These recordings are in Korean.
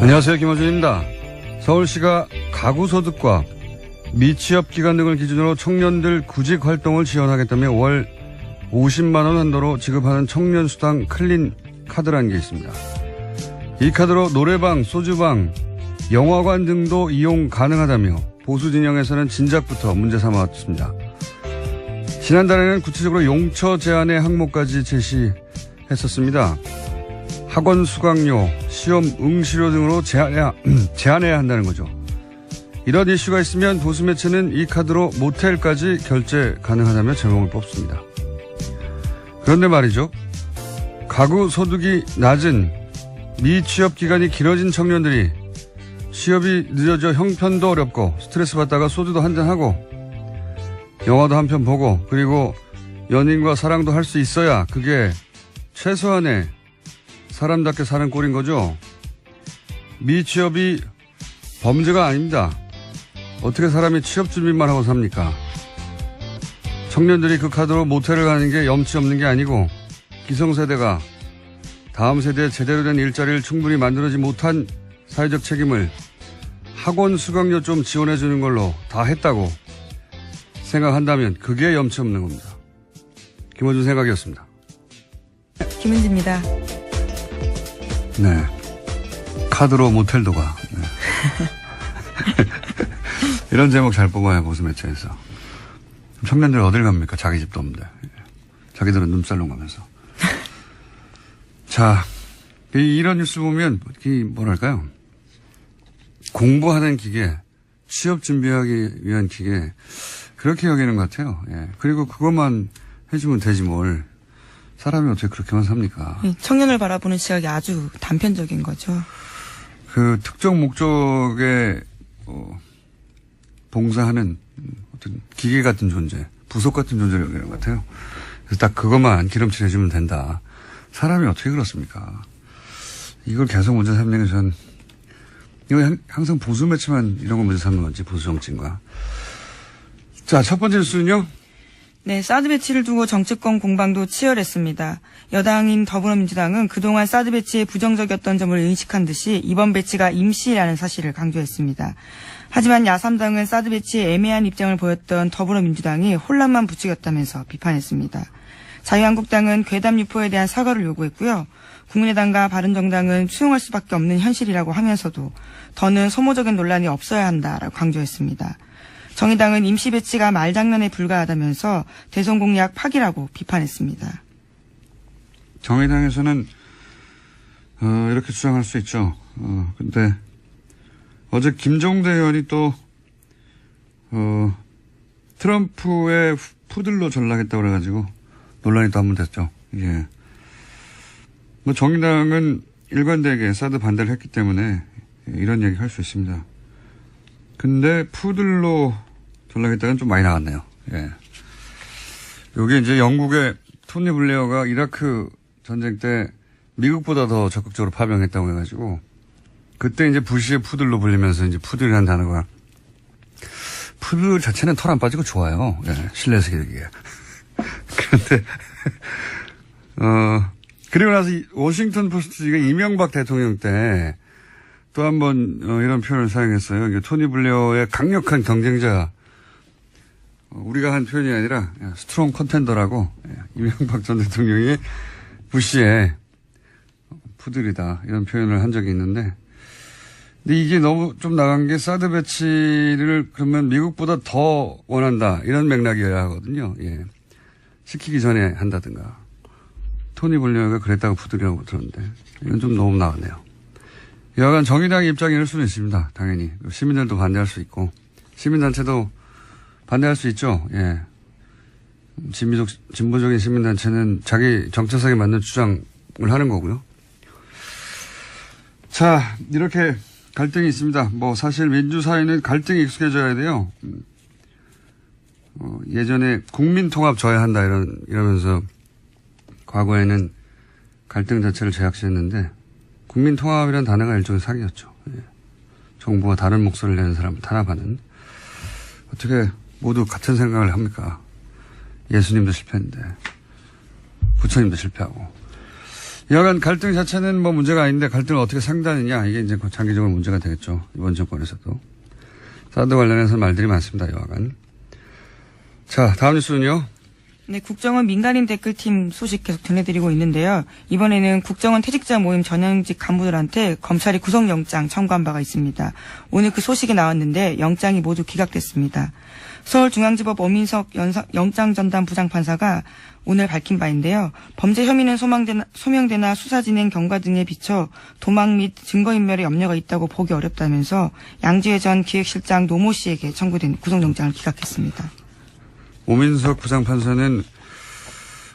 안녕하세요. 김어준입니다. 서울시가 가구소득과 미취업기간 등을 기준으로 청년들 구직 활동을 지원하겠다며 월 50만 원 한도로 지급하는 청년수당 클린 카드라는 게 있습니다. 이 카드로 노래방, 소주방, 영화관 등도 이용 가능하다며 보수 진영에서는 진작부터 문제 삼아왔습니다. 지난달에는 구체적으로 용처 제한의 항목까지 제시했었습니다. 학원 수강료, 시험 응시료 등으로 제한해야 한다는 거죠. 이런 이슈가 있으면 보수 매체는 이 카드로 모텔까지 결제 가능하다며 제목을 뽑습니다. 그런데 말이죠. 가구 소득이 낮은 미취업 기간이 길어진 청년들이 취업이 늦어져 형편도 어렵고 스트레스 받다가 소주도 한잔하고 영화도 한 편 보고 그리고 연인과 사랑도 할 수 있어야 그게 최소한의 사람답게 사는 꼴인 거죠. 미취업이 범죄가 아닙니다. 어떻게 사람이 취업 준비만 하고 삽니까? 청년들이 그 카드로 모텔을 가는 게 염치 없는 게 아니고 기성세대가 다음 세대에 제대로 된 일자리를 충분히 만들어지 못한 사회적 책임을 학원 수강료 좀 지원해 주는 걸로 다 했다고 생각한다면 그게 염치 없는 겁니다. 김어준 생각이었습니다. 김은지입니다. 네. 카드로 모텔도 가. 네. 이런 제목 잘 뽑아요, 보수 매체에서. 청년들 어딜 갑니까? 자기 집도 없는데. 자기들은 눈살롱 가면서. 자, 이런 뉴스 보면, 뭐랄까요. 공부하는 기계, 취업 준비하기 위한 기계, 그렇게 여기는 것 같아요. 예. 그리고 그것만 해주면 되지 뭘. 사람이 어떻게 그렇게만 삽니까? 청년을 바라보는 시각이 아주 단편적인 거죠. 그 특정 목적에 봉사하는 어떤 기계 같은 존재, 부속 같은 존재를 여기는 것 같아요. 그래서 딱 그것만 기름칠 해주면 된다. 사람이 어떻게 그렇습니까? 이걸 계속 문제 삼는 게 전, 이거 항상 보수 매체만 이런 거 문제 삼는 건지, 보수 정치인가. 자, 첫 번째 뉴스는요? 네, 사드 배치를 두고 정치권 공방도 치열했습니다. 여당인 더불어민주당은 그동안 사드 배치에 부정적이었던 점을 인식한 듯이 이번 배치가 임시라는 사실을 강조했습니다. 하지만 야3당은 사드 배치에 애매한 입장을 보였던 더불어민주당이 혼란만 부추겼다면서 비판했습니다. 자유한국당은 괴담 유포에 대한 사과를 요구했고요. 국민의당과 바른정당은 수용할 수밖에 없는 현실이라고 하면서도 더는 소모적인 논란이 없어야 한다라고 강조했습니다. 정의당은 임시 배치가 말장난에 불과하다면서 대선 공약 파기라고 비판했습니다. 정의당에서는 이렇게 주장할 수 있죠. 근데 어제 김종대 의원이 또 트럼프의 푸들로 전락했다고 그래가지고 논란이 또 한 번 됐죠. 예. 뭐 정의당은 일관되게 사드 반대를 했기 때문에 이런 얘기 할 수 있습니다. 근데 푸들로 전락했다는 좀 많이 나갔네요. 예. 요게 이제 영국의 토니 블레어가 이라크 전쟁 때 미국보다 더 적극적으로 파병했다고 해가지고 그때 이제 부시의 푸들로 불리면서 이제 푸들이라는 단어가 푸들 자체는 털 안 빠지고 좋아요. 예. 실내에서 얘기해. 그런데 그리고 나서 워싱턴 포스트가 이명박 대통령 때 또 한 번 이런 표현을 사용했어요. 토니 블레어의 강력한 경쟁자, 우리가 한 표현이 아니라 스트롱 컨텐더라고 이명박 전 대통령이 부시의 푸들이다 이런 표현을 한 적이 있는데, 근데 이게 너무 좀 나간 게 사드 배치를 그러면 미국보다 더 원한다 이런 맥락이어야 하거든요. 예. 시키기 전에 한다든가. 토니 블레어가 그랬다고 푸들이라고 들었는데 이건 좀 너무 나갔네요. 여하간 정의당의 입장일 수는 있습니다. 당연히. 시민들도 반대할 수 있고 시민단체도 반대할 수 있죠. 예. 진보적인 시민단체는 자기 정체성에 맞는 주장을 하는 거고요. 자, 이렇게 갈등이 있습니다. 뭐 사실 민주사회는 갈등이 익숙해져야 돼요. 예전에 국민통합 져야 한다 이러면서 과거에는 갈등 자체를 제약시했는데 국민통합이라는 단어가 일종의 사기였죠. 예. 정부와 다른 목소리를 내는 사람을 탄압하는. 어떻게 모두 같은 생각을 합니까? 예수님도 실패했는데 부처님도 실패하고. 여간 갈등 자체는 뭐 문제가 아닌데 갈등을 어떻게 상대하느냐 이게 이제 장기적으로 문제가 되겠죠. 이번 정권에서도. 사드 관련해서 말들이 많습니다. 여하간. 자, 다음 뉴스는요. 네, 국정원 민간인 댓글팀 소식 계속 전해드리고 있는데요. 이번에는 국정원 퇴직자 모임 전현직 간부들한테 검찰이 구속영장 청구한 바가 있습니다. 오늘 그 소식이 나왔는데 영장이 모두 기각됐습니다. 서울중앙지법 엄인석 영장전담 부장판사가 오늘 밝힌 바인데요. 범죄 혐의는 소명되나 수사 진행 경과 등에 비춰 도망 및 증거인멸의 염려가 있다고 보기 어렵다면서 양지회 전 기획실장 노모 씨에게 청구된 구속영장을 기각했습니다. 오민석 부장판사는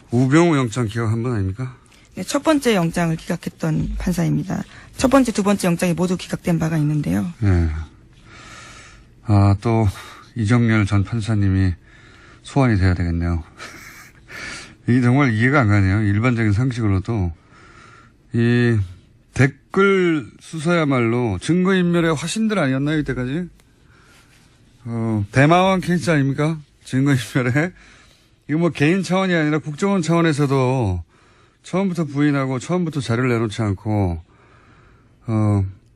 우병우 영장 기각한 분 아닙니까? 네, 첫 번째 영장을 기각했던 판사입니다. 첫 번째, 두 번째 영장이 모두 기각된 바가 있는데요. 네. 아, 또 이정열 전 판사님이 소환이 돼야 되겠네요. 이게 정말 이해가 안 가네요. 일반적인 상식으로도 이 댓글 수사야말로 증거인멸의 화신들 아니었나요, 이때까지? 대마왕 케이스 아닙니까? 증거인멸에. 이거 뭐 개인 차원이 아니라 국정원 차원에서도 처음부터 부인하고 처음부터 자료를 내놓지 않고,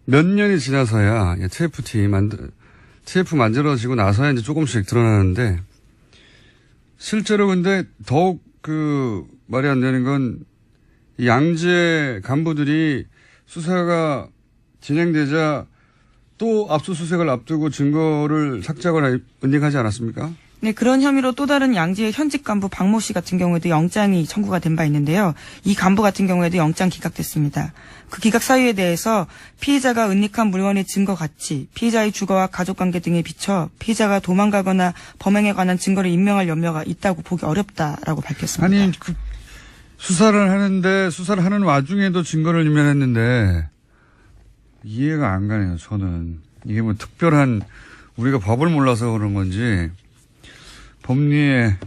몇 년이 지나서야 TF 만들어지고 나서야 이제 조금씩 드러나는데, 실제로 근데 더욱 말이 안 되는 건, 이 양재 간부들이 수사가 진행되자 또 압수수색을 앞두고 증거를 삭제하거나 은닉하지 않았습니까? 네, 그런 혐의로 또 다른 양지의 현직 간부 박모 씨 같은 경우에도 영장이 청구가 된 바 있는데요. 이 간부 같은 경우에도 영장 기각됐습니다. 그 기각 사유에 대해서 피의자가 은닉한 물건의 증거 가치, 피의자의 주거와 가족관계 등에 비춰 피의자가 도망가거나 범행에 관한 증거를 인멸할 염려가 있다고 보기 어렵다라고 밝혔습니다. 아니, 수사를 하는 와중에도 증거를 인멸했는데 이해가 안 가네요, 저는. 이게 뭐 특별한 우리가 법을 몰라서 그런 건지 법리에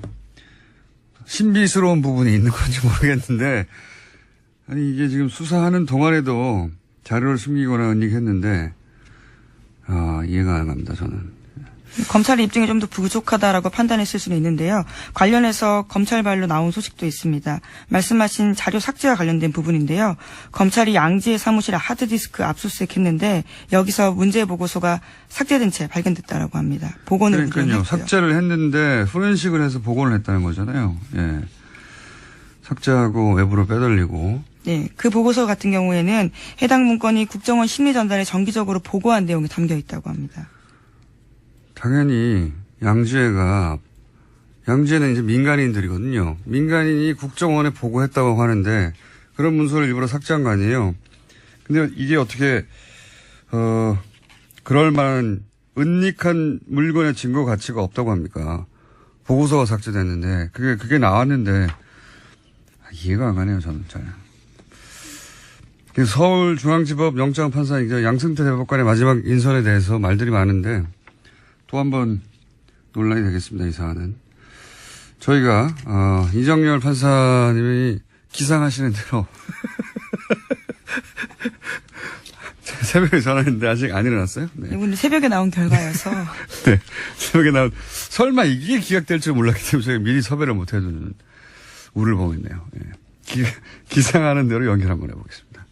신비스러운 부분이 있는 건지 모르겠는데, 아니 이게 지금 수사하는 동안에도 자료를 숨기거나 은닉했는데 이해가 안 갑니다, 저는. 검찰의 입증이 좀 더 부족하다라고 판단했을 수는 있는데요. 관련해서 검찰발로 나온 소식도 있습니다. 말씀하신 자료 삭제와 관련된 부분인데요. 검찰이 양지의 사무실에 하드디스크 압수수색했는데 여기서 문제 보고서가 삭제된 채 발견됐다라고 합니다. 복원을 그러니까요. 삭제를 했는데 포렌식을 해서 복원을 했다는 거잖아요. 예. 삭제하고 외부로 빼돌리고. 네, 그 보고서 같은 경우에는 해당 문건이 국정원 심리전단에 정기적으로 보고한 내용이 담겨 있다고 합니다. 당연히 양지회는 이제 민간인들이거든요. 민간인이 국정원에 보고했다고 하는데 그런 문서를 일부러 삭제한 거 아니에요. 근데 이게 어떻게 그럴 만한 은닉한 물건의 증거 가치가 없다고 합니까? 보고서가 삭제됐는데 그게 나왔는데 이해가 안 가네요, 저는 잘. 서울중앙지법 영장판사 양승태 대법관의 마지막 인선에 대해서 말들이 많은데 또 한 번 논란이 되겠습니다, 이 사안은. 저희가, 이정열 판사님이 기상하시는 대로 새벽에 전화했는데 아직 안 일어났어요? 네. 오늘 새벽에 나온 결과여서. 네. 새벽에 설마 이게 기각될 줄 몰랐기 때문에 저희가 미리 섭외를 못 해주는 우를 보고 있네요. 네. 기상하는 대로 연결 한번 해보겠습니다.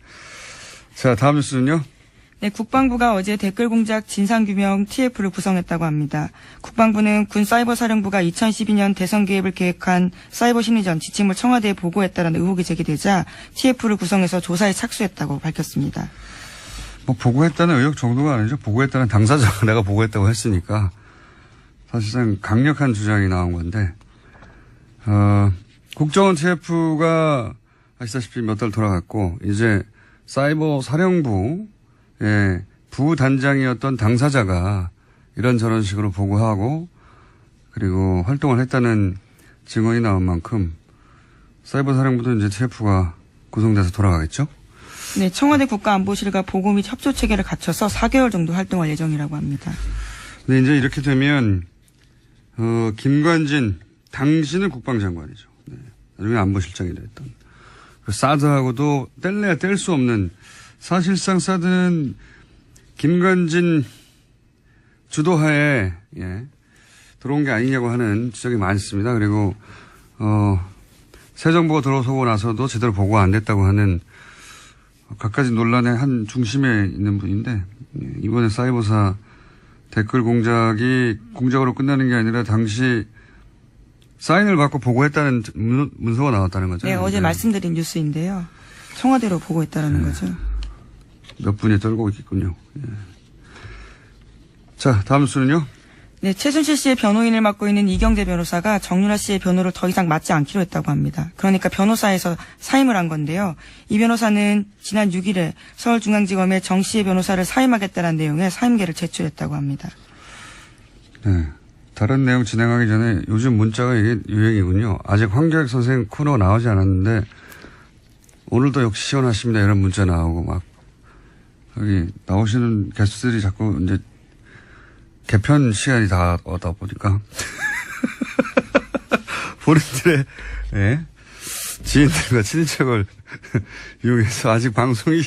자, 다음 뉴스는요? 네, 국방부가 어제 댓글 공작 진상규명 TF를 구성했다고 합니다. 국방부는 군 사이버사령부가 2012년 대선 개입을 계획한 사이버 심리전 지침을 청와대에 보고했다는 의혹이 제기되자 TF를 구성해서 조사에 착수했다고 밝혔습니다. 뭐 보고했다는 의혹 정도가 아니죠. 보고했다는 당사자가 내가 보고했다고 했으니까 사실상 강력한 주장이 나온 건데 국정원 TF가 아시다시피 몇 달 돌아갔고 이제 사이버 사령부 부단장이었던 당사자가 이런저런 식으로 보고하고 그리고 활동을 했다는 증언이 나온 만큼 사이버 사령부도 이제 TF가 구성돼서 돌아가겠죠? 네, 청와대 국가안보실과 보고 및 협조 체계를 갖춰서 4개월 정도 활동할 예정이라고 합니다. 네, 이제 이렇게 되면 김관진 당시는 국방장관이죠. 네, 나중에 안보실장이 됐던. 사드하고도 뗄래야 뗄 수 없는 사실상 사드는 김관진 주도하에 들어온 게 아니냐고 하는 지적이 많습니다. 그리고 새 정부가 들어서고 나서도 제대로 보고가 안 됐다고 하는 갖가지 논란의 한 중심에 있는 분인데, 이번에 사이버사 댓글 공작으로 끝나는 게 아니라 당시 사인을 받고 보고했다는 문서가 나왔다는 거죠. 네, 어제 말씀드린 뉴스인데요. 청와대로 보고했다는 거죠. 몇 분이 떨고 있겠군요. 예. 자, 다음 수는요. 네, 최순실 씨의 변호인을 맡고 있는 이경재 변호사가 정유라 씨의 변호를 더 이상 맡지 않기로 했다고 합니다. 그러니까 변호사에서 사임을 한 건데요. 이 변호사는 지난 6일에 서울중앙지검에 정 씨의 변호사를 사임하겠다는 내용의 사임계를 제출했다고 합니다. 네. 다른 내용 진행하기 전에 요즘 문자가 이게 유행이군요. 아직 황교익 선생 코너가 나오지 않았는데 오늘도 역시 시원하십니다. 이런 문자 나오고 막 여기 나오시는 게스트들이 자꾸 이제 개편 시간이 다 오다 보니까 본인들의 예, 지인들과 친인척을 이용해서 아직 방송이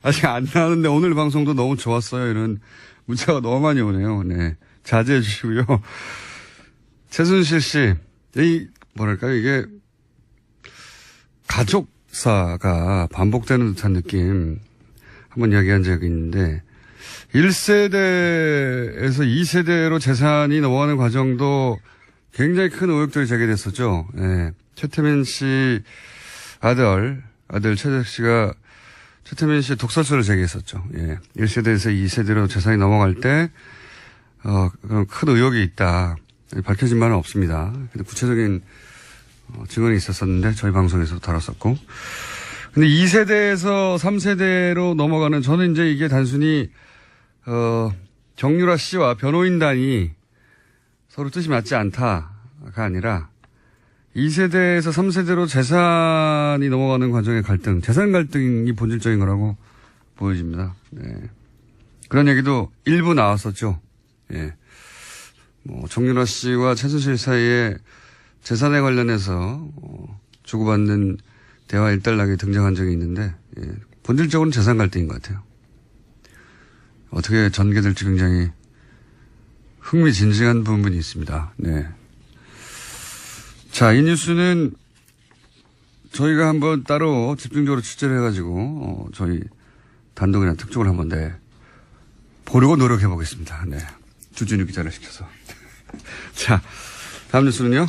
아직 안 나왔는데 오늘 방송도 너무 좋았어요. 이런 문자가 너무 많이 오네요. 네. 자제해 주시고요. 최순실 씨, 뭐랄까요, 이게 가족사가 반복되는 듯한 느낌 한번 이야기한 적이 있는데 1세대에서 2세대로 재산이 넘어가는 과정도 굉장히 큰 의혹들이 제기됐었죠. 예. 최태민 씨 아들 최재석 씨가 최태민 씨의 독설서를 제기했었죠. 예. 1세대에서 2세대로 재산이 넘어갈 때 그런 큰 의혹이 있다. 밝혀진 바는 없습니다. 근데 구체적인 증언이 있었었는데 저희 방송에서도 다뤘었고. 근데 2세대에서 3세대로 넘어가는 저는 이제 이게 단순히 정유라 씨와 변호인단이 서로 뜻이 맞지 않다가 아니라 2세대에서 3세대로 재산이 넘어가는 과정의 갈등, 재산 갈등이 본질적인 거라고 보여집니다. 네. 그런 얘기도 일부 나왔었죠. 예. 정유라 씨와 최순실 사이에 재산에 관련해서 주고받는 대화 일단락이 등장한 적이 있는데, 예. 본질적으로는 재산 갈등인 것 같아요. 어떻게 전개될지 굉장히 흥미진진한 부분이 있습니다. 네. 자, 이 뉴스는 저희가 한번 따로 집중적으로 취재를 해가지고, 저희 단독이나 특종을 한번 보려고 노력해 보겠습니다. 네. 주진우 기자를 시켜서. 자, 다음 뉴스는요?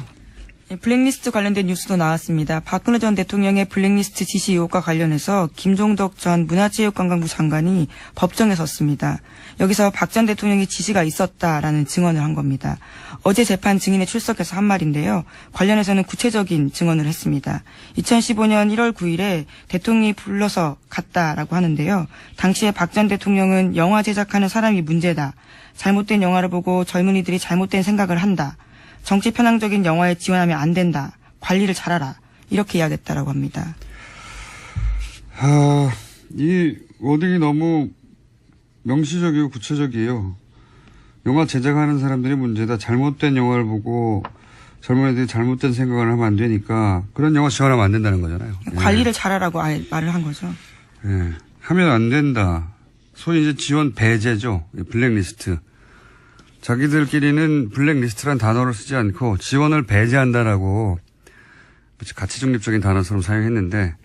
블랙리스트 관련된 뉴스도 나왔습니다. 박근혜 전 대통령의 블랙리스트 지시 의혹과 관련해서 김종덕 전 문화체육관광부 장관이 법정에 섰습니다. 여기서 박 전 대통령의 지시가 있었다라는 증언을 한 겁니다. 어제 재판 증인에 출석해서 한 말인데요. 관련해서는 구체적인 증언을 했습니다. 2015년 1월 9일에 대통령이 불러서 갔다라고 하는데요. 당시에 박 전 대통령은 영화 제작하는 사람이 문제다. 잘못된 영화를 보고 젊은이들이 잘못된 생각을 한다. 정치 편향적인 영화에 지원하면 안 된다. 관리를 잘하라. 이렇게 이야기했다라고 합니다. 이 워딩이 너무 명시적이고 구체적이에요. 영화 제작하는 사람들이 문제다. 잘못된 영화를 보고 젊은이들이 잘못된 생각을 하면 안 되니까 그런 영화 지원하면 안 된다는 거잖아요. 관리를 잘하라고 아예 말을 한 거죠. 예. 하면 안 된다. 소위 이제 지원 배제죠. 블랙리스트. 자기들끼리는 블랙리스트란 단어를 쓰지 않고 지원을 배제한다라고 가치 중립적인 단어처럼 사용했는데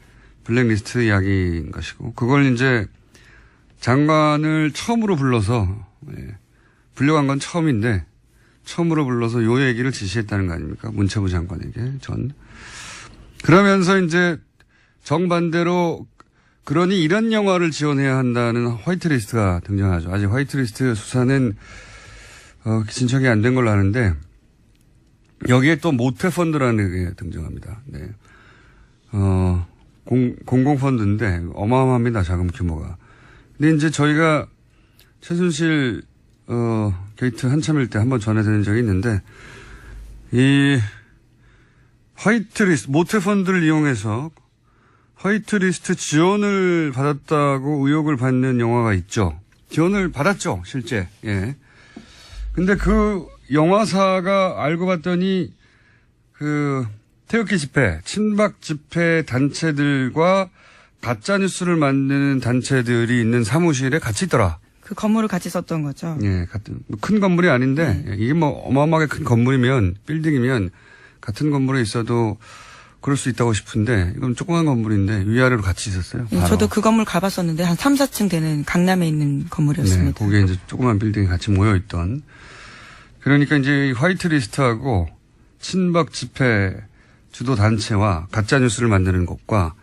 블랙리스트 이야기인 것이고 그걸 이제 장관을 처음으로 불러서 불려간 건 처음인데 처음으로 불러서 요 얘기를 지시했다는 거 아닙니까? 문체부 장관에게 전. 그러면서 이제 정반대로 그러니 이런 영화를 지원해야 한다는 화이트리스트가 등장하죠. 아직 화이트리스트 수사는 진척이 안 된 걸로 아는데 여기에 또 모태펀드라는 게 등장합니다. 네. 공공펀드인데 어마어마합니다. 자금 규모가. 근데 이제 저희가 최순실 게이트 한참일 때 한번 전해드린 적이 있는데 이 화이트리스트 모태펀드를 이용해서 화이트리스트 지원을 받았다고 의혹을 받는 영화가 있죠. 지원을 받았죠, 실제. 예. 근데 그 영화사가 알고 봤더니 그 태극기 집회, 친박 집회 단체들과 가짜 뉴스를 만드는 단체들이 있는 사무실에 같이 있더라. 그 건물을 같이 썼던 거죠. 예, 같은 큰 건물이 아닌데 이게 뭐 어마어마하게 큰 건물이면 빌딩이면 같은 건물에 있어도 그럴 수 있다고 싶은데 이건 조그만 건물인데 위아래로 같이 있었어요. 예, 저도 그 건물 가봤었는데 한 3, 4층 되는 강남에 있는 건물이었습니다. 네, 거기에 이제 조그만 빌딩이 같이 모여있던. 그러니까 이제 화이트 리스트하고 친박 집회 주도 단체와 가짜 뉴스를 만드는 것과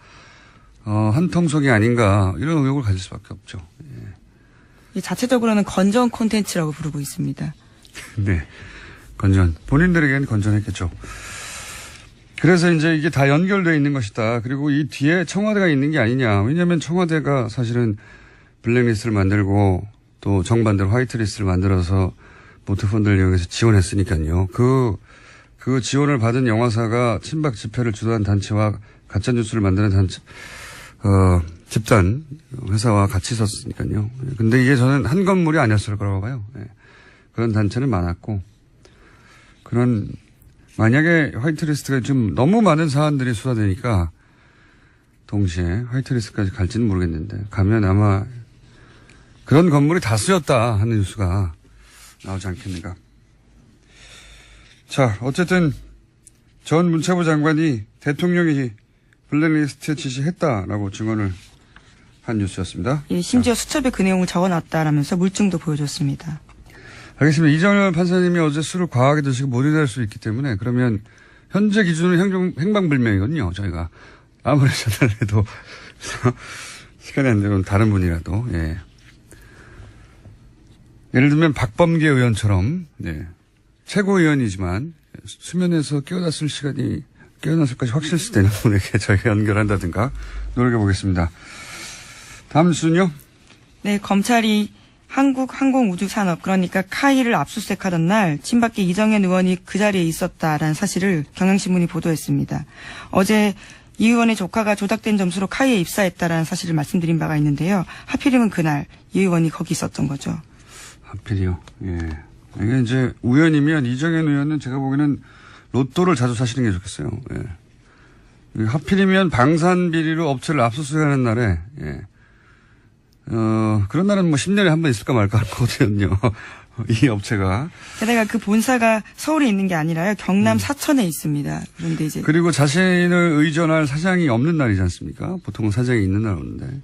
한 통속이 아닌가 이런 의혹을 가질 수밖에 없죠. 예. 이 자체적으로는 건전 콘텐츠라고 부르고 있습니다. 네, 건전. 본인들에게는 건전했겠죠. 그래서 이제 이게 다 연결되어 있는 것이다. 그리고 이 뒤에 청와대가 있는 게 아니냐. 왜냐하면 청와대가 사실은 블랙리스트를 만들고 또 정반대로 화이트리스트를 만들어서 모태펀드를 이용해서 지원했으니까요. 그 지원을 받은 영화사가 친박 집회를 주도한 단체와 가짜뉴스를 만드는 단체, 집단 회사와 같이 있었으니까요. 근데 이게 저는 한 건물이 아니었을 거라고 봐요. 예. 그런 단체는 많았고, 만약에 화이트리스트가 좀 너무 많은 사안들이 수사되니까 동시에 화이트리스트까지 갈지는 모르겠는데 가면 아마 그런 건물이 다수였다 하는 뉴스가 나오지 않겠는가. 자, 어쨌든 전 문체부 장관이 대통령이 블랙리스트 지시했다라고 증언을 한 뉴스였습니다. 예, 심지어 수첩에 그 내용을 적어놨다라면서 물증도 보여줬습니다. 알겠습니다. 이정열 판사님이 어제 술을 과하게 드시고 못 일어날 수 있기 때문에 그러면 현재 기준으로 행방불명이거든요. 저희가 아무리 전화를 해도 시간이 안 되면 다른 분이라도. 예. 예를 들면 박범계 의원처럼 최고위원이지만 수면에서 깨어났을까지 확실시 되는 분에게 저희가 연결한다든가 노력해보겠습니다. 다음 뉴스는요? 네, 검찰이 한국항공우주산업 그러니까 카이를 압수수색하던 날 친박계 이정현 의원이 그 자리에 있었다라는 사실을 경향신문이 보도했습니다. 어제 이 의원의 조카가 조작된 점수로 카이에 입사했다라는 사실을 말씀드린 바가 있는데요. 하필이면 그날 이 의원이 거기 있었던 거죠. 하필이요. 예. 이게 이제 우연이면 이정현 의원은 제가 보기에는 로또를 자주 사시는 게 좋겠어요. 예. 하필이면 방산비리로 업체를 압수수색하는 날에 그런 날은 뭐 10년에 한 번 있을까 말까 하거든요. 이 업체가. 게다가 그 본사가 서울에 있는 게 아니라요. 경남 사천에 있습니다. 그런데 이제. 그리고 자신을 의존할 사장이 없는 날이지 않습니까? 보통은 사장이 있는 날 오는데.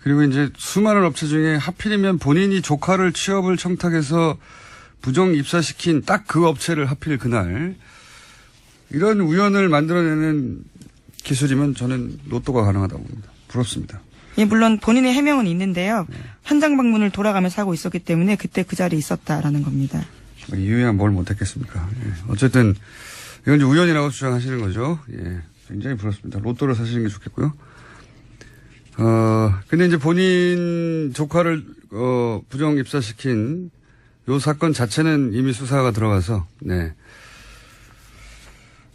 그리고 이제 수많은 업체 중에 하필이면 본인이 조카를 취업을 청탁해서 부정 입사시킨 딱 그 업체를 하필 그날. 이런 우연을 만들어내는 기술이면 저는 로또가 가능하다고 봅니다. 부럽습니다. 예, 물론 본인의 해명은 있는데요. 현장 방문을 돌아가면서 하고 있었기 때문에 그때 그 자리에 있었다라는 겁니다. 이유야 뭘 못했겠습니까? 예. 어쨌든 이건 이제 우연이라고 주장하시는 거죠. 예. 굉장히 부럽습니다. 로또를 사시는 게 좋겠고요. 근데 이제 본인 조카를 부정 입사시킨 요 사건 자체는 이미 수사가 들어가서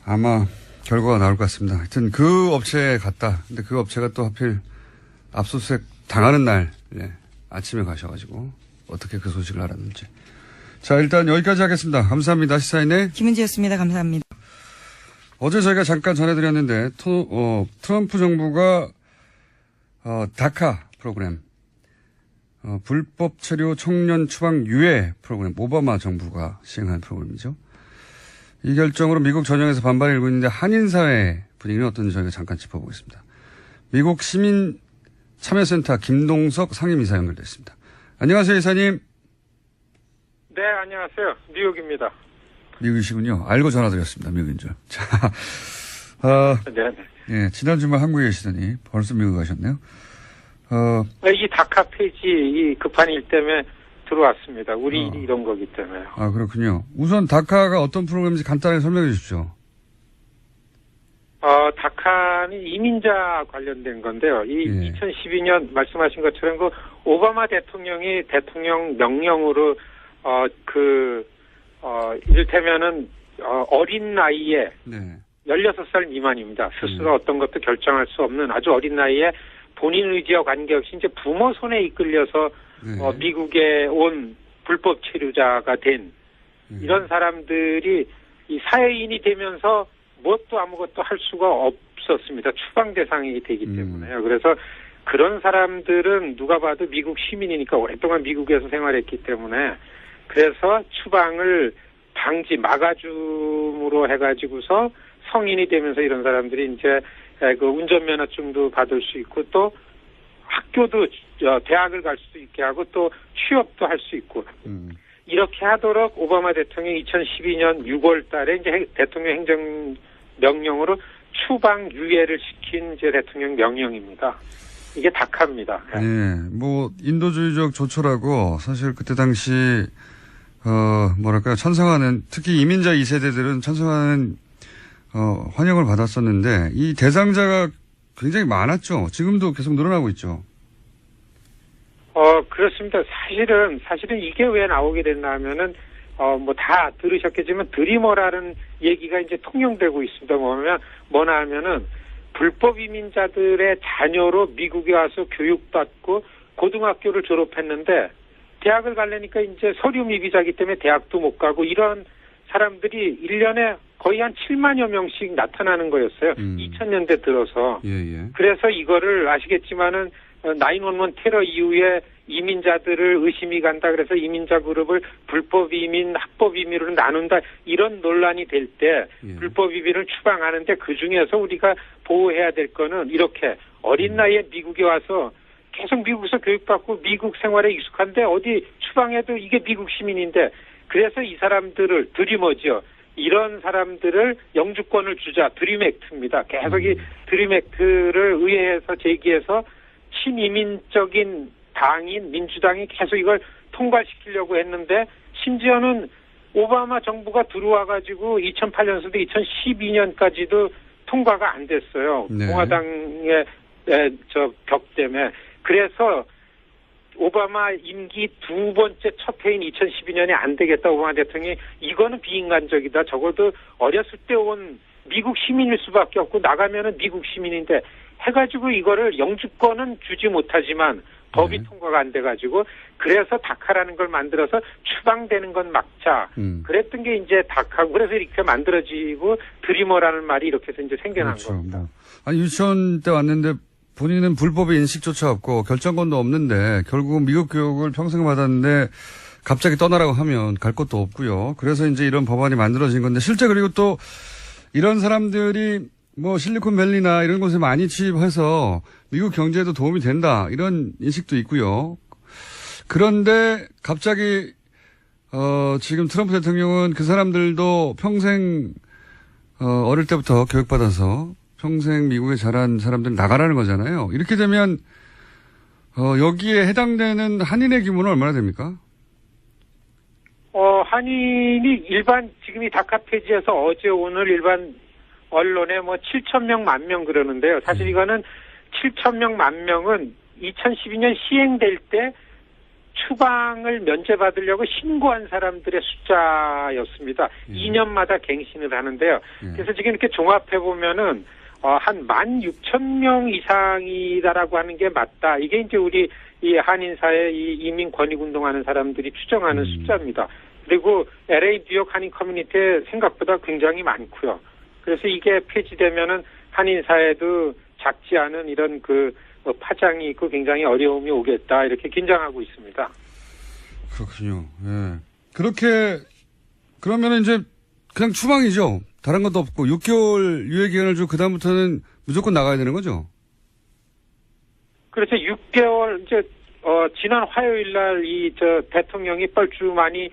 아마 결과가 나올 것 같습니다. 하여튼 그 업체에 갔다. 근데 그 업체가 또 하필 압수수색 당하는 날 아침에 가셔가지고 어떻게 그 소식을 알았는지. 자, 일단 여기까지 하겠습니다. 감사합니다. 시사인의 김은지였습니다. 감사합니다. 어제 저희가 잠깐 전해드렸는데 트럼프 정부가 다카 프로그램 불법 체류 청년 추방 유예 프로그램 오바마 정부가 시행한 프로그램이죠. 이 결정으로 미국 전역에서 반발이 일고 있는데 한인사회 분위기는 어떤지 저희가 잠깐 짚어보겠습니다. 미국 시민 참여센터 김동석 상임이사 연결됐습니다. 안녕하세요, 이사님. 네, 안녕하세요. 뉴욕입니다. 미국이시군요. 알고 전화드렸습니다. 미국인 줄. 자, 네. 예, 지난 주말 한국에 계시더니 벌써 미국 가셨네요. 이 다카 페이지 이 급한 일 때문에 들어왔습니다. 우리 일이 이런 거기 때문에요. 아, 그렇군요. 우선 다카가 어떤 프로그램인지 간단하게 설명해 주십시오. 다카는 이민자 관련된 건데요. 2012년 말씀하신 것처럼 그 오바마 대통령이 대통령 명령으로 이를테면은 어린 나이에 16살 미만입니다. 스스로 어떤 것도 결정할 수 없는 아주 어린 나이에 본인 의지와 관계없이 이제 부모 손에 이끌려서 미국에 온 불법 체류자가 된 이런 사람들이 이 사회인이 되면서 무엇도 아무것도 할 수가 없었습니다. 추방 대상이 되기 때문에요. 그래서 그런 사람들은 누가 봐도 미국 시민이니까 오랫동안 미국에서 생활했기 때문에 그래서 추방을 막아줌으로 해가지고서 성인이 되면서 이런 사람들이 이제 그 운전면허증도 받을 수 있고 또 학교도 대학을 갈 수 있게 하고 또 취업도 할 수 있고 이렇게 하도록 오바마 대통령이 2012년 6월 달에 이제 대통령 행정 명령으로 추방 유예를 시킨 이제 대통령 명령입니다. 이게 다카입니다. 네, 뭐 인도주의적 조처라고 사실 그때 당시 뭐랄까요 찬성하는 특히 이민자 2세대들은 찬성하는 환영을 받았었는데 이 대상자가 굉장히 많았죠. 지금도 계속 늘어나고 있죠. 그렇습니다. 사실은 이게 왜 나오게 됐나 하면은, 뭐 다 들으셨겠지만 드리머라는 얘기가 이제 통용되고 있습니다. 뭐냐 하면은, 불법 이민자들의 자녀로 미국에 와서 교육받고 고등학교를 졸업했는데, 대학을 가려니까 이제 서류 미비자기 때문에 대학도 못 가고 이런 사람들이 1년에 거의 한 7만여 명씩 나타나는 거였어요. 2000년대 들어서. 예. 그래서 이거를 아시겠지만은 911 테러 이후에 이민자들을 의심이 간다. 그래서 이민자 그룹을 불법 이민, 합법 이민으로 나눈다. 이런 논란이 될 때 불법 이민을 추방하는데 그중에서 우리가 보호해야 될 거는 이렇게 어린 나이에 미국에 와서 계속 미국에서 교육받고 미국 생활에 익숙한데 어디 추방해도 이게 미국 시민인데 그래서 이 사람들을 드리머죠. 이런 사람들을 영주권을 주자. 드림 액트입니다. 계속 이 드림 액트를 의회에서 제기해서 친이민적인 당인 민주당이 계속 이걸 통과시키려고 했는데 심지어는 오바마 정부가 들어와가지고 2008년부터 2012년까지도 통과가 안 됐어요. 네. 공화당의 벽 때문에. 그래서 오바마 임기 두 번째 첫 해인 2012년에 안 되겠다. 오바마 대통령이 이거는 비인간적이다. 적어도 어렸을 때 온 미국 시민일 수밖에 없고 나가면은 미국 시민인데 해가지고 이거를 영주권은 주지 못하지만 법이 통과가 안 돼가지고 그래서 다카라는 걸 만들어서 추방되는 건 막자. 그랬던 게 이제 다카고 그래서 이렇게 만들어지고 드리머라는 말이 이렇게 해서 이제 생겨난 그렇죠. 겁니다. 아니 유치원 때 왔는데 본인은 불법의 인식조차 없고 결정권도 없는데 결국은 미국 교육을 평생 받았는데 갑자기 떠나라고 하면 갈 곳도 없고요. 그래서 이제 이런 법안이 만들어진 건데 실제 그리고 또 이런 사람들이 뭐 실리콘밸리나 이런 곳에 많이 취입해서 미국 경제에도 도움이 된다 이런 인식도 있고요. 그런데 갑자기 지금 트럼프 대통령은 그 사람들도 평생 어릴 때부터 교육받아서 평생 미국에 자란 사람들 나가라는 거잖아요. 이렇게 되면 여기에 해당되는 한인의 규모는 얼마나 됩니까? 한인이 일반 지금 이 다카 폐지에서 어제 오늘 일반 언론에 뭐 7,000명, 10,000명 그러는데요. 사실 이거는 7,000명, 10,000명은 2012년 시행될 때 추방을 면제받으려고 신고한 사람들의 숫자였습니다. 2년마다 갱신을 하는데요. 그래서 지금 이렇게 종합해보면은, 한 16,000명 이상이다라고 하는 게 맞다. 이게 이제 우리 이 한인사회 이 이민 권익운동하는 사람들이 추정하는 숫자입니다. 그리고 LA 뉴욕 한인 커뮤니티에 생각보다 굉장히 많고요. 그래서 이게 폐지되면은 한인사회도 작지 않은 이런 파장이 있고 굉장히 어려움이 오겠다. 이렇게 긴장하고 있습니다. 그렇군요. 예. 그러면은 이제 그냥 추방이죠. 다른 것도 없고 6개월 유예 기간을 주고 그다음부터는 무조건 나가야 되는 거죠? 그렇죠. 6개월 이제 지난 화요일 날 대통령이 뻘쭘하니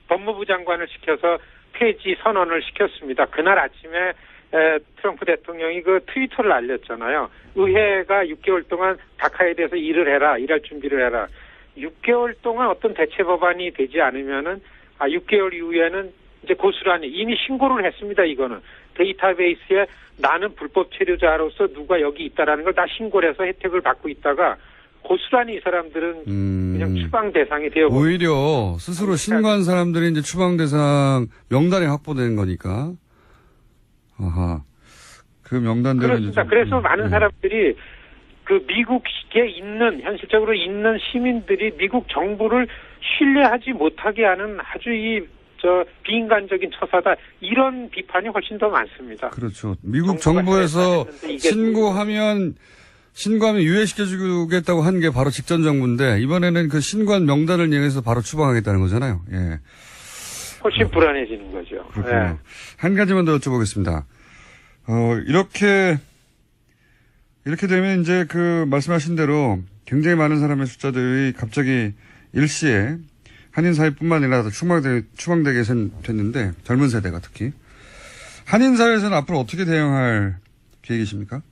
법무부 장관을 시켜서 폐지 선언을 시켰습니다. 그날 아침에 트럼프 대통령이 트위터를 알렸잖아요. 의회가 6개월 동안 다카에 대해서 일할 준비를 해라. 6개월 동안 어떤 대체 법안이 되지 않으면은 6개월 이후에는 이제 고스란히 이미 신고를 했습니다. 이거는 데이터베이스에 나는 불법 체류자로서 누가 여기 있다라는 걸 다 신고를 해서 혜택을 받고 있다가 고스란히 이 사람들은 그냥 추방 대상이 되어버립니다. 오히려 스스로 신고한 사람들이 이제 추방 대상 명단에 확보되는 거니까. 아하. 그 명단대로 그렇습니다. 그래서 많은 사람들이 미국에 현실적으로 있는 시민들이 미국 정부를 신뢰하지 못하게 하는 아주 비인간적인 처사다. 이런 비판이 훨씬 더 많습니다. 그렇죠. 미국 정부에서 신고하면 유예시켜주겠다고 한 게 바로 직전 정부인데 이번에는 그 신고한 명단을 이용해서 바로 추방하겠다는 거잖아요. 예. 훨씬 불안해지는 거죠. 그렇군요. 네. 한 가지만 더 여쭤보겠습니다. 이렇게 되면 이제 그 말씀하신 대로 굉장히 많은 사람의 숫자들이 갑자기 일시에 한인 사회뿐만 아니라 추방되게 됐는데 젊은 세대가 특히 한인 사회에서는 앞으로 어떻게 대응할 계획이십니까?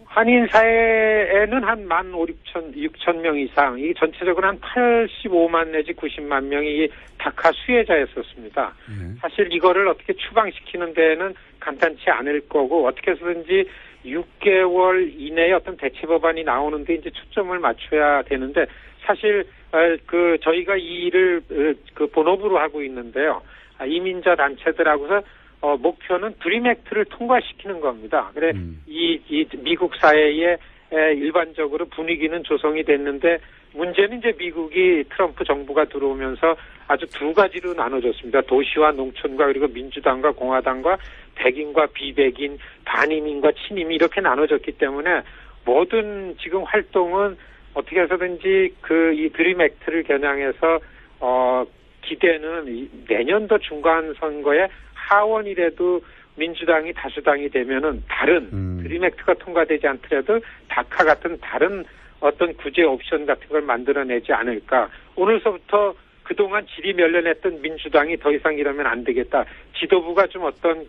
한인 사회에는 한 15,000, 6,000명 이상, 이 전체적으로 한 85만 내지 90만 명이 다카 수혜자였었습니다. 사실 이거를 어떻게 추방시키는 데는 간단치 않을 거고, 어떻게 해서든지 6개월 이내에 어떤 대체 법안이 나오는데 이제 초점을 맞춰야 되는데, 사실, 저희가 이 일을, 본업으로 하고 있는데요. 이민자 단체들하고서 목표는 드림 액트를 통과시키는 겁니다. 그래, 이 미국 사회에 일반적으로 분위기는 조성이 됐는데, 문제는 이제 미국이 트럼프 정부가 들어오면서 아주 두 가지로 나눠졌습니다. 도시와 농촌과 그리고 민주당과 공화당과 백인과 비백인, 반이민과 친이민 이렇게 나눠졌기 때문에 모든 지금 활동은 어떻게 해서든지 이 드림 액트를 겨냥해서, 기대는 내년도 중간 선거에 하원이라도 민주당이 다수당이 되면은 다른 드림 액트가 통과되지 않더라도 다카 같은 다른 어떤 구제 옵션 같은 걸 만들어내지 않을까. 오늘서부터 그동안 질이 멸련했던 민주당이 더 이상 이러면 안 되겠다. 지도부가 좀 어떤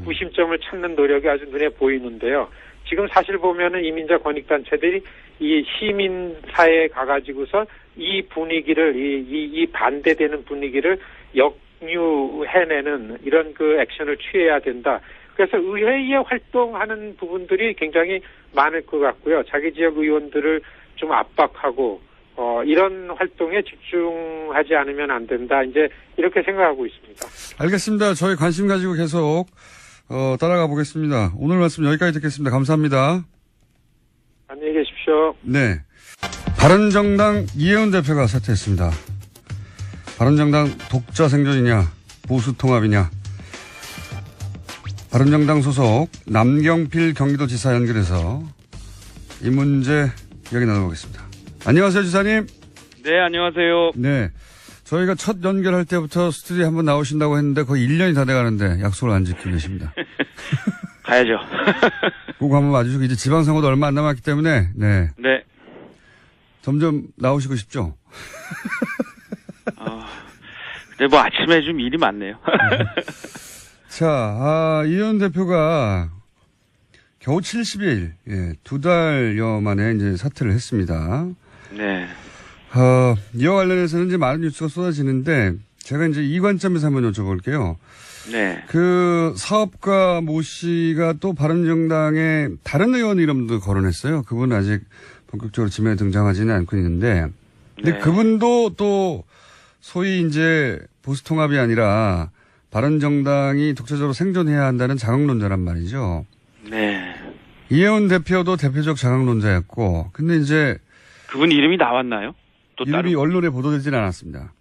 구심점을 찾는 노력이 아주 눈에 보이는데요. 지금 사실 보면은 이민자 권익단체들이 이 시민사회에 가가지고서 이 분위기를, 이 반대되는 분위기를 역류해내는 이런 액션을 취해야 된다. 그래서 의회에 활동하는 부분들이 굉장히 많을 것 같고요. 자기 지역 의원들을 좀 압박하고, 이런 활동에 집중하지 않으면 안 된다. 이제 이렇게 생각하고 있습니다. 알겠습니다. 저희 관심 가지고 계속, 따라가 보겠습니다. 오늘 말씀 여기까지 듣겠습니다. 감사합니다. 안녕히 계십시오. 네. 바른정당 이혜훈 대표가 사퇴했습니다. 바른정당 독자 생존이냐, 보수 통합이냐. 바른정당 소속 남경필 경기도지사 연결해서 이 문제 이야기 나눠보겠습니다. 안녕하세요, 지사님. 네, 안녕하세요. 네. 저희가 첫 연결할 때부터 스튜디오에 한번 나오신다고 했는데 거의 1년이 다 돼가는데 약속을 안 지키고 계십니다. 가야죠. 꼭 한번 와주시고 이제 지방선거도 얼마 안 남았기 때문에 네. 네. 점점 나오시고 싶죠? 근데 뭐 아침에 좀 일이 많네요. 자, 이현 대표가 겨우 70일, 두 달여 만에 이제 사퇴를 했습니다. 네. 이와 관련해서는 이제 많은 뉴스가 쏟아지는데 제가 이제 이 관점에서 한번 여쭤볼게요. 네. 그 사업가 모 씨가 또 바른정당의 다른 의원 이름도 거론했어요. 그분은 아직 본격적으로 지면에 등장하지는 않고 있는데, 근데 네. 그분도 또 소위 이제 보수 통합이 아니라 바른정당이 독자적으로 생존해야 한다는 자강론자란 말이죠. 네. 이혜훈 대표도 대표적 자강론자였고, 근데 이제 그분 이름이 나왔나요? 또 이름이 따로? 언론에 보도되지는 않았습니다.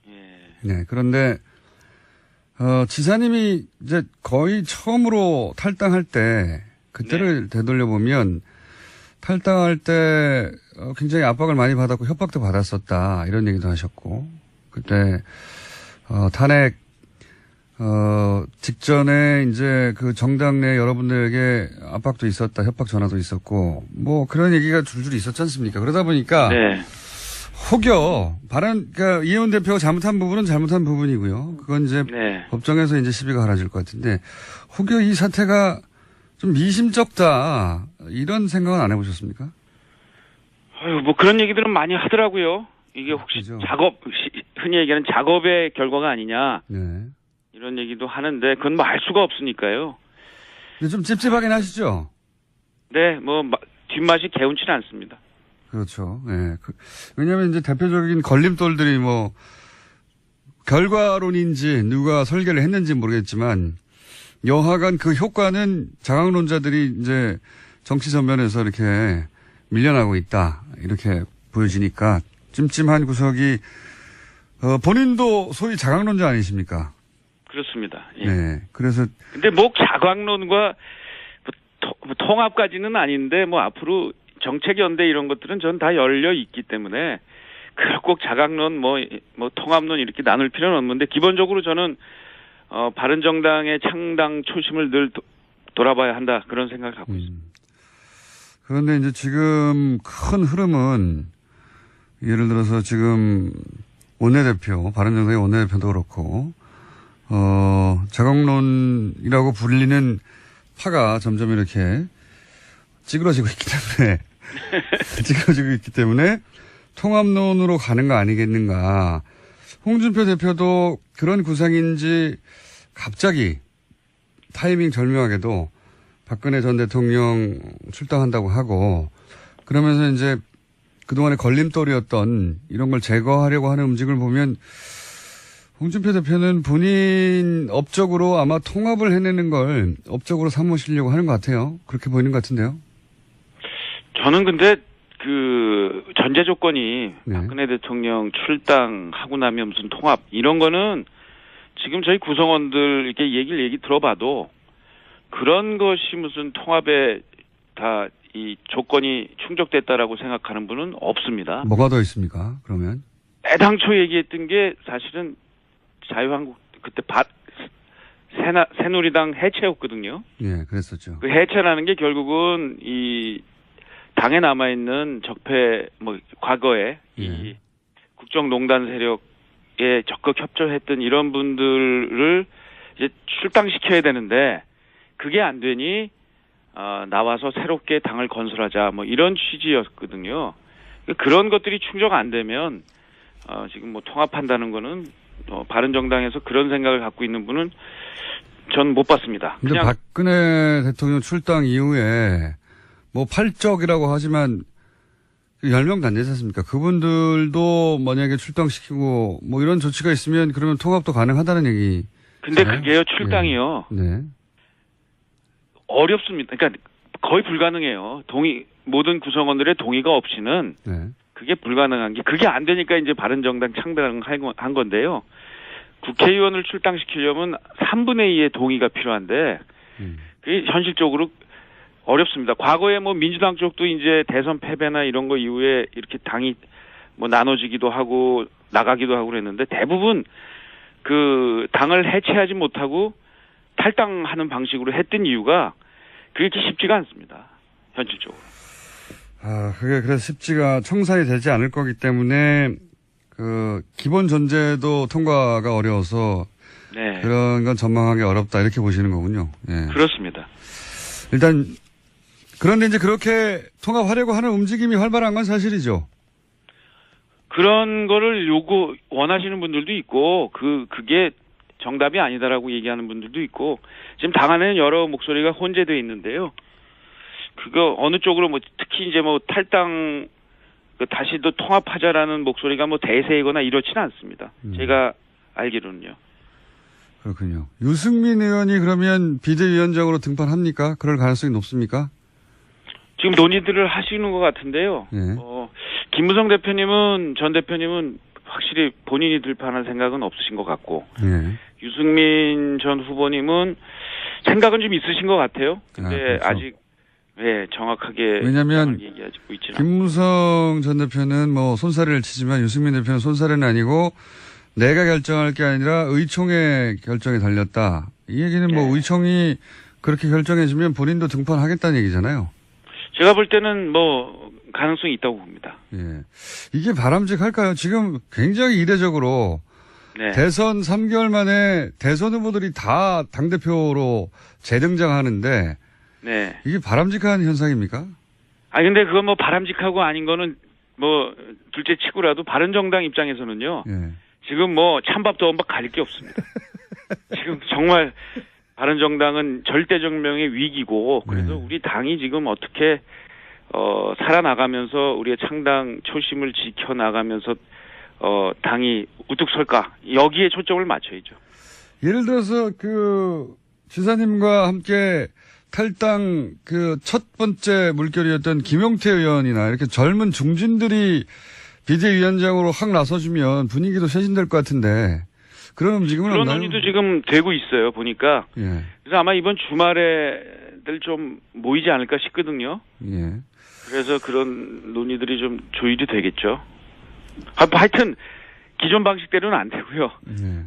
예. 네, 그런데 지사님이 이제 거의 처음으로 탈당할 때 그때를 되돌려 보면 탈당할 때 굉장히 압박을 많이 받았고 협박도 받았었다 이런 얘기도 하셨고 그때 탄핵 직전에 이제 그 정당 내 여러분들에게 압박도 있었다 협박 전화도 있었고 뭐 그런 얘기가 줄줄이 있었지 않습니까? 그러다 보니까 네. 혹여 그러니까 이혜원 대표가 잘못한 부분은 잘못한 부분이고요. 그건 이제 네. 법정에서 이제 시비가 갈라질 것 같은데 혹여 이 사태가 좀 미심쩍다 이런 생각은 안 해보셨습니까? 뭐 그런 얘기들은 많이 하더라고요. 이게 혹시 그죠. 흔히 얘기하는 작업의 결과가 아니냐. 네. 이런 얘기도 하는데 그건 뭐 알 수가 없으니까요. 근데 좀 찝찝하긴 하시죠? 네, 뭐 뒷맛이 개운치는 않습니다. 그렇죠. 네. 왜냐하면 이제 대표적인 걸림돌들이 뭐 결과론인지 누가 설계를 했는지 모르겠지만 여하간 그 효과는 자강론자들이 이제 정치 전면에서 이렇게 밀려나고 있다 이렇게 보여지니까 찜찜한 구석이 본인도 소위 자강론자 아니십니까? 그렇습니다. 예. 네. 그래서 근데 뭐 자강론과 뭐 통합까지는 아닌데 뭐 앞으로 정책 연대 이런 것들은 전 다 열려 있기 때문에 꼭 자강론, 뭐 통합론 이렇게 나눌 필요는 없는데 기본적으로 저는 바른정당의 창당 초심을 늘 돌아봐야 한다 그런 생각을 갖고 있습니다. 그런데 이제 지금 큰 흐름은 예를 들어서 지금 원내대표, 바른정당의 원내대표도 그렇고 자강론이라고 불리는 파가 점점 이렇게 찌그러지고 있기 때문에 통합론으로 가는 거 아니겠는가. 홍준표 대표도 그런 구상인지 갑자기 타이밍 절묘하게도 박근혜 전 대통령 출당한다고 하고 그러면서 이제 그동안의 걸림돌이었던 이런 걸 제거하려고 하는 움직임을 보면 홍준표 대표는 본인 업적으로 아마 통합을 해내는 걸 업적으로 삼으시려고 하는 것 같아요. 그렇게 보이는 것 같은데요. 저는 근데 그 전제 조건이 네. 박근혜 대통령 출당하고 나면 무슨 통합 이런 거는 지금 저희 구성원들 이렇게 얘기 들어봐도 그런 것이 무슨 통합에 다 이 조건이 충족됐다라고 생각하는 분은 없습니다. 뭐가 더 있습니까? 그러면 애당초 얘기했던 게 사실은 자유한국 그때 새누리당 해체였거든요. 예, 그랬었죠. 그 해체라는 게 결국은 이 당에 남아있는 적폐 과거에 이 국정농단 세력에 적극 협조했던 이런 분들을 이제 출당시켜야 되는데 그게 안 되니 나와서 새롭게 당을 건설하자 이런 취지였거든요. 그런 것들이 충족 안 되면 지금 통합한다는 거는 바른정당에서 그런 생각을 갖고 있는 분은 전 못 봤습니다. 근데 그냥 박근혜 대통령 출당 이후에 팔적이라고 하지만 10명 단되지 않습니까? 그분들도 만약에 출당시키고 이런 조치가 있으면 그러면 통합도 가능하다는 얘기. 근데 그게요, 출당이요. 네. 어렵습니다. 그러니까 거의 불가능해요. 모든 구성원들의 동의가 없이는 네. 그게 불가능한 게 그게 안 되니까 이제 바른정당 창당한 건데요. 국회의원을 출당시키려면 3분의 2의 동의가 필요한데 그게 현실적으로 어렵습니다. 과거에 민주당 쪽도 이제 대선 패배나 이런 거 이후에 이렇게 당이 나눠지기도 하고 나가기도 하고 그랬는데 대부분 그 당을 해체하지 못하고 탈당하는 방식으로 했던 이유가 그렇게 쉽지가 않습니다. 현실적으로. 그게 그래서 쉽지가 청산이 되지 않을 거기 때문에 그 기본 전제도 통과가 어려워서 네. 그런 건 전망하기 어렵다 이렇게 보시는 거군요. 예. 그렇습니다. 일단 그런데 이제 그렇게 통합하려고 하는 움직임이 활발한 건 사실이죠. 그런 거를 원하시는 분들도 있고 그게 정답이 아니다라고 얘기하는 분들도 있고 지금 당 안에는 여러 목소리가 혼재되어 있는데요. 그거 어느 쪽으로 특히 이제 탈당 다시 또 통합하자라는 목소리가 대세이거나 이렇지는 않습니다. 제가 알기로는요. 그렇군요. 유승민 의원이 그러면 비대위원장으로 등판합니까? 그럴 가능성이 높습니까? 지금 논의들을 하시는 것 같은데요. 예. 김무성 전 대표님은 확실히 본인이 들판할 생각은 없으신 것 같고 예. 유승민 전 후보님은 생각은 좀 있으신 것 같아요. 근데 그렇죠. 아직 정확하게 왜냐하면 얘기하고 있지는 김무성 전 대표는 손사래를 치지만 유승민 대표는 손사래는 아니고 내가 결정할 게 아니라 의총의 결정에 달렸다. 이 얘기는 의총이 그렇게 결정해주면 본인도 등판하겠다는 얘기잖아요. 제가 볼 때는 가능성이 있다고 봅니다. 예. 이게 바람직할까요? 지금 굉장히 이례적으로 대선 3개월 만에 대선 후보들이 다 당대표로 재등장하는데 이게 바람직한 현상입니까? 근데 그건 바람직하고 아닌 거는 둘째 치고라도 바른정당 입장에서는요. 지금 찬밥도 엄박 가릴 게 없습니다. 지금 정말 바른정당은 절대정명의 위기고 그래서 우리 당이 지금 어떻게 살아나가면서 우리의 창당 초심을 지켜나가면서 당이 우뚝 설까 여기에 초점을 맞춰야죠. 예를 들어서 지사님과 함께 탈당 첫 번째 물결이었던 김용태 의원이나 이렇게 젊은 중진들이 비대위원장으로 확 나서주면 분위기도 쇄신될 것 같은데 그런 움직임은 그런 없나요? 논의도 지금 되고 있어요. 보니까. 예. 그래서 아마 이번 주말에들 좀 모이지 않을까 싶거든요. 예. 그래서 그런 논의들이 좀 조율이 되겠죠. 하여튼 기존 방식대로는 안 되고요.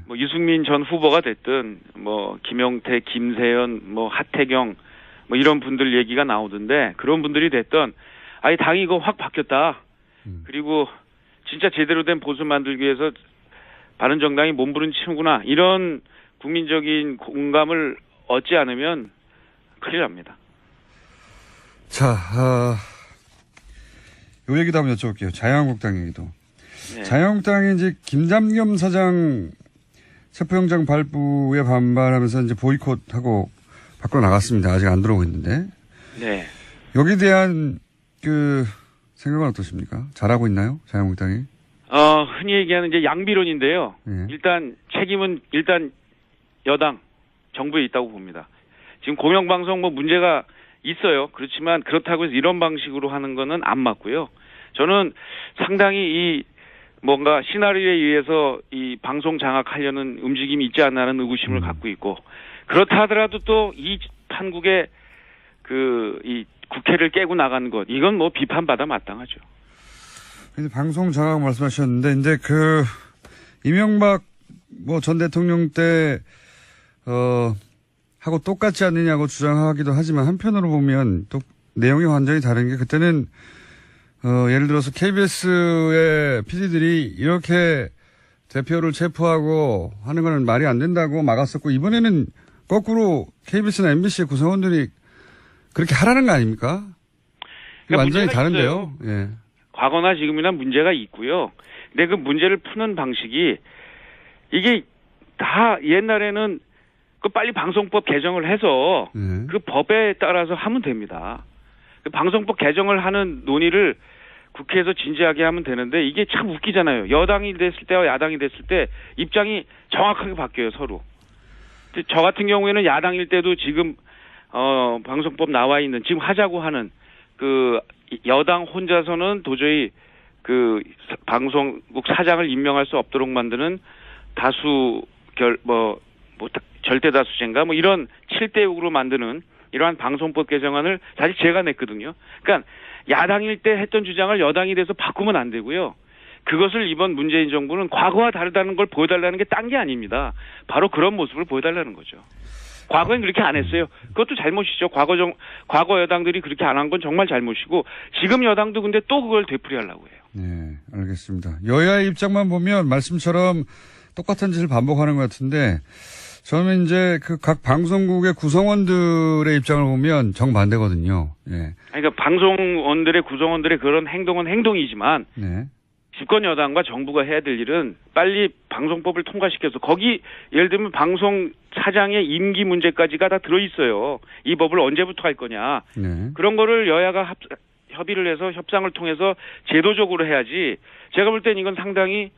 뭐 유승민 전 후보가 됐든 뭐 김용태, 김세연, 뭐 하태경 뭐 이런 분들 얘기가 나오던데 그런 분들이 됐던 아예 당이 이거 확 바뀌었다. 그리고 진짜 제대로 된 보수 만들기 위해서 바른정당이 몸부림치는구나 이런 국민적인 공감을 얻지 않으면 큰일 납니다. 자, 요 얘기도 한번 여쭤볼게요. 자유한국당 얘기도. 네. 자유한국당이 이제 김장겸 사장 체포영장 발부에 반발하면서 이제 보이콧하고 밖으로 나갔습니다. 아직 안 들어오고 있는데. 네. 여기에 대한 그 생각은 어떠십니까? 잘하고 있나요? 자유한국당이? 흔히 얘기하는 이제 양비론인데요. 예. 일단 책임은 일단 여당, 정부에 있다고 봅니다. 지금 공영방송 뭐 문제가 있어요. 그렇지만 그렇다고 해서 이런 방식으로 하는 거는 안 맞고요. 저는 상당히 이 뭔가 시나리오에 의해서 이 방송 장악하려는 움직임이 있지 않나는 의구심을 갖고 있고 그렇다 하더라도 또 이 판국의 이 국회를 깨고 나간 것 이건 뭐 비판받아 마땅하죠. 근데 방송 장악 말씀하셨는데 이제 이명박 뭐 전 대통령 때 하고 똑같지 않느냐고 주장하기도 하지만 한편으로 보면 또 내용이 완전히 다른 게 그때는 예를 들어서 KBS의 PD들이 이렇게 대표를 체포하고 하는 거는 말이 안 된다고 막았었고 이번에는 거꾸로 KBS나 MBC의 구성원들이 그렇게 하라는 거 아닙니까? 그러니까 완전히 다른데요. 예. 과거나 지금이나 문제가 있고요. 근데 그 문제를 푸는 방식이 이게 다 옛날에는 그 빨리 방송법 개정을 해서 그 법에 따라서 하면 됩니다. 그 방송법 개정을 하는 논의를 국회에서 진지하게 하면 되는데 이게 참 웃기잖아요. 여당이 됐을 때와 야당이 됐을 때 입장이 정확하게 바뀌어요, 서로. 저 같은 경우에는 야당일 때도 지금 방송법 나와 있는 지금 하자고 하는 그 여당 혼자서는 도저히 그 방송국 사장을 임명할 수 없도록 만드는 절대 다수제인가 뭐 이런 7대 6으로 만드는 이러한 방송법 개정안을 사실 제가 냈거든요. 그러니까 야당일 때 했던 주장을 여당이 돼서 바꾸면 안 되고요. 그것을 이번 문재인 정부는 과거와 다르다는 걸 보여달라는 게 딴 게 아닙니다. 바로 그런 모습을 보여달라는 거죠. 과거엔 그렇게 안 했어요. 그것도 잘못이죠. 과거 여당들이 그렇게 안 한 건 정말 잘못이고 지금 여당도 근데 또 그걸 되풀이하려고 해요. 네, 알겠습니다. 여야의 입장만 보면 말씀처럼 똑같은 짓을 반복하는 것 같은데 저는 이제 각 방송국의 구성원들의 입장을 보면 정반대거든요. 예. 그러니까 방송원들의 구성원들의 그런 행동은 행동이지만 네. 집권 여당과 정부가 해야 될 일은 빨리 방송법을 통과시켜서 거기 예를 들면 방송 사장의 임기 문제까지가 다 들어있어요. 이 법을 언제부터 할 거냐. 네. 그런 거를 여야가 협의를 해서 협상을 통해서 제도적으로 해야지. 제가 볼 땐 이건 상당히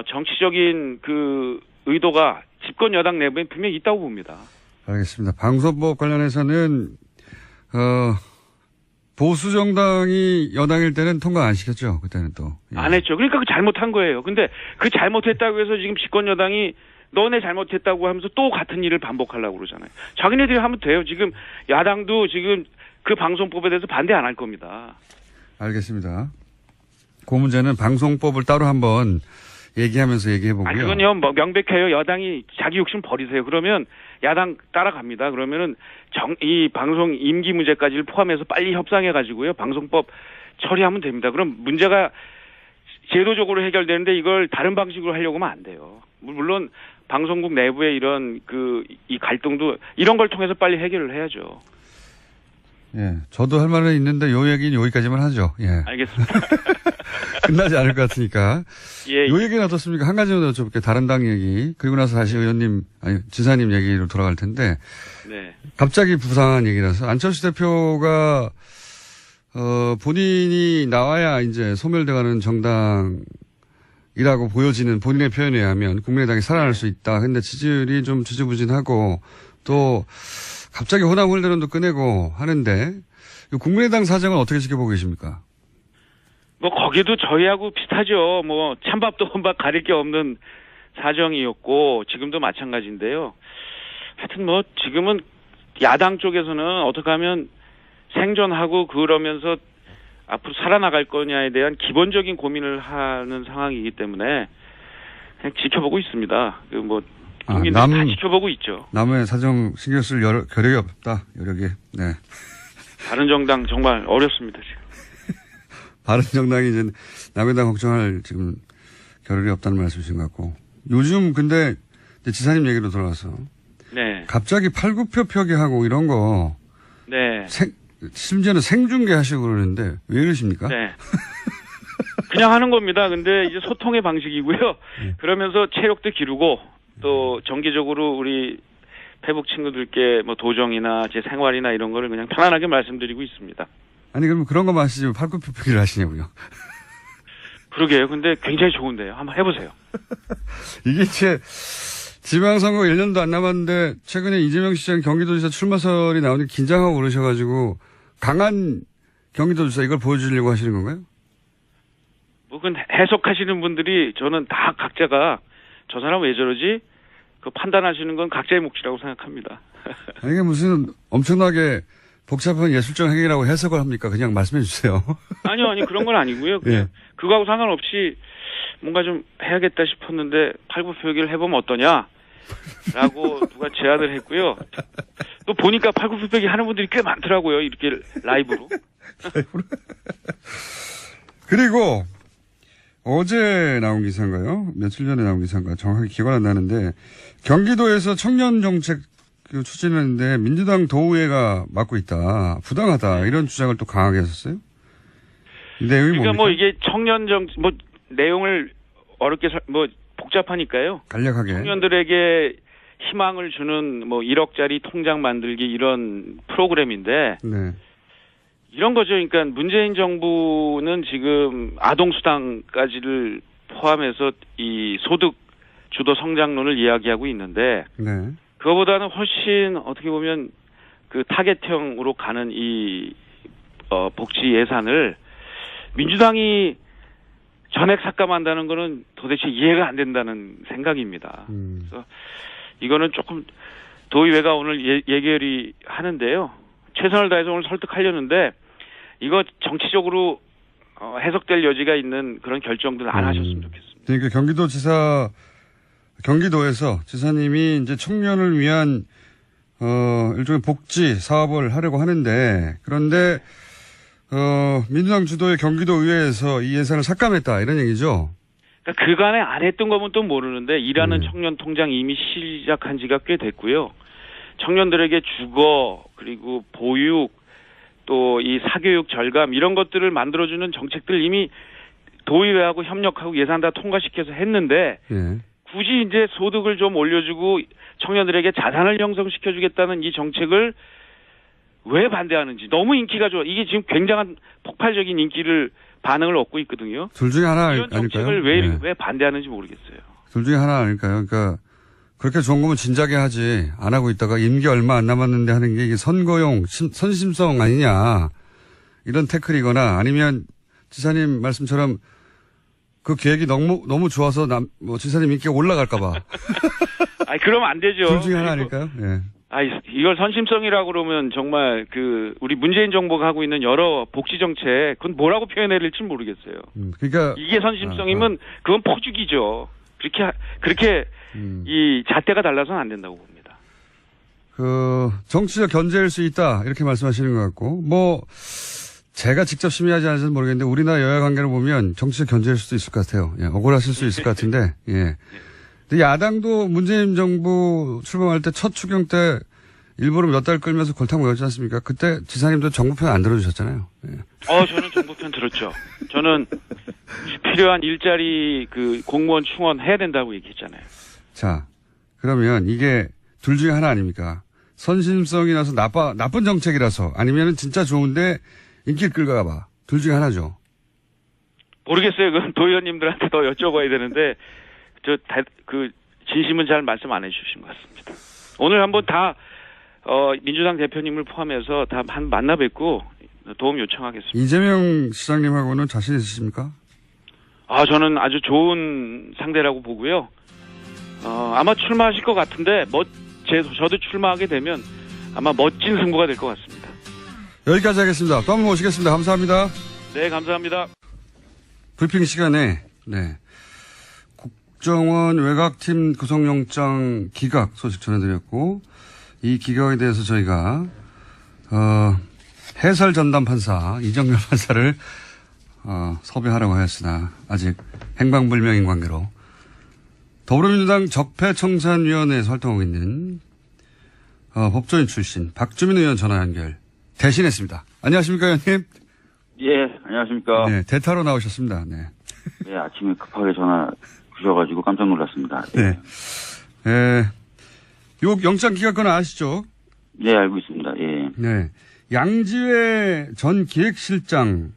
정치적인 그 의도가 집권 여당 내부에 분명히 있다고 봅니다. 알겠습니다. 방송법 관련해서는 보수 정당이 여당일 때는 통과 안 시켰죠. 그때는 또. 예. 안 했죠. 그러니까 그 잘못한 거예요. 근데 그 잘못했다고 해서 지금 집권 여당이 너네 잘못했다고 하면서 또 같은 일을 반복하려고 그러잖아요. 자기네들이 하면 돼요. 지금 야당도 지금 그 방송법에 대해서 반대 안 할 겁니다. 알겠습니다. 그 문제는 방송법을 따로 한번 얘기하면서 얘기해보고요. 그건요, 명백해요. 여당이 자기 욕심 버리세요. 그러면 야당 따라갑니다. 그러면은 이 방송 임기 문제까지를 포함해서 빨리 협상해가지고요. 방송법 처리하면 됩니다. 그럼 문제가 제도적으로 해결되는데 이걸 다른 방식으로 하려고 하면 안 돼요. 물론 방송국 내부의 이런 이 갈등도 이런 걸 통해서 빨리 해결을 해야죠. 예, 저도 할 말은 있는데 요 얘기는 여기까지만 하죠. 예. 알겠습니다. 끝나지 않을 것 같으니까. 예. 요 얘기는 어떻습니까? 한 가지만 더 여쭤볼게요. 다른 당 얘기. 그리고 나서 다시 지사님 얘기로 돌아갈 텐데. 네. 갑자기 부상한 얘기라서 안철수 대표가 본인이 나와야 이제 소멸돼가는 정당이라고 보여지는 본인의 표현에 의하면 국민의당이 살아날 수 있다. 근데 지지율이 좀 지지부진하고 또 갑자기 호남홀대론도 꺼내고 하는데 국민의당 사정은 어떻게 지켜보고 계십니까? 거기도 저희하고 비슷하죠. 찬밥도 혼밥 가릴 게 없는 사정이었고 지금도 마찬가지인데요. 하여튼 지금은 야당 쪽에서는 어떻게 하면 생존하고 그러면서 앞으로 살아나갈 거냐에 대한 기본적인 고민을 하는 상황이기 때문에 그냥 지켜보고 있습니다. 국민들이 다 지켜보고 있죠. 남의 사정 신경 쓸 겨력이 없다. 여력이. 네. 바른정당 정말 어렵습니다, 지금. 바른정당이 이제 남의 당 걱정할 지금 겨를이 없다는 말씀이신 것 같고. 요즘 근데 이제 지사님 얘기로 돌아와서. 네. 갑자기 팔굽혀 펴기 하고 이런 거. 네. 심지어는 생중계 하시고 그러는데 왜 그러십니까? 네. 그냥 하는 겁니다. 근데 이제 소통의 방식이고요. 그러면서 체력도 기르고 또 정기적으로 우리 페북 친구들께 뭐 도정이나 제 생활이나 이런 거를 그냥 편안하게 말씀드리고 있습니다. 아니 그럼 그런 거 마시지 팔굽혀 펴기를 하시냐고요? 그러게요. 근데 굉장히 좋은데요. 한번 해보세요. 이게 지방선거 1년도 안 남았는데 최근에 이재명 시장 경기도지사 출마설이 나오니 긴장하고 그러셔가지고 강한 경기도지사 이걸 보여주려고 하시는 건가요? 그건 해석하시는 분들이 저는 다 각자가 저 사람 왜 저러지? 그 판단하시는 건 각자의 몫이라고 생각합니다. 아니, 이게 무슨 엄청나게 복잡한 예술적 행위라고 해석을 합니까? 그냥 말씀해 주세요. 아니요, 그런 건 아니고요. 그냥 그거하고 상관없이 뭔가 좀 해야겠다 싶었는데 팔굽혀펴기를 해보면 어떠냐? 라고 누가 제안을 했고요. 또 보니까 팔굽혀펴기 하는 분들이 꽤 많더라고요. 이렇게 라이브로. 그리고 어제 나온 기사인가요? 며칠 전에 나온 기사인가 정확하게 기억은 안 나는데 경기도에서 청년 정책 추진했는데 민주당 도의회가 맡고 있다. 부당하다. 이런 주장을 또 강하게 했었어요. 내용이 그러니까 뭡니까? 이게 청년 내용을 어렵게 복잡하니까요. 간략하게. 청년들에게 희망을 주는 1억짜리 통장 만들기 이런 프로그램인데 네. 이런 거죠. 그러니까 문재인 정부는 지금 아동수당까지를 포함해서 이 소득 주도 성장론을 이야기하고 있는데 네. 그거보다는 훨씬 어떻게 보면 그 타겟형으로 가는 이 복지 예산을 민주당이 전액 삭감한다는 거는 도대체 이해가 안 된다는 생각입니다. 그래서 이거는 조금 도의회가 오늘 예결위 하는데요. 최선을 다해서 오늘 설득하려는데 이거 정치적으로 해석될 여지가 있는 그런 결정들 안 하셨으면 좋겠습니다. 그러니까 경기도에서 지사님이 이제 청년을 위한 일종의 복지 사업을 하려고 하는데 그런데 민주당 주도의 경기도 의회에서 이 예산을 삭감했다 이런 얘기죠. 그러니까 그간에 안 했던 거면 또 모르는데 일하는 청년 통장 이미 시작한 지가 꽤 됐고요. 청년들에게 주거 그리고 보육 또 이 사교육 절감 이런 것들을 만들어주는 정책들 이미 도의회하고 협력하고 예산 다 통과시켜서 했는데 굳이 이제 소득을 좀 올려주고 청년들에게 자산을 형성시켜주겠다는 이 정책을 왜 반대하는지 너무 인기가 좋아. 이게 지금 굉장한 폭발적인 반응을 얻고 있거든요. 둘 중에 하나 이런 정책을 아닐까요? 왜 반대하는지 모르겠어요. 둘 중에 하나 아닐까요? 그러니까 그렇게 좋은 거면 진작에 하지 안 하고 있다가 임기 얼마 안 남았는데 하는 게 이게 선거용 선심성 아니냐 이런 태클이거나 아니면 지사님 말씀처럼 그 계획이 너무 좋아서 지사님 인기가 올라갈까 봐. 아니 그러면 안 되죠. 둘 중에 하나 아닐까요? 예. 이걸 선심성이라고 그러면 정말 우리 문재인 정부가 하고 있는 여러 복지 정책 그건 뭐라고 표현해야 될지 모르겠어요. 그러니까 이게 선심성이면 그건 포죽이죠. 그렇게 이 잣대가 달라서는 안 된다고 봅니다. 정치적 견제일 수 있다 이렇게 말씀하시는 것 같고 제가 직접 심의하지 않아서 모르겠는데 우리나라 여야 관계를 보면 정치적 견제일 수도 있을 것 같아요. 예, 억울하실 수 있을 것 같은데 예. 근데 야당도 문재인 정부 출범할 때 첫 추경 때 일부러 몇 달 끌면서 골탕 먹였지 않습니까? 그때 지사님도 정부 편 안 들어주셨잖아요. 예. 저는 정부 편 들었죠. 저는 필요한 일자리 공무원 충원 해야 된다고 얘기했잖아요. 자, 그러면 이게 둘 중에 하나 아닙니까? 선심성이라서 나쁜 정책이라서 아니면 진짜 좋은데 인기를 끌까 봐. 둘 중에 하나죠. 모르겠어요. 그건 도의원님들한테 더 여쭤봐야 되는데 진심은 잘 말씀 안 해주신 것 같습니다. 오늘 한번 다 민주당 대표님을 포함해서 다 만나 뵙고 도움 요청하겠습니다. 이재명 시장님하고는 자신 있으십니까? 저는 아주 좋은 상대라고 보고요. 아마 출마하실 것 같은데 저도 출마하게 되면 아마 멋진 승부가 될 것 같습니다. 여기까지 하겠습니다. 또 한 번 모시겠습니다. 감사합니다. 네, 감사합니다. 브리핑 시간에 국정원 외곽팀 구속영장 기각 소식 전해드렸고 이 기각에 대해서 저희가 해설 전담 판사 이정렬 판사를 섭외하라고 하였으나 아직 행방불명인 관계로 더불어민주당 적폐청산위원회에서 활동하고 있는 법조인 출신 박주민 의원 전화 연결 대신했습니다. 안녕하십니까, 의원님? 예, 안녕하십니까. 네, 대타로 나오셨습니다. 네. 네, 아침에 급하게 전화 주셔가지고 깜짝 놀랐습니다. 네. 요 영장 기각건 아시죠? 네, 알고 있습니다. 예. 네. 양지회 전 기획실장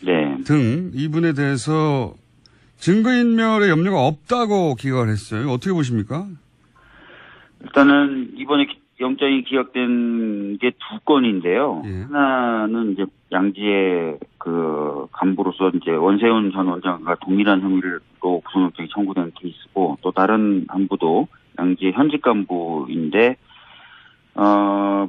네. 등 이분에 대해서 증거인멸의 염려가 없다고 기각을 했어요. 어떻게 보십니까? 일단은 이번에 영장이 기각된 게 두 건인데요. 예. 하나는 이제 양지의 그 간부로서 이제 원세훈 전 원장과 동일한 혐의로 구속영장이 청구된 케이스고 또 다른 한 부도 양지의 현직 간부인데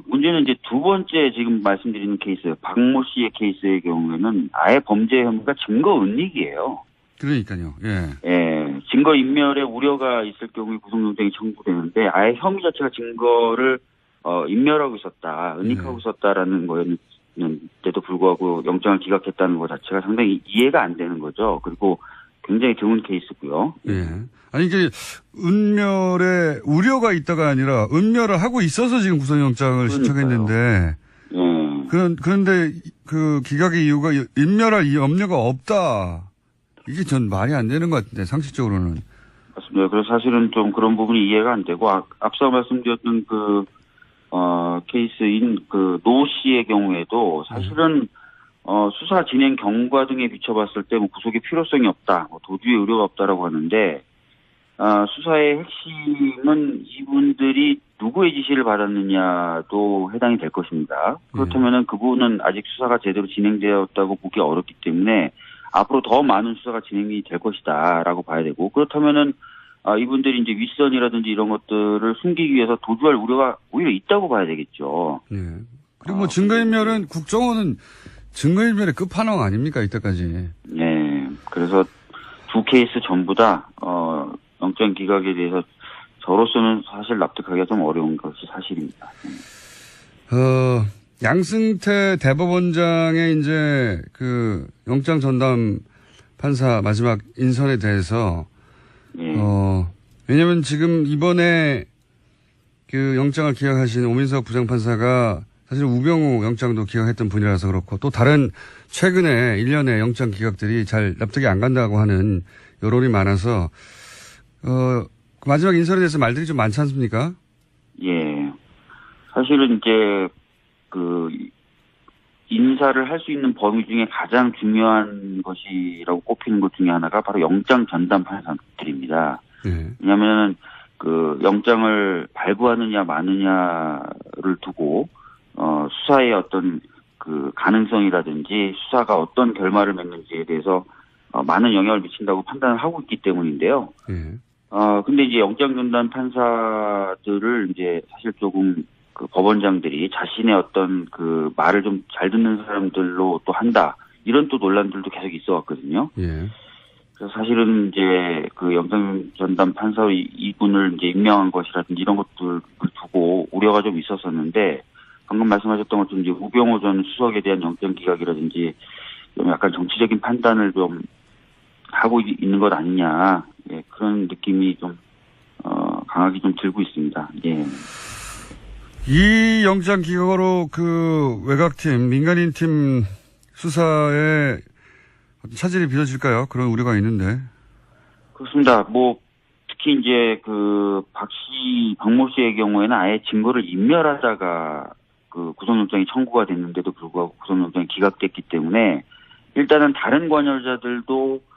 문제는 이제 두 번째 지금 말씀드리는 케이스, 박모 씨의 케이스의 경우에는 아예 범죄 혐의가 증거 은닉이에요. 그러니까요. 예. 예, 증거 인멸의 우려가 있을 경우에 구속영장이 청구되는데 아예 혐의 자체가 증거를 인멸하고 있었다, 은닉하고 있었다라는 거였는데도 불구하고 영장을 기각했다는 것 자체가 상당히 이해가 안 되는 거죠. 그리고 굉장히 드문 케이스고요. 예. 아니 이게 은멸에 우려가 있다가 아니라 은멸을 하고 있어서 지금 구속영장을 신청했는데 그런데 그 기각의 이유가 인멸할 염려가 없다. 이게 전 말이 안 되는 것 같은데 상식적으로는. 맞습니다. 그래서 사실은 좀 그런 부분이 이해가 안 되고 앞서 말씀드렸던 그 케이스인 그 노 씨의 경우에도 사실은 수사 진행 경과 등에 비춰봤을 때 뭐 구속의 필요성이 없다, 뭐 도주의 우려가 없다라고 하는데 수사의 핵심은 이분들이 누구의 지시를 받았느냐도 해당이 될 것입니다. 그렇다면은 그분은 아직 수사가 제대로 진행되었다고 보기 어렵기 때문에 앞으로 더 많은 수사가 진행이 될 것이다라고 봐야 되고, 그렇다면은 이분들이 이제 윗선이라든지 이런 것들을 숨기기 위해서 도주할 우려가 오히려 있다고 봐야 되겠죠. 네. 그리고 뭐 증거인멸은 국정원은 증거인멸의 끝판왕 아닙니까 이때까지. 네. 그래서 두 케이스 전부 다 영장 기각에 대해서 저로서는 사실 납득하기가 좀 어려운 것이 사실입니다. 양승태 대법원장의 이제 그 영장 전담 판사 마지막 인선에 대해서 왜냐면 지금 이번에 그 영장을 기각하신 오민석 부장판사가 사실 우병우 영장도 기각했던 분이라서 그렇고 또 다른 최근에 1년의 영장 기각들이 잘 납득이 안 간다고 하는 여론이 많아서 그 마지막 인선에 대해서 말들이 좀 많지 않습니까? 예. 사실은 이제 그 인사를 할 수 있는 범위 중에 가장 중요한 것이라고 꼽히는 것 중에 하나가 바로 영장 전담 판사들입니다. 네. 왜냐하면 그 영장을 발부하느냐 마느냐를 두고 수사의 어떤 그 가능성이라든지 수사가 어떤 결말을 맺는지에 대해서 많은 영향을 미친다고 판단을 하고 있기 때문인데요. 네. 근데 이제 영장 전담 판사들을 이제 사실 조금 그 법원장들이 자신의 어떤 그 말을 좀 잘 듣는 사람들로 또 한다, 이런 또 논란들도 계속 있어 왔거든요. 예. 그래서 사실은 이제 그 영장 전담 판사 이분을 이제 임명한 것이라든지 이런 것들을 두고 우려가 좀 있었었는데, 방금 말씀하셨던 것처럼 이제 우병우 전 수석에 대한 영장 기각이라든지 좀 약간 정치적인 판단을 좀 하고 있는 것 아니냐, 예, 그런 느낌이 좀 강하게 좀 들고 있습니다. 예. 이 영장 기각으로 그 외곽팀, 민간인팀 수사에 차질이 빚어질까요? 그런 우려가 있는데. 그렇습니다. 뭐 특히 이제 그 박모 씨의 경우에는 아예 증거를 인멸하다가 그 구속영장이 청구가 됐는데도 불구하고 구속영장이 기각됐기 때문에 일단은 다른 관여자들도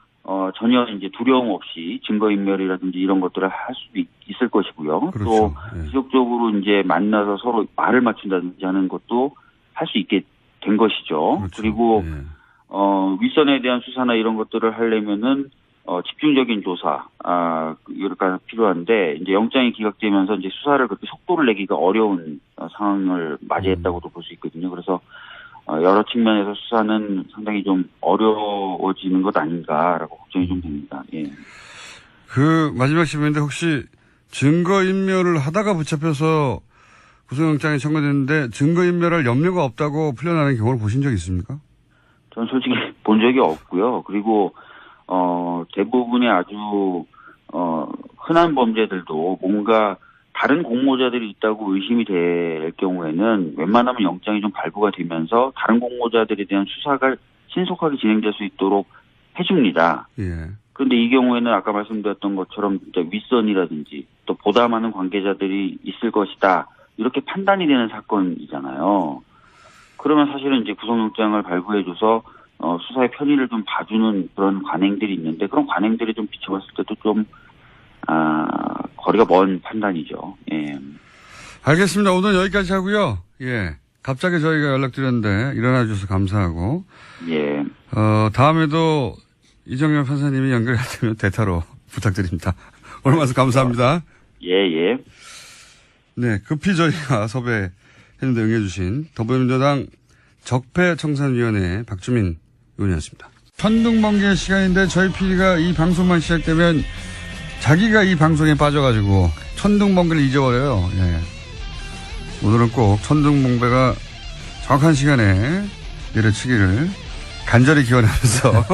전혀 이제 두려움 없이 증거인멸이라든지 이런 것들을 할 수도 있을 것이고요. 그렇죠. 또 예. 지속적으로 이제 만나서 서로 말을 맞춘다든지 하는 것도 할 수 있게 된 것이죠. 그렇죠. 그리고 예. 윗선에 대한 수사나 이런 것들을 하려면은 집중적인 조사, 이렇게 필요한데, 이제 영장이 기각되면서 이제 수사를 그렇게 속도를 내기가 어려운 상황을 맞이했다고도 볼 수 있거든요. 그래서, 여러 측면에서 수사는 상당히 좀 어려워지는 것 아닌가라고 걱정이 좀 됩니다. 예. 그 마지막 질문인데 혹시 증거인멸을 하다가 붙잡혀서 구속영장이 청구됐는데 증거인멸할 염려가 없다고 풀려나는 경우를 보신 적 있습니까? 저는 솔직히 본 적이 없고요. 그리고 대부분의 아주 흔한 범죄들도 뭔가 다른 공모자들이 있다고 의심이 될 경우에는 웬만하면 영장이 좀 발부가 되면서 다른 공모자들에 대한 수사가 신속하게 진행될 수 있도록 해줍니다. 예. 그런데 이 경우에는 아까 말씀드렸던 것처럼 진짜 윗선이라든지 또 보다 많은 관계자들이 있을 것이다. 이렇게 판단이 되는 사건이잖아요. 그러면 사실은 이제 구속영장을 발부해줘서 수사의 편의를 좀 봐주는 그런 관행들이 있는데 그런 관행들이 좀 비춰봤을 때도 좀 거리가 먼 판단이죠. 예. 알겠습니다. 오늘 여기까지 하고요. 예. 갑자기 저희가 연락드렸는데 일어나 주셔서 감사하고. 예. 다음에도 이정현 판사님이 연결되면 대타로 부탁드립니다. 오늘 말씀 감사합니다. 예. 네. 급히 저희가 섭외했는데 응해주신 더불어민주당 적폐청산위원회 박주민 의원이었습니다. 천둥번개 시간인데 저희 PD가 이 방송만 시작되면 자기가 이 방송에 빠져가지고 천둥번개를 잊어버려요. 예. 오늘은 꼭 천둥번개가 정확한 시간에 내려치기를 간절히 기원하면서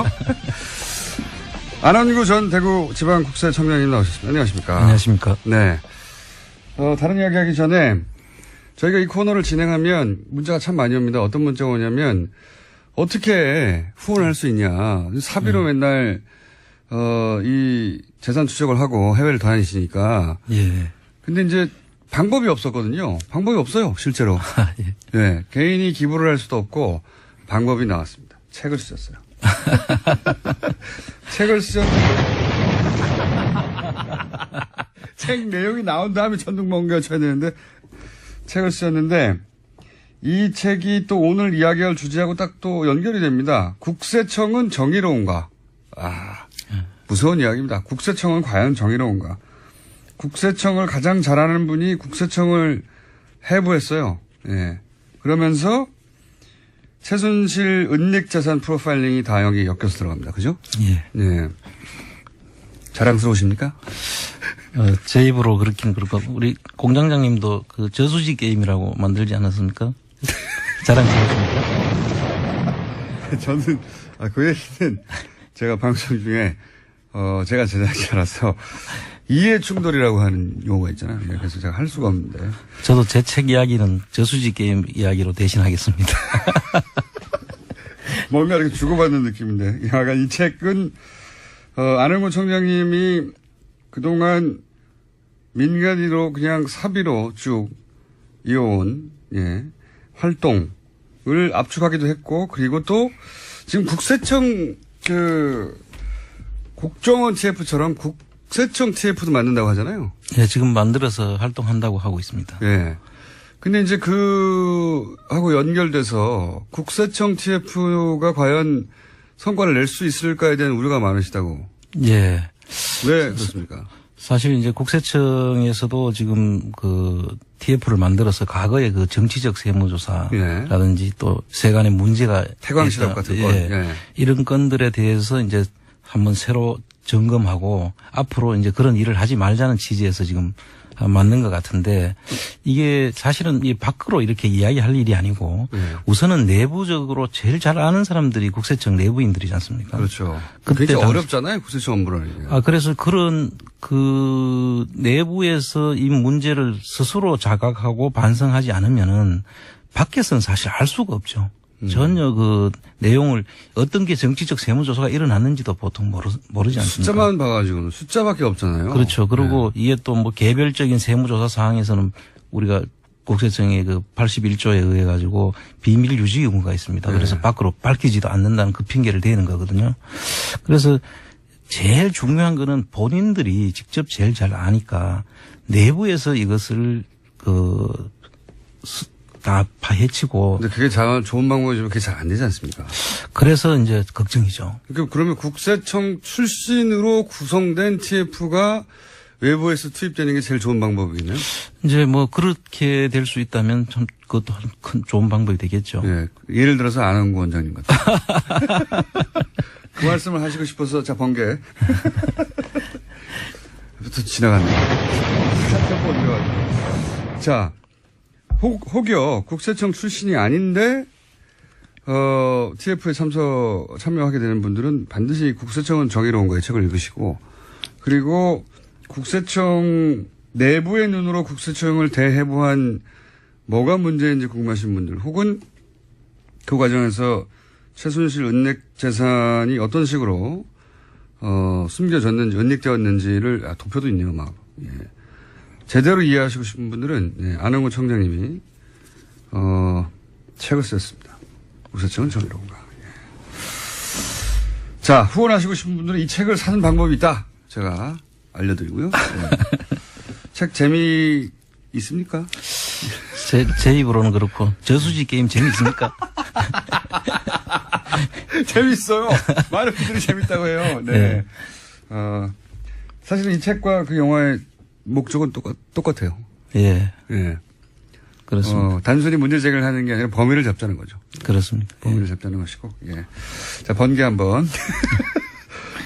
안원구 전 대구 지방국세청장님 나오셨습니다. 안녕하십니까? 안녕하십니까? 네. 다른 이야기 하기 전에 저희가 이 코너를 진행하면 문자가 참 많이 옵니다. 어떤 문자가 오냐면 어떻게 후원할 수 있냐. 사비로 맨날 이 재산 추적을 하고 해외를 다니시니까. 예. 근데 이제 방법이 없었거든요. 방법이 없어요, 실제로. 예. 네. 개인이 기부를 할 수도 없고 방법이 나왔습니다. 책을 쓰셨어요. 책을 쓰셨는데. 책 내용이 나온 다음에 천둥번개가 쳐야 되는데 책을 쓰셨는데 이 책이 또 오늘 이야기할 주제하고 딱 또 연결이 됩니다. 국세청은 정의로운가? 무서운 이야기입니다. 국세청은 과연 정의로운가? 국세청을 가장 잘하는 분이 국세청을 해부했어요. 예. 그러면서 최순실 은닉자산 프로파일링이 다 여기 엮여서 들어갑니다. 그죠? 예. 예. 자랑스러우십니까? 제 입으로 그렇긴 그렇고, 우리 공장장님도 그 저수지 게임이라고 만들지 않았습니까? 자랑스러우십니까? 저는, 그 얘기는 제가 방송 중에, 제가 제작자라서 이해 충돌이라고 하는 용어가 있잖아요. 그래서 제가 할 수가 없는데. 저도 제 책 이야기는 저수지 게임 이야기로 대신하겠습니다. 뭔가 이렇게 주고받는 느낌인데. 약간 이 책은, 안원구 청장님이 그동안 민간인으로 그냥 사비로 쭉 이어온, 예, 활동을 압축하기도 했고, 그리고 또 지금 국세청 국정원 TF처럼 국세청 TF도 만든다고 하잖아요. 예, 지금 만들어서 활동한다고 하고 있습니다. 예. 근데 이제 하고 연결돼서 국세청 TF가 과연 성과를 낼 수 있을까에 대한 우려가 많으시다고. 예. 왜 그렇습니까? 사실 이제 국세청에서도 지금 TF를 만들어서 과거의 정치적 세무조사라든지 예. 또 세간의 문제가 태광실업 같은 건. 예. 이런 건들에 대해서 이제 한번 새로 점검하고 앞으로 이제 그런 일을 하지 말자는 취지에서 지금 맞는 것 같은데 이게 사실은 이 밖으로 이렇게 이야기할 일이 아니고 우선은 내부적으로 제일 잘 아는 사람들이 국세청 내부인들이지 않습니까? 그렇죠. 그때 굉장히 어렵잖아요. 국세청 업무를. 그래서 그런 내부에서 이 문제를 스스로 자각하고 반성하지 않으면은 밖에서는 사실 알 수가 없죠. 전혀 내용을 어떤 게 정치적 세무조사가 일어났는지도 보통 모르지 않습니까? 숫자만 봐가지고는 숫자밖에 없잖아요. 그렇죠. 그리고 이게 또 개별적인 세무조사 사항에서는 우리가 국세청의 81조에 의해 가지고 비밀 유지 의무가 있습니다. 그래서 밖으로 밝히지도 않는다는 그 핑계를 대는 거거든요. 그래서 제일 중요한 거는 본인들이 직접 제일 잘 아니까 내부에서 이것을 다 파헤치고. 근데 그게 좋은 방법이지만 그게 잘 안 되지 않습니까? 그래서 이제 걱정이죠. 그러면 국세청 출신으로 구성된 TF가 외부에서 투입되는 게 제일 좋은 방법이겠네요. 이제 뭐 그렇게 될 수 있다면 참 그것도 큰 좋은 방법이 되겠죠. 예. 예를 들어서 안원구 원장님 같은. 그 말씀을 하시고 싶어서 자 번개. 또 지나갔네. 자, 혹여 국세청 출신이 아닌데 TF에 참여하게 되는 분들은 반드시 국세청은 정의로운가의 책을 읽으시고 그리고 국세청 내부의 눈으로 국세청을 대해부한 뭐가 문제인지 궁금하신 분들 혹은 그 과정에서 최순실 은닉 재산이 어떤 식으로 숨겨졌는지 은닉되었는지를 도표도 있네요 막 예. 제대로 이해하시고 싶은 분들은 예, 안원구 청장님이 책을 썼습니다. 국세청은 정의로운가. 예. 자 후원하시고 싶은 분들은 이 책을 사는 방법이 있다. 제가 알려드리고요. 예. 책 재미 있습니까? 제 입으로는 그렇고 저수지 게임 재미있습니까? 재밌어요. 많은 분들이 재밌다고 해요. 네. 사실은 이 책과 그 영화의 목적은 똑같아요. 예. 예. 그렇습니다. 단순히 문제 제기를 하는 게 아니라 범위를 잡자는 거죠. 그렇습니다. 범위를 잡자는 것이고, 예. 자, 번개 한번.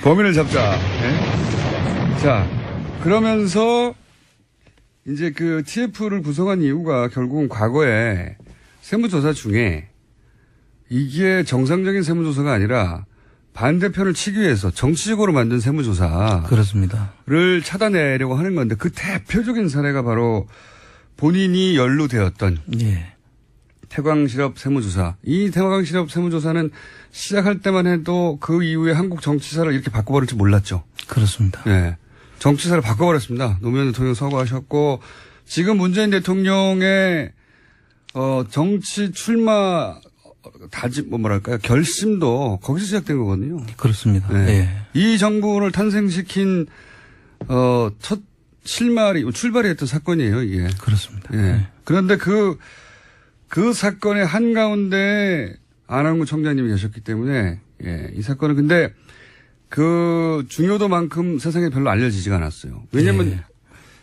범위를 잡자. 예. 자, 그러면서 이제 그 TF를 구성한 이유가 결국은 과거에 세무조사 중에 이게 정상적인 세무조사가 아니라 반대편을 치기 위해서 정치적으로 만든 세무조사. 그렇습니다. 를 찾아내려고 하는 건데 그 대표적인 사례가 바로 본인이 연루되었던 예. 태광실업 세무조사. 이 태광실업 세무조사는 시작할 때만 해도 그 이후에 한국 정치사를 이렇게 바꿔버릴 줄 몰랐죠. 그렇습니다. 네. 정치사를 바꿔버렸습니다. 노무현 대통령 서거하셨고 지금 문재인 대통령의 정치 출마 뭐랄까요 결심도 거기서 시작된 거거든요. 그렇습니다. 네. 예. 이 정부를 탄생시킨 첫 출발이 했던 사건이에요, 이게. 그렇습니다. 예. 예. 그런데 그 사건의 한가운데 안원구 청장님이 계셨기 때문에, 예, 이 사건은 근데 그 중요도만큼 세상에 별로 알려지지가 않았어요. 왜냐면 예.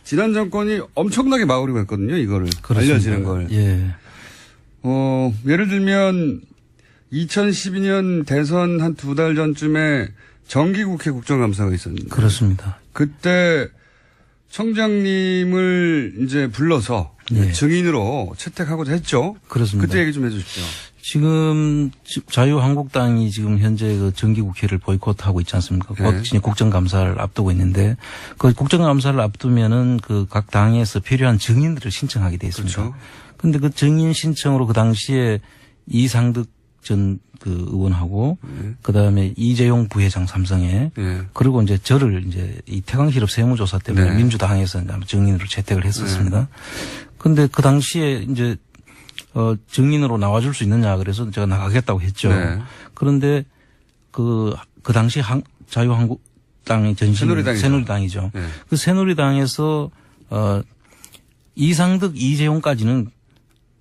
지난 정권이 엄청나게 막으려고 했거든요, 이거를. 그렇습니다. 알려지는 걸. 예. 예를 들면 2012년 대선 한 2달 전쯤에 정기국회 국정감사가 있었는데. 그렇습니다. 그때 청장님을 이제 불러서 예. 증인으로 채택하고자 했죠. 그렇습니다. 그때 얘기 좀 해 주십시오. 지금 자유한국당이 지금 현재 그 정기국회를 보이콧하고 있지 않습니까? 곧 네. 국정감사를 앞두고 있는데 그 국정감사를 앞두면은 그 각 당에서 필요한 증인들을 신청하게 돼 있습니다. 그렇죠. 근데 그 증인 신청으로 그 당시에 이상득 전 그 의원하고 그다음에 이재용 부회장 삼성에 그리고 이제 저를 이제 이 태광실업 세무조사 때문에 민주당에서 증인으로 채택을 했었습니다. 근데 그 당시에 이제 증인으로 나와줄 수 있느냐 그래서 제가 나가겠다고 했죠. 그런데 그 당시 자유한국당의 전신 새누리당이죠. 그 새누리당에서 이상득 이재용까지는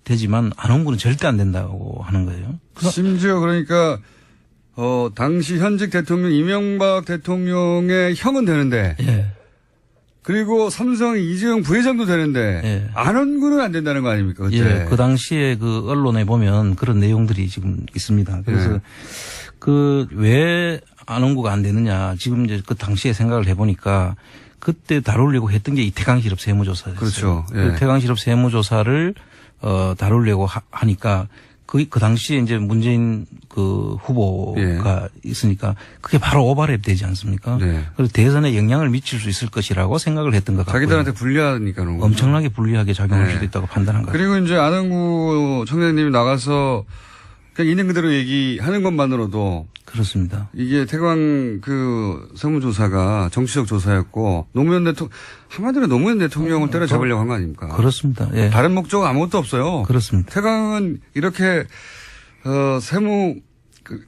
되지만 안원구는 절대 안 된다고 하는 거예요. 심지어 그러니까 당시 현직 대통령 이명박 대통령의 형은 되는데 예. 그리고 삼성 이재용 부회장도 되는데 예. 안원구는 안 된다는 거 아닙니까? 그때. 예. 그 당시에 그 언론에 보면 그런 내용들이 지금 있습니다. 그래서 그 왜 안원구가 안 되느냐 지금 이제 그 당시에 생각을 해보니까 그때 다루려고 했던 게 이 태광실업 세무조사였어요. 그렇죠. 예. 그 태광실업 세무조사를 다루려고 하니까 그 당시에 이제 문재인 그 후보가 있으니까 그게 바로 오버랩 되지 않습니까? 그래서 대선에 영향을 미칠 수 있을 것이라고 생각을 했던 것 같고요. 자기들한테 불리하니까 엄청나게 불리하게 작용할 수도 있다고 판단한 것 같아요. 그리고 이제 안원구 청장님이 나가서 그냥 있는 그대로 얘기하는 것만으로도 그렇습니다. 이게 태광 그 세무조사가 정치적 조사였고 노무현 대통령 한마디로 노무현 대통령을 때려잡으려고 한 거 아닙니까? 그렇습니다. 예. 다른 목적은 아무것도 없어요. 그렇습니다. 태광은 이렇게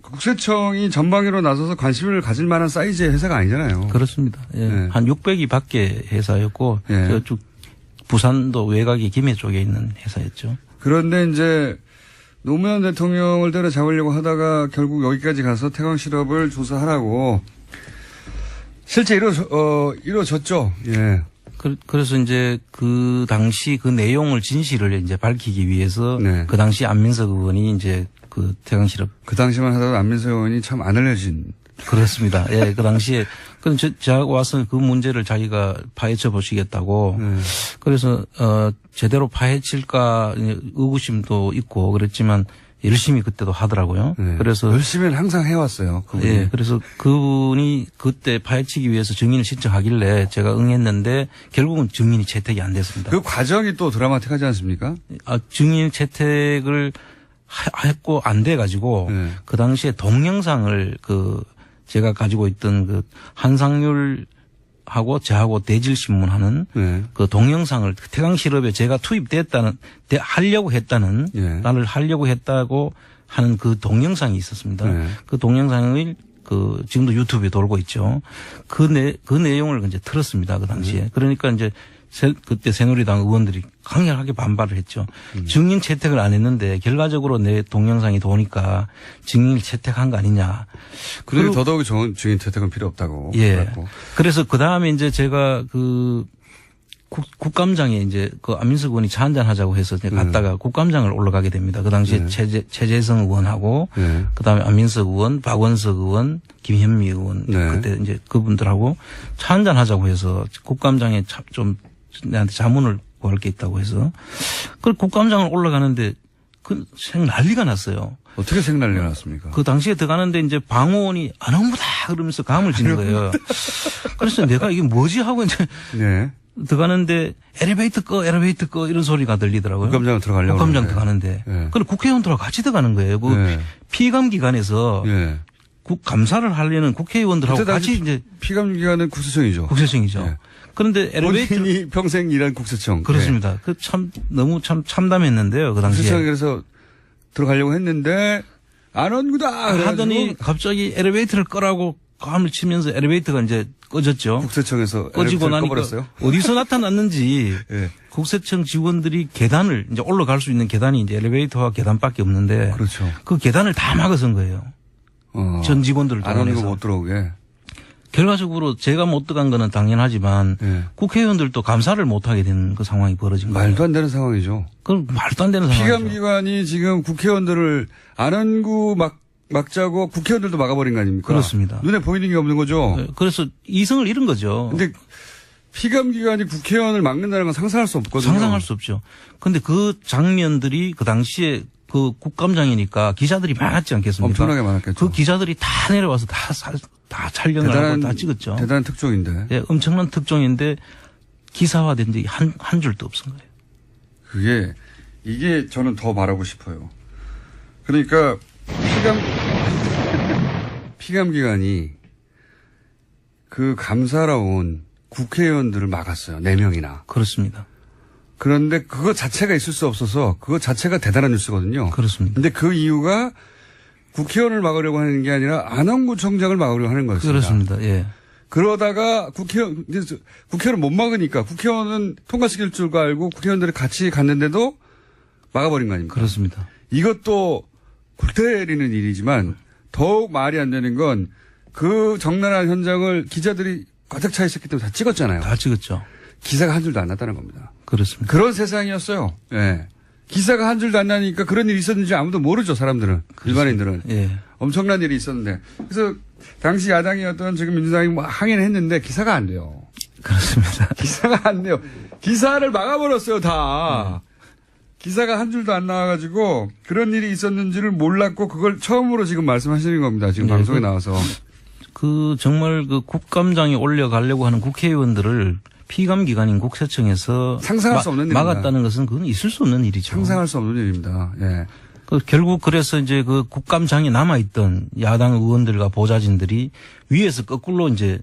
국세청이 전방위로 나서서 관심을 가질 만한 사이즈의 회사가 아니잖아요. 그렇습니다. 예. 한 600이 밖에 회사였고 저쪽 부산도 외곽의 김해 쪽에 있는 회사였죠. 그런데 이제 노무현 대통령을 때려잡으려고 하다가 결국 여기까지 가서 태광실업을 조사하라고 실제 이루어졌죠. 예. 그래서 이제 그 당시 그 내용을 진실을 이제 밝히기 위해서 네. 그 당시 안민석 의원이 이제 그 태강실업 그 당시만 하더라도 안민석 의원이 참 안 알려진. 그렇습니다. 예, 그 당시에 그럼 제가 와서 그 문제를 자기가 파헤쳐 보시겠다고 그래서 제대로 파헤칠까 의구심도 있고 그랬지만 열심히 그때도 하더라고요. 네. 그래서 열심히는 항상 해왔어요. 그분이. 예, 그래서 그분이 그때 파헤치기 위해서 증인을 신청하길래 제가 응했는데 결국은 증인이 채택이 안 됐습니다. 그 과정이 또 드라마틱하지 않습니까? 증인 채택을 했고 안 돼 가지고 네. 그 당시에 동영상을 제가 가지고 있던 그 한상률 하고 저하고 대질신문하는 네. 그 동영상을 태강실업에 제가 하려고 했다는 예. 나를 하려고 했다고 하는 그 동영상이 있었습니다. 네. 그 동영상을 지금도 유튜브에 돌고 있죠. 그 내용을 이제 틀었습니다. 그 당시에. 그러니까 이제 그때 새누리당 의원들이 강력하게 반발을 했죠. 증인 채택을 안 했는데 결과적으로 내 동영상이 도니까 증인을 채택한 거 아니냐. 그리고 더더욱이 좋은 증인 채택은 필요 없다고. 예. 그랬고. 그래서 그 다음에 이제 제가 국감장에 이제 안민석 의원이 차 한잔 하자고 해서 이제 갔다가 국감장을 올라가게 됩니다. 그 당시에 최재성 의원하고 네. 그 다음에 안민석 의원, 박원석 의원, 김현미 의원 네. 그때 이제 그분들하고 차 한잔 하자고 해서 국감장에 좀 내한테 자문을 구할 게 있다고 해서 그 국감장을 올라가는데 난리가 났어요. 어떻게 생난리가 났습니까? 그 당시에 들어가는데 이제 방호원이 안 옵니다 그러면서 감을 지는 거예요. 그래서 내가 이게 뭐지 하고 이제 네. 들어가는데 엘리베이터 꺼 이런 소리가 들리더라고요. 국감장 들어가려고. 국감장 들어가는데. 네. 그럼 국회의원들하고 같이 들어가는 거예요. 그 네. 피감 기관에서 예. 감사를 하려는 국회의원들하고 그때 같이 당시 이제 피감 기관은 국세청이죠. 국세청이죠. 네. 그런데 엘리베이터 본인이 평생 일한 국세청. 그렇습니다. 그 너무 참담했는데요. 그 당시에. 국세청에 그래서 들어가려고 했는데 안 온구다 하더니 갑자기 엘리베이터를 끄라고 감을 치면서 엘리베이터가 이제 꺼졌죠. 국세청에서 꺼지고 나니까 꺼버렸어요. 어디서 나타났는지 예. 국세청 직원들이 계단을 이제 올라갈 수 있는 계단이 이제 엘리베이터와 계단밖에 없는데 그렇죠. 그 계단을 다 막아선 거예요. 전 직원들을 안 오는 거 동원해서. 못 들어오게. 결과적으로 제가 못 들어간 거는 당연하지만 예. 국회의원들도 감사를 못 하게 되는 그 상황이 벌어진 거예요. 말도 안 되는 상황이죠. 그건 말도 안 되는 상황이죠. 피감기관이 지금 국회의원들을 안원구 막자고 국회의원들도 막아버린 거 아닙니까? 그렇습니다. 눈에 보이는 게 없는 거죠. 네, 그래서 이성을 잃은 거죠. 근데 피감기관이 국회의원을 막는다는 건 상상할 수 없거든요. 상상할 수 없죠. 근데 그 장면들이 그 당시에 그 국감장이니까 기자들이 많았지 않겠습니까? 엄청나게 많았겠죠. 그 기자들이 다 내려와서 다 촬영을 하고 다 찍었죠. 대단한 특종인데. 예, 엄청난 특종인데 기사화된 적이 한 줄도 없은 거예요. 이게 저는 더 말하고 싶어요. 그러니까 피감기관이 그 감사하러 온 국회의원들을 막았어요. 4명이나. 그렇습니다. 그런데 그거 자체가 있을 수 없어서 그거 자체가 대단한 뉴스거든요. 그렇습니다. 근데 그 이유가 국회의원을 막으려고 하는 게 아니라 안원구청장을 막으려고 하는 거였습니다. 그렇습니다. 예. 그러다가 국회의원을 못 막으니까 국회의원은 통과시킬 줄 알고 국회의원들이 같이 갔는데도 막아버린 거 아닙니까? 그렇습니다. 이것도 골 때리는 일이지만 더욱 말이 안 되는 건 그 적나라한 현장을 기자들이 가득 차 있었기 때문에 다 찍었잖아요. 다 찍었죠. 기사가 한 줄도 안 났다는 겁니다. 그렇습니다. 그런 세상이었어요. 예. 기사가 한 줄도 안 나니까 그런 일이 있었는지 아무도 모르죠, 사람들은. 일반인들은. 예. 엄청난 일이 있었는데. 그래서 당시 야당이었던 지금 민주당이 뭐 항의를 했는데 기사가 안 돼요. 그렇습니다. 기사가 안 돼요. 기사를 막아버렸어요, 다. 기사가 한 줄도 안 나와가지고 그런 일이 있었는지를 몰랐고 그걸 처음으로 지금 말씀하시는 겁니다. 지금 네, 방송에 나와서. 정말 국감장에 올려가려고 하는 국회의원들을 피감기관인 국세청에서 상상할 수 없는 일입니다. 막았다는 것은 그건 있을 수 없는 일이죠. 상상할 수 없는 일입니다. 예. 결국 그래서 이제 그 국감장에 남아있던 야당 의원들과 보좌진들이 위에서 거꾸로 이제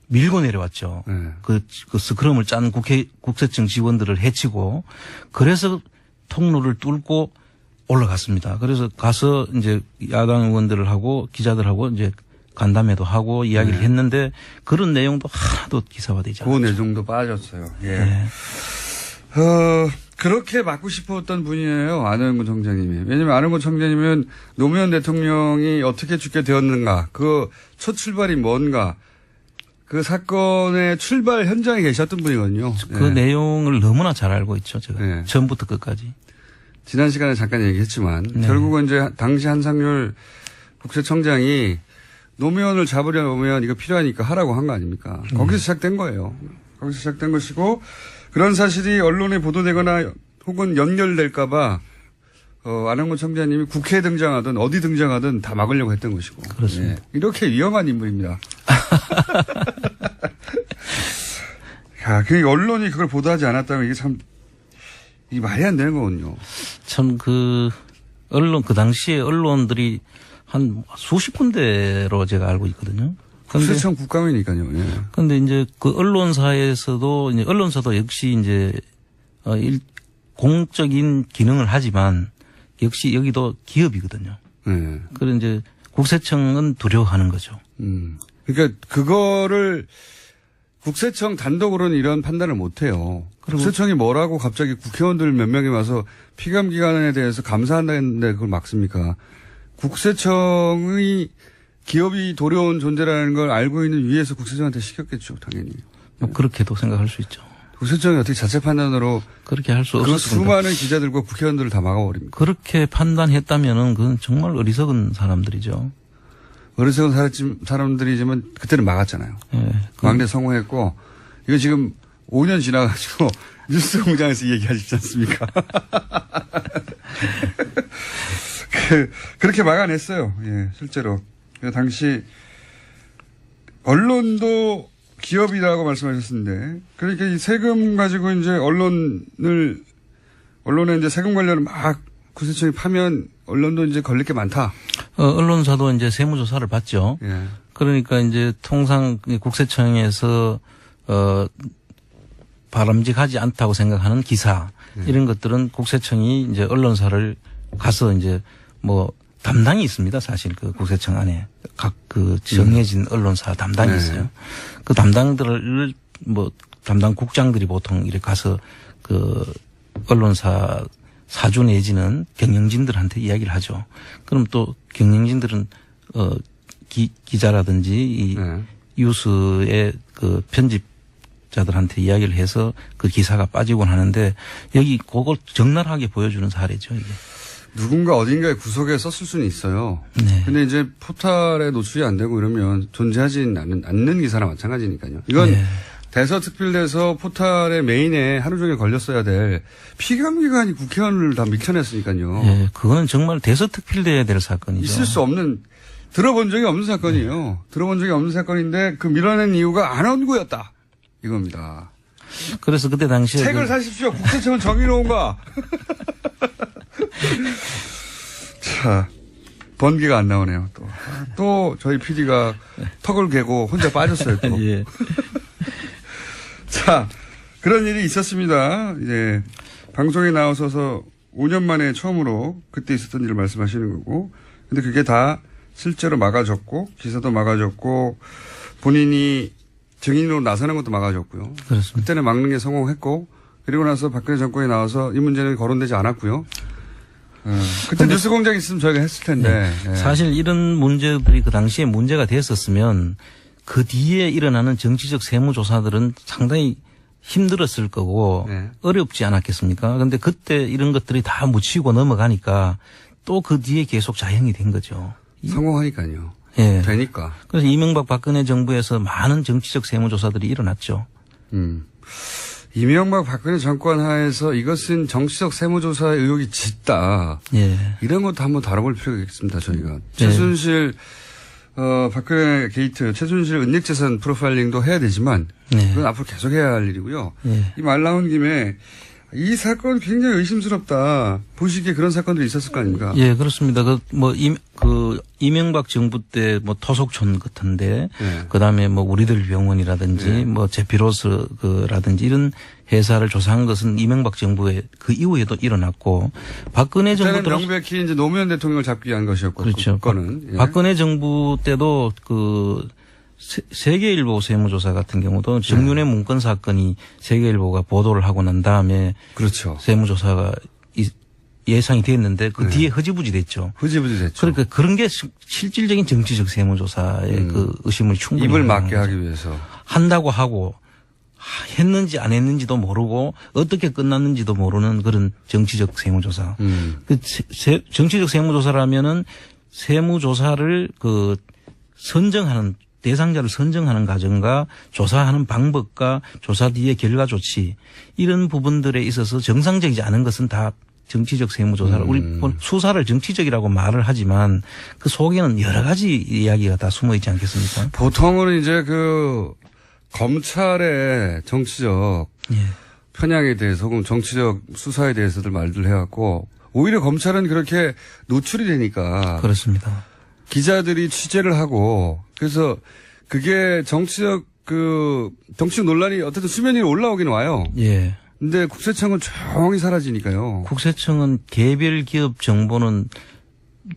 밀고 내려왔죠. 네. 그 스크럼을 짠 국세청 직원들을 해치고 그래서 통로를 뚫고 올라갔습니다. 그래서 가서 이제 야당 의원들을 하고 기자들하고 이제 간담회도 하고 이야기를 했는데 그런 내용도 하나도 기사화되지 않았죠. 그 내용도 빠졌어요. 예. 네. 그렇게 막고 싶었던 분이에요. 안원구 청장님이. 왜냐하면 안원구 청장님은 노무현 대통령이 어떻게 죽게 되었는가, 그 첫 출발이 뭔가, 그 사건의 출발 현장에 계셨던 분이거든요. 그 내용을 너무나 잘 알고 있죠. 제가 네. 처음부터 끝까지. 지난 시간에 잠깐 얘기했지만 결국은 이제 당시 한상률 국세청장이 노무현을 잡으려면 이거 필요하니까 하라고 한 거 아닙니까? 거기서 시작된 거예요. 거기서 시작된 것이고 그런 사실이 언론에 보도되거나 혹은 연결될까봐 안홍근 청장님이 국회에 등장하든 어디 등장하든 다 막으려고 했던 것이고. 그렇습니다. 네. 이렇게 위험한 인물입니다. 야, 그 언론이 그걸 보도하지 않았다면 이게 참 이 말이 안 되는 거군요. 참 그 당시에 언론들이 한 수십 군데로 제가 알고 있거든요. 국세청 국감이니까요. 예. 근데 이제 그 언론사에서도 이제 언론사도 역시 이제 공적인 기능을 하지만 역시 여기도 기업이거든요. 네. 그래서 이제 국세청은 두려워하는 거죠. 그러니까 그거를 국세청 단독으로는 이런 판단을 못 해요. 국세청이 뭐라고 갑자기 국회의원들 몇 명이 와서 피감기관에 대해서 감사한다는데 그걸 막습니까? 국세청의 기업이 도려운 존재라는 걸 알고 있는 위에서 국세청한테 시켰겠죠, 당연히. 뭐 그렇게도 생각할 수 있죠. 국세청이 어떻게 자체 판단으로 그렇게 할 수 그 없었습니다. 수많은 기자들과 국회의원들을 다 막아버립니다. 그렇게 판단했다면은 그건 정말 어리석은 사람들이죠. 어리석은 사람들이지만 그때는 막았잖아요. 예. 막내 성공했고 이거 지금 5년 지나가지고 뉴스 공장에서 얘기하시지 않습니까? 그렇게 막아냈어요. 예, 실제로. 당시 언론도 기업이라고 말씀하셨는데 그러니까 이 세금 가지고 이제 언론에 이제 세금 관련을 막 국세청이 파면 언론도 이제 걸릴 게 많다. 언론사도 이제 세무조사를 받죠. 예. 그러니까 이제 통상 국세청에서 바람직하지 않다고 생각하는 기사 이런 것들은 국세청이 이제 언론사를 가서 이제 뭐 담당이 있습니다. 사실 그 국세청 안에 각 그 정해진 언론사 담당이 있어요. 그 담당들을 뭐 담당 국장들이 보통 이렇게 가서 그 언론사 사주 내지는 경영진들한테 이야기를 하죠. 그럼 또 경영진들은 기자라든지 이 뉴스의 그 편집자들한테 이야기를 해서 그 기사가 빠지곤 하는데 여기 그걸 적나라하게 보여주는 사례죠, 이게. 누군가 어딘가에 구석에 썼을 수는 있어요. 네. 근데 이제 포탈에 노출이 안 되고 이러면 존재하지 않는 기사나 마찬가지니까요. 이건 네. 대서특필돼서 포탈의 메인에 하루 종일 걸렸어야 될 피감기관이 국회의원을 다 밀쳐냈으니까요. 예, 그거는 정말 대서특필돼야 될 사건이죠. 있을 수 없는, 들어본 적이 없는 사건이에요. 들어본 적이 없는 사건인데 그 밀어낸 이유가 안원구였다. 이겁니다. 그래서 그때 당시에 책을 사십시오. 국세청은 정의로운가. 자, 번개가 안 나오네요. 또 저희 PD가 턱을 개고 혼자 빠졌어요. 또. 예. 자, 그런 일이 있었습니다. 이제 방송에 나오셔서 5년 만에 처음으로 그때 있었던 일을 말씀하시는 거고, 근데 그게 다 실제로 막아졌고 기사도 막아졌고 본인이 증인으로 나서는 것도 막아졌고요. 그렇습니다. 그때는 막는 게 성공했고 그리고 나서 박근혜 정권이 나와서 이 문제는 거론되지 않았고요. 그때 뉴스공장 있으면 저희가 했을 텐데. 네. 사실 이런 문제들이 그 당시에 문제가 됐었으면 그 뒤에 일어나는 정치적 세무조사들은 상당히 힘들었을 거고 네. 어렵지 않았겠습니까? 그런데 그때 이런 것들이 다 묻히고 넘어가니까 또 그 뒤에 계속 자행이 된 거죠. 성공하니까요. 예. 되니까. 그래서 이명박 박근혜 정부에서 많은 정치적 세무조사들이 일어났죠. 이명박 박근혜 정권 하에서 이것은 정치적 세무조사의 의혹이 짙다. 예. 이런 것도 한번 다뤄볼 필요가 있겠습니다. 저희가. 최순실 박근혜 게이트, 최순실 은닉재산 프로파일링도 해야 되지만 네. 그건 앞으로 계속 해야 할 일이고요. 예. 이 말 나온 김에 이 사건 굉장히 의심스럽다. 보시기에 그런 사건들이 있었을 거 아닙니까? 예, 그렇습니다. 이명박 정부 때 뭐 토속촌 같은데, 네. 그 다음에 뭐 우리들 병원이라든지, 네. 뭐 제피로스라든지 이런 회사를 조사한 것은 이명박 정부의 그 이후에도 일어났고, 박근혜 정부 그때는 때 명백히 이제 노무현 대통령을 잡기 위한 것이었고. 그렇죠. 그거는. 예. 박근혜 정부 때도 그 세계일보 세무조사 같은 경우도 정윤회 문건 사건이 세계일보가 보도를 하고 난 다음에 그렇죠. 세무조사가 예상이 됐는데 그 뒤에 흐지부지 됐죠. 흐지부지 됐죠. 그러니까 그런 게 실질적인 정치적 세무조사의 그 의심을 충분히 입을 막게 하기 위해서. 한다고 하고 했는지 안 했는지도 모르고 어떻게 끝났는지도 모르는 그런 정치적 세무조사. 그 정치적 세무조사라면은 세무조사를 그 선정하는 대상자를 선정하는 과정과 조사하는 방법과 조사 뒤의 결과 조치 이런 부분들에 있어서 정상적이지 않은 것은 다 정치적 세무조사를 우리 수사를 정치적이라고 말을 하지만 그 속에는 여러 가지 이야기가 다 숨어 있지 않겠습니까? 보통은 이제 그 검찰의 정치적 편향에 대해서 혹은 정치적 수사에 대해서들 말들 해왔고 오히려 검찰은 그렇게 노출이 되니까 그렇습니다. 기자들이 취재를 하고 그래서 그게 정치적 논란이 어쨌든 수면 위에 올라오긴 와요. 예. 근데 국세청은 조용히 사라지니까요. 국세청은 개별 기업 정보는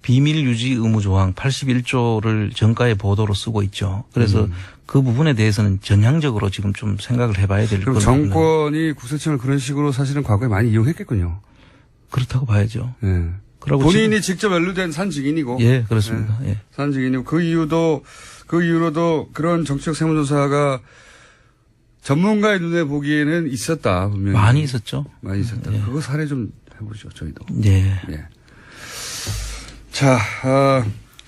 비밀 유지 의무 조항 81조를 정가의 보도로 쓰고 있죠. 그래서 그 부분에 대해서는 전향적으로 지금 좀 생각을 해봐야 될 그럼 겁니다. 정권이 국세청을 그런 식으로 사실은 과거에 많이 이용했겠군요. 그렇다고 봐야죠. 예. 본인이 직접 연루된 산증인이고. 예, 그렇습니다. 예. 산증인이고 그 이후로도 그런 정치적 세무조사가 전문가의 눈에 보기에는 있었다. 분명히. 많이 있었죠. 많이 있었다. 예. 그거 사례 좀 해보죠, 저희도. 예. 예. 자,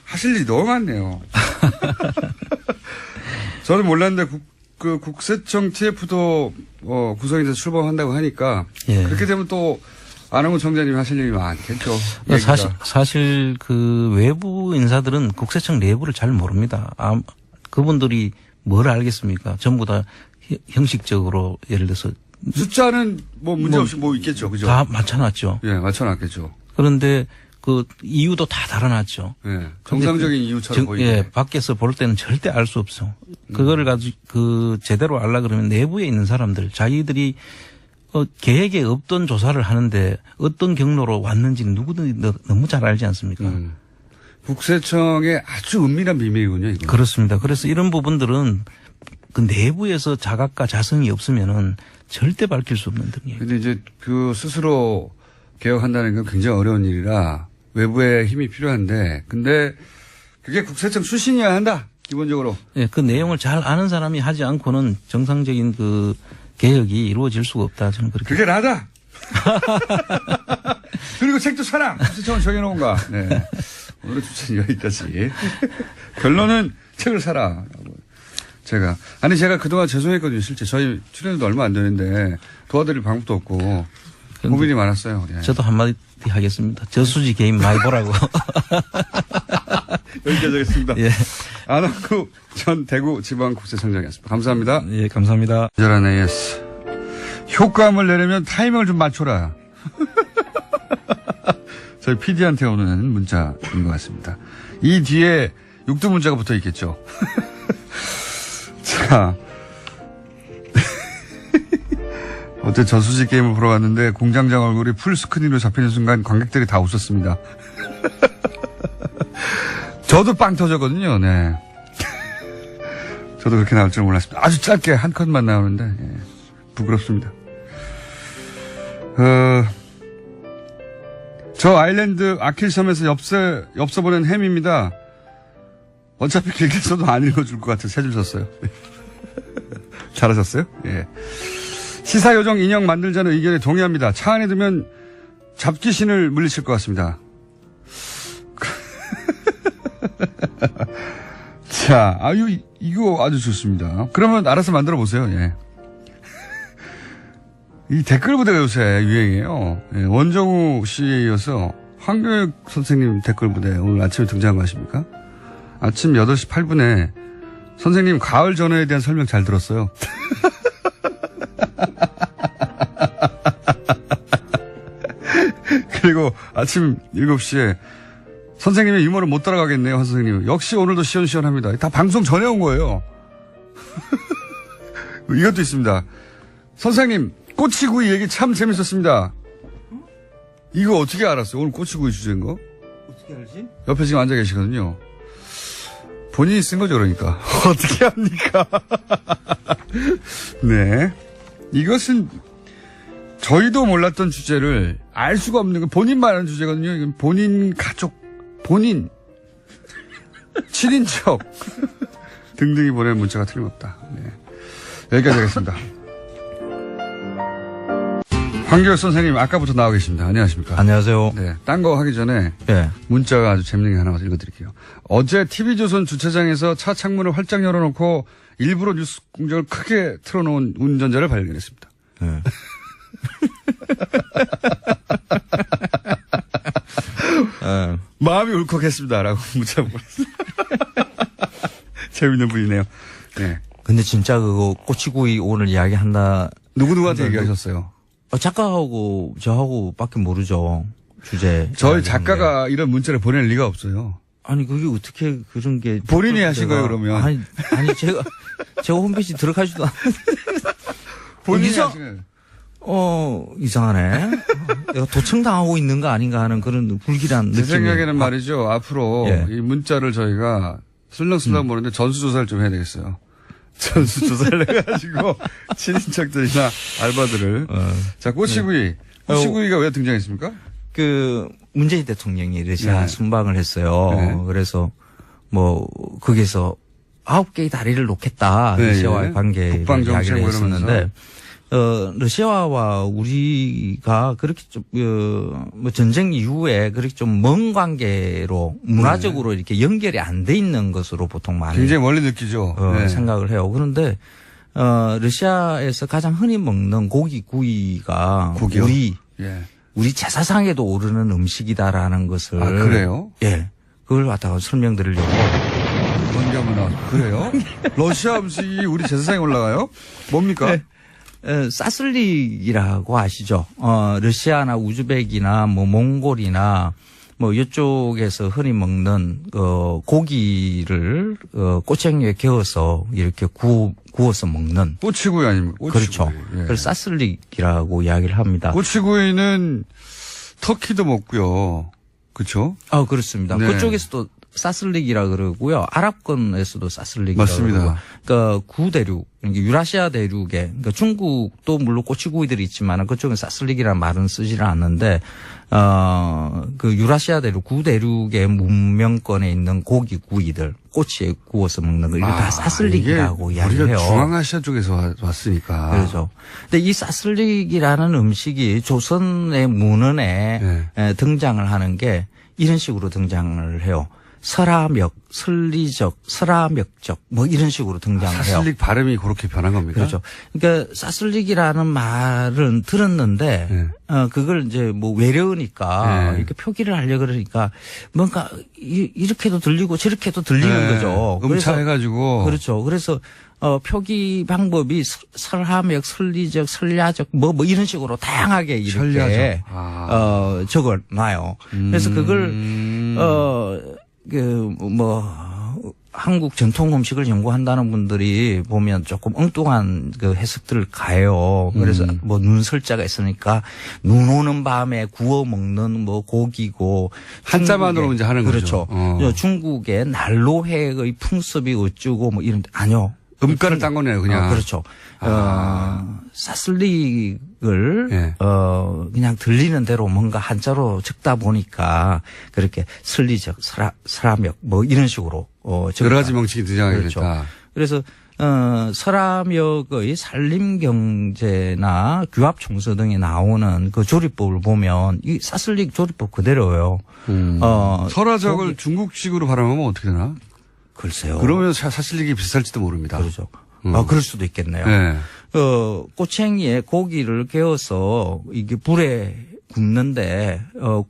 하실 일이 너무 많네요. 저는 몰랐는데 국세청 TF도 구성이 돼서 출범한다고 하니까 예. 그렇게 되면 또 안홍근 청장님 하실 일이 많겠죠. 사실 그 외부 인사들은 국세청 내부를 잘 모릅니다. 그분들이 뭘 알겠습니까? 전부 다 형식적으로 예를 들어서 숫자는 뭐 문제 없이 뭐 있겠죠, 그죠? 다 맞춰놨죠. 예, 맞춰놨겠죠. 그런데 그 이유도 다 달아놨죠. 예, 정상적인 이유처럼 보이게. 예, 밖에서 볼 때는 절대 알 수 없어. 그거를 가지고 제대로 알라 그러면 내부에 있는 사람들 자기들이 계획에 없던 조사를 하는데 어떤 경로로 왔는지는 누구든지 너무 잘 알지 않습니까? 국세청의 아주 은밀한 비밀이군요, 이거. 그렇습니다. 그래서 이런 부분들은 그 내부에서 자각과 자성이 없으면은 절대 밝힐 수 없는 등이에요. 근데 이제 그 스스로 개혁한다는 건 굉장히 어려운 일이라 외부의 힘이 필요한데, 근데 그게 국세청 출신이어야 한다, 기본적으로. 예, 그 내용을 잘 아는 사람이 하지 않고는 정상적인 그 개혁이 이루어질 수가 없다. 저는 그렇게. 그게 나다! 그리고 책도 사라! 국세청은 정해놓은 거. 네. 오늘의 주제는 여기까지. 결론은 책을 사라. 제가 그동안 죄송했거든요, 실제. 저희 출연도 얼마 안 되는데 도와드릴 방법도 없고 고민이 많았어요. 예. 저도 한마디 하겠습니다. 저수지 게임 많이 보라고. 여기까지 하겠습니다. 예. 안홍구 전 대구지방국세청장이었습니다. 감사합니다. 예, 감사합니다. 기절한 AS. 효과음을 내려면 타이밍을 좀 맞춰라. 저희 PD한테 오는 문자인 것 같습니다. 이 뒤에 육두 문자가 붙어 있겠죠. 자. 어제 저수지 게임을 보러 갔는데 공장장 얼굴이 풀스크린으로 잡히는 순간 관객들이 다 웃었습니다. 저도 빵 터졌거든요. 네. 저도 그렇게 나올 줄 몰랐습니다. 아주 짧게 한 컷만 나오는데 예. 부끄럽습니다. 저 아일랜드 아킬섬에서 엽서 보낸 햄입니다. 어차피 길게 써도 안 읽어줄 것 같아서 세 줄 썼어요. 잘하셨어요? 예. 시사요정 인형 만들자는 의견에 동의합니다. 차 안에 두면 잡귀신을 물리칠 것 같습니다. 자, 이거 아주 좋습니다. 그러면 알아서 만들어 보세요. 예. 이 댓글 부대가 요새 유행이에요. 예, 원정우 씨에 이어서 황교익 선생님 댓글 부대 오늘 아침에 등장한 거 아십니까? 아침 8시 8분에 선생님 가을 전어에 대한 설명 잘 들었어요. 그리고 아침 7시에 선생님의 유머를 못 따라가겠네요, 한 선생님. 역시 오늘도 시원시원합니다. 다 방송 전에 온 거예요. 이것도 있습니다. 선생님, 꼬치구이 얘기 참 재밌었습니다. 이거 어떻게 알았어요? 오늘 꼬치구이 주제인 거? 어떻게 알지? 옆에 지금 앉아 계시거든요. 본인이 쓴 거죠, 그러니까. 어떻게 합니까? 네. 이것은 저희도 몰랐던 주제를 알 수가 없는 거 본인만 아는 주제거든요. 이건 본인 가족, 본인, 친인척 등등이 보낸 문자가 틀림없다. 네. 여기까지 하겠습니다. 황교익 선생님 아까부터 나와 계십니다. 안녕하십니까? 안녕하세요. 네, 딴 거 하기 전에 네. 문자가 아주 재밌는 게 하나 읽어드릴게요. 어제 TV조선 주차장에서 차 창문을 활짝 열어놓고 일부러 뉴스 공장을 크게 틀어놓은 운전자를 발견했습니다. 네. 마음이 울컥했습니다라고 문자 보냈어요. 재밌는 분이네요. 네. 근데 진짜 그거 꼬치구이 오늘 이야기한다. 누구한테 얘기하셨어요? 작가하고 저하고 밖에 모르죠. 주제. 저희 작가가 이런 문자를 보낼 리가 없어요. 아니 그게 어떻게 그런 게. 본인이 하신 거예요 그러면? 아니 제가 홈페이지 들어가지도 않았는데. 본인이 하신 거예요. 이상하네. 내가 도청당하고 있는 거 아닌가 하는 그런 불길한 느낌. 제 생각에는 말이죠. 앞으로 예. 이 문자를 저희가 슬렁슬렁 보는데 전수조사를 좀 해야 되겠어요. 전수조사를 해가지고 친인척들이나 알바들을. 자, 꼬치구이. 꼬치구이가 왜 등장했습니까? 그 문재인 대통령이 러시아 네. 순방을 했어요. 네. 그래서 뭐 거기서 9개의 다리를 놓겠다. 네, 러시아와의 예. 관계를 북방 이야기를 정책 했었는데 러시아와 우리가 그렇게 좀 뭐 전쟁 이후에 그렇게 좀 먼 관계로 문화적으로 네. 이렇게 연결이 안 돼 있는 것으로 보통 많이 굉장히 멀리 느끼죠. 네. 생각을 해요. 그런데 러시아에서 가장 흔히 먹는 고기구이가 고기요? 우리 제사상에도 오르는 음식이다라는 것을. 아, 그래요? 예. 그걸 갖다가 설명드리려고. 그래요? 러시아 음식이 우리 제사상에 올라가요? 뭡니까? 사슬릭이라고 아시죠? 러시아나 우즈벡이나 뭐 몽골이나 뭐 이쪽에서 흔히 먹는 고기를 꼬챙이에 개어서 이렇게 구워서 먹는. 꼬치구이 아닙니까? 꼬치구이. 그렇죠. 예. 그걸 사슬릭이라고 이야기를 합니다. 꼬치구이는 터키도 먹고요. 그렇죠? 그렇습니다. 네. 그쪽에서도 사슬릭이라 그러고요. 아랍권에서도 사슬릭이라 맞습니다. 그러고. 그러니까 구대륙, 유라시아 대륙에, 그러니까 중국도 물론 꼬치구이들이 있지만 그쪽은 사슬릭이라는 말은 쓰지를 않는데, 그 유라시아 대륙, 구대륙의 문명권에 있는 고기구이들, 꼬치에 구워서 먹는 거, 이거 다 사슬릭이라고 이야기를 해요. 우리가 중앙아시아 쪽에서 왔으니까. 그렇죠. 근데 이 사슬릭이라는 음식이 조선의 문헌에 등장을 하는 게 이런 식으로 등장을 해요. 설화멱, 설리적, 설화멱적 뭐 이런 식으로 등장을 해요. 사슬릭 발음이 그렇게 변한 겁니까? 그렇죠. 그러니까 사슬릭이라는 말은 들었는데 그걸 이제 뭐 외려우니까 이렇게 표기를 하려고 그러니까 뭔가 이렇게도 들리고 저렇게도 들리는 거죠. 음차해가지고. 그렇죠. 그래서 표기 방법이 설화맥, 설리적, 설야적 뭐 이런 식으로 다양하게 이렇게 적어놔요. 그래서 그걸 한국 전통 음식을 연구한다는 분들이 보면 조금 엉뚱한 그 해석들을 가해요. 그래서 뭐 눈설자가 있으니까 눈 오는 밤에 구워 먹는 뭐 고기고 한자만으로 이제 하는 그렇죠. 거죠. 중국의 난로회의 풍습이 어쩌고 뭐 이런 아니요. 음가를 딴 거네요, 그냥. 그렇죠. 사슬릭을 그냥 들리는 대로 뭔가 한자로 적다 보니까 그렇게 설리적, 설화멱 뭐 이런 식으로 여러 가지 명칭이 등장하게 그렇죠. 됐다. 그래서 설화멱의 산림경제나 규합총서 등에 나오는 그 조리법을 보면 이 사슬릭 조리법 그대로예요. 설화적을 중국식으로 발음하면 어떻게 되나? 글쎄요. 그러면 사슬릭이 비쌀지도 모릅니다. 그렇죠. 그럴 수도 있겠네요. 네. 꼬챙이에 고기를 개어서 이게 불에 굽는데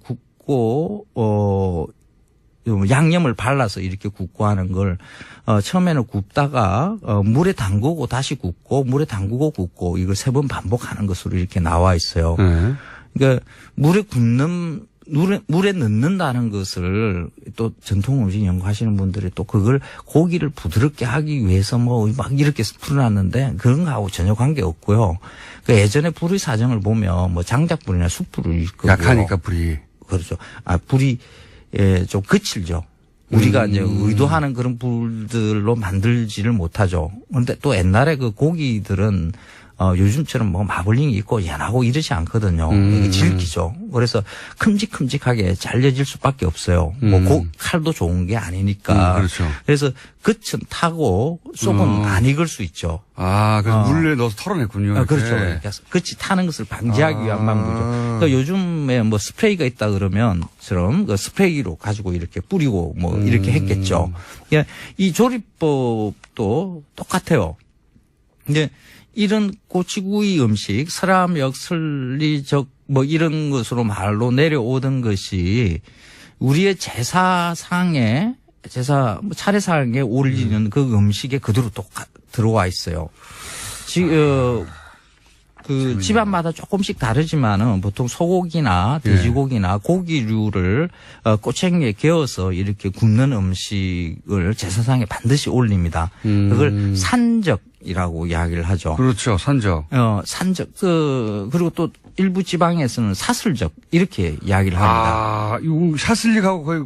굽고 양념을 발라서 이렇게 굽고 하는 걸 처음에는 굽다가 물에 담그고 다시 굽고 물에 담그고 굽고 이걸 3번 반복하는 것으로 이렇게 나와 있어요. 그러니까 물에 넣는다는 것을 또 전통 음식 연구하시는 분들이 또 그걸 고기를 부드럽게 하기 위해서 뭐 막 이렇게 풀어놨는데 그런 거하고 전혀 관계 없고요. 그 예전에 불의 사정을 보면 뭐 장작불이나 숯불이 약하니까 불이. 그렇죠. 불이 좀 거칠죠. 우리가 이제 의도하는 그런 불들로 만들지를 못하죠. 그런데 또 옛날에 그 고기들은 요즘처럼 뭐 마블링이 있고 연하고 이러지 않거든요. 이게 질기죠. 그래서 큼직큼직하게 잘려질 수밖에 없어요. 뭐 칼도 좋은 게 아니니까. 그렇죠. 그래서 겉은 타고 속은 안 익을 수 있죠. 아, 그래서 물에 넣어서 털어냈군요. 이렇게. 그렇죠. 그러니까 겉이 타는 것을 방지하기 위한 방법이죠. 그러니까 요즘에 뭐 스프레이가 있다 그러면처럼 그 스프레이로 가지고 이렇게 뿌리고 뭐 이렇게 했겠죠. 그러니까 이 조리법도 똑같아요. 이제 이런 꼬치구이 음식, 설암역, 설리적 뭐 이런 것으로 말로 내려오던 것이 우리의 제사상에 뭐 차례상에 올리는 그 음식에 그대로 들어와 있어요. 그 집안마다 조금씩 다르지만은 보통 소고기나 돼지고기나 고기류를 꼬챙이에 개어서 이렇게 굽는 음식을 제사상에 반드시 올립니다. 그걸 산적이라고 이야기를 하죠. 그렇죠. 산적. 산적. 그리고 또 일부 지방에서는 사슬적 이렇게 이야기를 합니다. 아, 이거 사슬릭하고 거의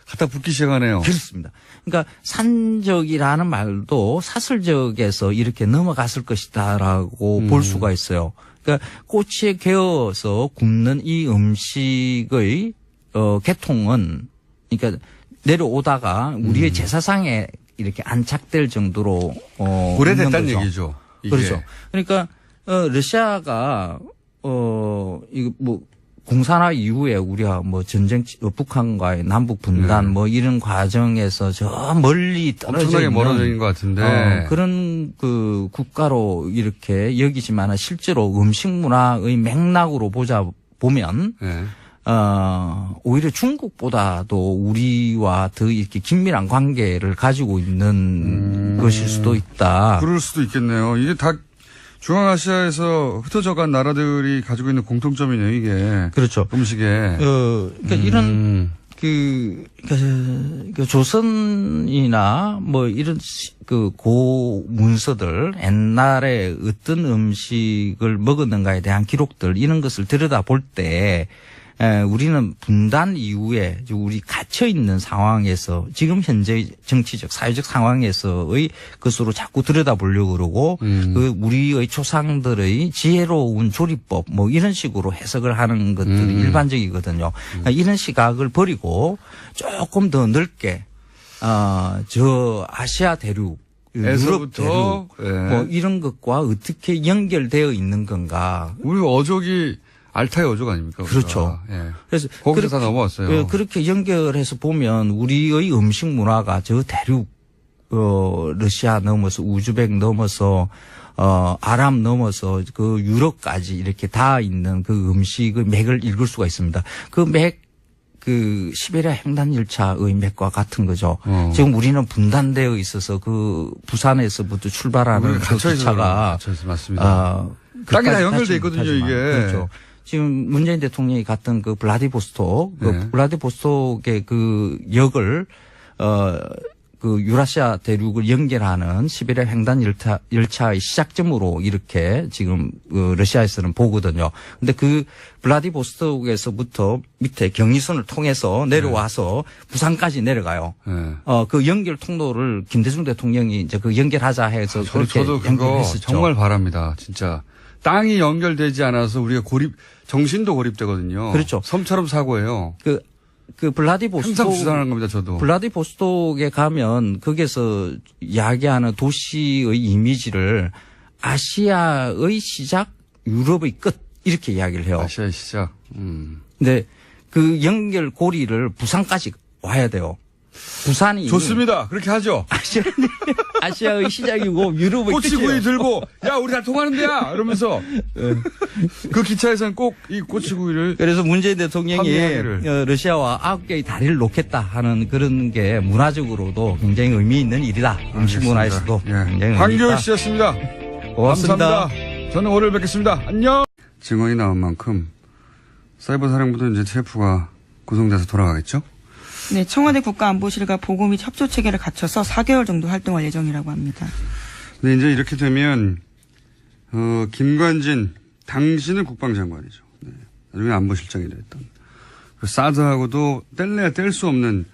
갖다 붙기 시작하네요. 그렇습니다. 그러니까 산적이라는 말도 사슬적에서 이렇게 넘어갔을 것이다라고 볼 수가 있어요. 그러니까 꼬치에 개어서 굽는 이 음식의 계통은 그러니까 내려오다가 우리의 제사상에 이렇게 안착될 정도로 오래됐다는 얘기죠. 이게. 그렇죠. 그러니까 러시아가 이거 뭐 공산화 이후에 우리가 뭐 전쟁 북한과의 남북 분단 뭐 이런 과정에서 저 멀리 떨어져 엄청나게 있는 멀어져 있는 것 같은데 그런 그 국가로 이렇게 여기지만 실제로 음식 문화의 맥락으로 보면 오히려 중국보다도 우리와 더 이렇게 긴밀한 관계를 가지고 있는 것일 수도 있다. 그럴 수도 있겠네요. 이게 다 중앙아시아에서 흩어져간 나라들이 가지고 있는 공통점이네요, 이게. 그렇죠. 음식에. 그러니까 이런 그 조선이나 뭐 이런 그 고 문서들 옛날에 어떤 음식을 먹었는가에 대한 기록들 이런 것을 들여다볼 때 우리는 분단 이후에 우리 갇혀 있는 상황에서 지금 현재 정치적 사회적 상황에서의 것으로 자꾸 들여다보려고 그러고 그 우리의 조상들의 지혜로운 조리법 뭐 이런 식으로 해석을 하는 것들이 일반적이거든요. 이런 시각을 버리고 조금 더 넓게 저 아시아 대륙 유럽 대륙 뭐 이런 것과 어떻게 연결되어 있는 건가. 우리 어족이 알타의 어족 아닙니까? 우리가. 그렇죠. 예. 그래서 거기서 다 넘어왔어요. 그렇게 연결해서 보면 우리의 음식 문화가 저 대륙 러시아 넘어서 우즈벡 넘어서 아랍 넘어서 그 유럽까지 이렇게 다 있는 그 음식의 맥을 읽을 수가 있습니다. 그 맥 그 시베리아 횡단 열차의 맥과 같은 거죠. 지금 우리는 분단되어 있어서 그 부산에서부터 출발하는 그 기차가 맞습니다. 땅이 다 연결돼 있거든요, 이게. 그렇죠. 지금 문재인 대통령이 갔던 그 블라디보스톡, 그 블라디보스톡의 그 역을 그 유라시아 대륙을 연결하는 시베리아 횡단 열차의 시작점으로 이렇게 지금 그 러시아에서는 보거든요. 근데 그 블라디보스톡에서부터 밑에 경의선을 통해서 내려와서 부산까지 내려가요. 그 연결 통로를 김대중 대통령이 이제 그 연결하자 해서 그렇게 저도 그거 연결했었죠. 정말 바랍니다. 진짜. 땅이 연결되지 않아서 우리가 정신도 고립되거든요. 그렇죠. 섬처럼 사고예요. 그 블라디보스톡 항상 주장하는 겁니다, 저도. 블라디보스톡에 가면 거기서 이야기하는 도시의 이미지를 아시아의 시작, 유럽의 끝 이렇게 이야기를 해요. 아시아의 시작. 근데 그 연결 고리를 부산까지 와야 돼요. 부산이 좋습니다. 그렇게 하죠. 아시아의 시작이고 유럽의 꼬치구이 끝이에요. 들고 야 우리 다 통하는 데야 이러면서 그 기차에서는 꼭 이 꼬치구이를 그래서 문재인 대통령이 러시아와 9개의 다리를 놓겠다 하는 그런 게 문화적으로도 굉장히 의미 있는 일이다. 음식 문화에서도. 예. 황교익 씨였습니다. 고맙습니다. 감사합니다. 저는 오늘 뵙겠습니다. 안녕. 증언이 나온 만큼 사이버 사령부도 이제 TF가 구성돼서 돌아가겠죠? 네, 청와대 국가안보실과 보고 및 협조 체계를 갖춰서 4개월 정도 활동할 예정이라고 합니다. 네, 이제 이렇게 되면 김관진 당신은 국방장관이죠. 네, 나중에 안보실장이 됐던. 사드하고도 뗄래야 뗄 수 없는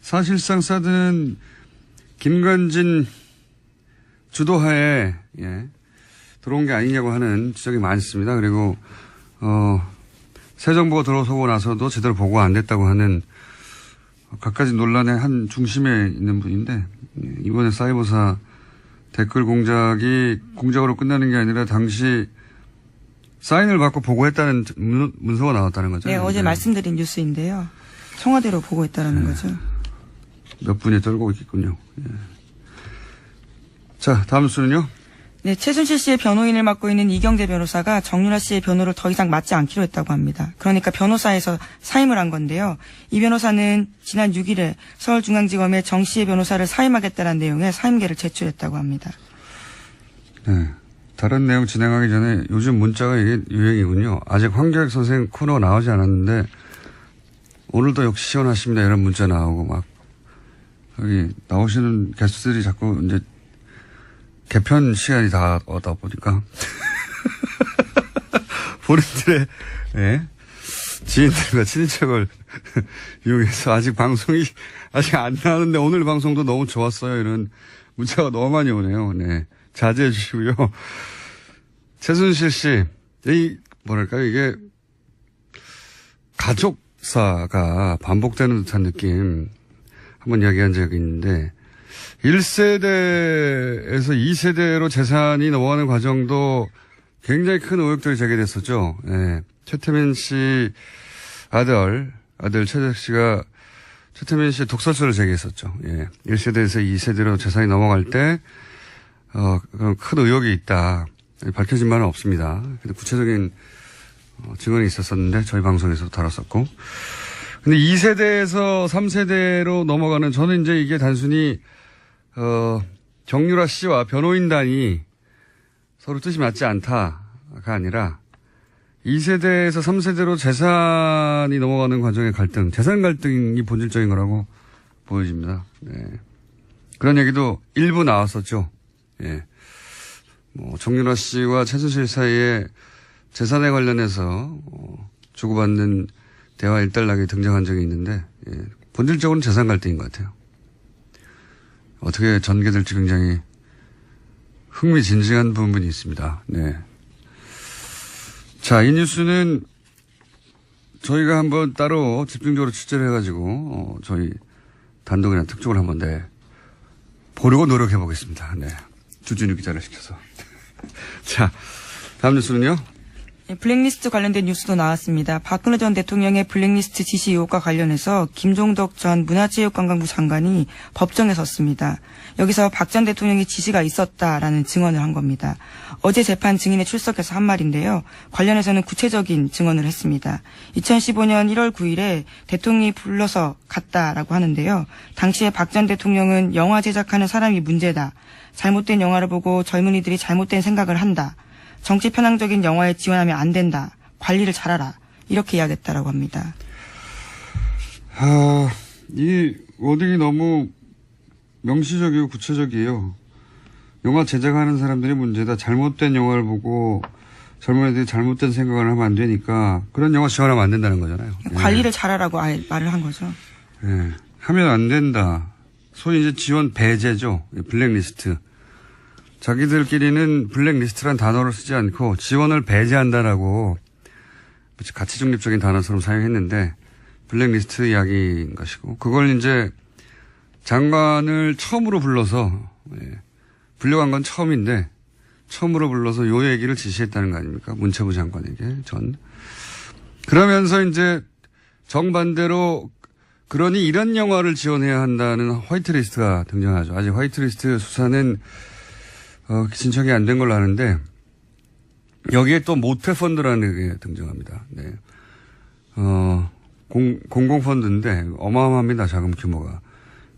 사실상 사드는 김관진 주도하에 들어온 게 아니냐고 하는 지적이 많습니다. 그리고 새 정부가 들어서고 나서도 제대로 보고가 안 됐다고 하는 갖가지 논란의 한 중심에 있는 분인데 이번에 사이버사 댓글 공작으로 끝나는 게 아니라 당시 사인을 받고 보고했다는 문서가 나왔다는 거죠. 네, 어제 말씀드린 뉴스인데요. 청와대로 보고했다는 거죠. 몇 분이 떨고 있겠군요. 예. 자, 다음 뉴스는요. 네, 최순실 씨의 변호인을 맡고 있는 이경재 변호사가 정유라 씨의 변호를 더 이상 맡지 않기로 했다고 합니다. 그러니까 변호사에서 사임을 한 건데요. 이 변호사는 지난 6일에 서울중앙지검에 정 씨의 변호사를 사임하겠다는 내용의 사임계를 제출했다고 합니다. 네. 다른 내용 진행하기 전에 요즘 문자가 이게 유행이군요. 아직 황교익 선생 코너 나오지 않았는데 오늘도 역시 시원하십니다. 이런 문자 나오고 막 여기 나오시는 게스트들이 자꾸 이제 개편 시간이 다 오다 보니까 본인들의 지인들과 친인척을 이용해서 아직 방송이 아직 안 나오는데 오늘 방송도 너무 좋았어요. 이런 문자가 너무 많이 오네요. 네. 자제해 주시고요. 최순실 씨, 뭐랄까요, 이게 가족사가 반복되는 듯한 느낌 한번 이야기한 적이 있는데 1세대에서 2세대로 재산이 넘어가는 과정도 굉장히 큰 의혹들이 제기됐었죠. 예. 최태민 씨 아들 최재석 씨가 최태민 씨의 독설서를 제기했었죠. 예. 1세대에서 2세대로 재산이 넘어갈 때 큰 의혹이 있다. 밝혀진 바는 없습니다. 근데 구체적인 증언이 있었었는데 저희 방송에서도 다뤘었고. 근데 2세대에서 3세대로 넘어가는 저는 이제 이게 단순히 정유라 씨와 변호인단이 서로 뜻이 맞지 않다가 아니라 2세대에서 3세대로 재산이 넘어가는 과정의 갈등, 재산 갈등이 본질적인 거라고 보여집니다. 네. 그런 얘기도 일부 나왔었죠. 예. 정유라 씨와 최순실 사이에 재산에 관련해서 주고받는 대화 일단락이 등장한 적이 있는데 본질적으로는 재산 갈등인 것 같아요. 어떻게 전개될지 굉장히 흥미진진한 부분이 있습니다. 네. 자, 이 뉴스는 저희가 한번 따로 집중적으로 취재를 해가지고 저희 단독이나 특종을 한번 보려고 노력해 보겠습니다. 네. 주진우 기자를 시켜서. 자, 다음 뉴스는요? 블랙리스트 관련된 뉴스도 나왔습니다. 박근혜 전 대통령의 블랙리스트 지시 의혹과 관련해서 김종덕 전 문화체육관광부 장관이 법정에 섰습니다. 여기서 박 전 대통령의 지시가 있었다라는 증언을 한 겁니다. 어제 재판 증인에 출석해서 한 말인데요. 관련해서는 구체적인 증언을 했습니다. 2015년 1월 9일에 대통령이 불러서 갔다라고 하는데요. 당시에 박 전 대통령은 영화 제작하는 사람이 문제다. 잘못된 영화를 보고 젊은이들이 잘못된 생각을 한다. 정치 편향적인 영화에 지원하면 안 된다. 관리를 잘하라. 이렇게 이야기했다라고 합니다. 이 워딩이 너무 명시적이고 구체적이에요. 영화 제작하는 사람들이 문제다. 잘못된 영화를 보고 젊은이들이 잘못된 생각을 하면 안 되니까 그런 영화 지원하면 안 된다는 거잖아요. 관리를 잘하라고 말을 한 거죠. 예. 하면 안 된다. 소위 이제 지원 배제죠. 블랙리스트. 자기들끼리는 블랙리스트란 단어를 쓰지 않고 지원을 배제한다라고 가치 중립적인 단어처럼 사용했는데 블랙리스트 이야기인 것이고 그걸 이제 장관을 처음으로 불러서 불려간 건 처음인데 처음으로 불러서 요 얘기를 지시했다는 거 아닙니까? 문체부 장관에게 그러면서 이제 정반대로 그러니 이런 영화를 지원해야 한다는 화이트리스트가 등장하죠. 아직 화이트리스트 수사는 진척이 안 된 걸로 아는데 여기에 또 모태펀드라는 게 등장합니다. 네. 공공펀드인데 어마어마합니다. 자금 규모가.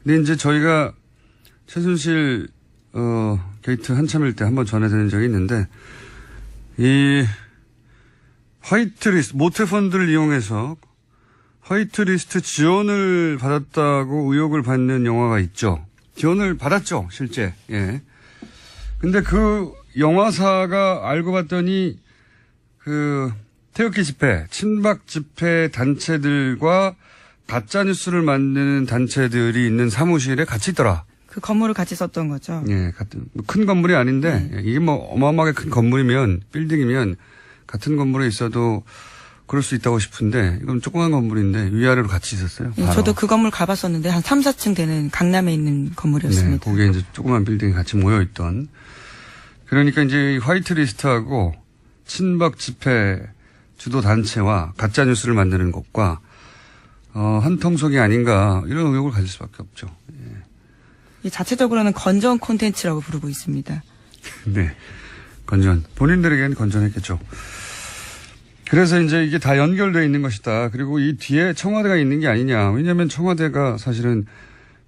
근데 이제 저희가 최순실 게이트 한참일 때 한번 전해드린 적이 있는데 이 화이트리스트 모태펀드를 이용해서 화이트리스트 지원을 받았다고 의혹을 받는 영화가 있죠. 지원을 받았죠, 실제. 예. 근데 그 영화사가 알고 봤더니 그 태극기 집회, 친박 집회 단체들과 가짜 뉴스를 만드는 단체들이 있는 사무실에 같이 있더라. 그 건물을 같이 썼던 거죠. 예, 같은 큰 건물이 아닌데 이게 뭐 어마어마하게 큰 건물이면 빌딩이면 같은 건물에 있어도 그럴 수 있다고 싶은데 이건 조그만 건물인데 위아래로 같이 있었어요. 예, 저도 그 건물 가봤었는데 한 3, 4층 되는 강남에 있는 건물이었습니다. 네, 거기에 이제 조그만 빌딩이 같이 모여 있던. 그러니까 이제 이 화이트리스트하고 친박 집회 주도 단체와 가짜 뉴스를 만드는 것과 한 통속이 아닌가 이런 의혹을 가질 수밖에 없죠. 예. 이 자체적으로는 건전 콘텐츠라고 부르고 있습니다. 네, 건전 본인들에게는 건전했겠죠. 그래서 이제 이게 다 연결되어 있는 것이다. 그리고 이 뒤에 청와대가 있는 게 아니냐. 왜냐하면 청와대가 사실은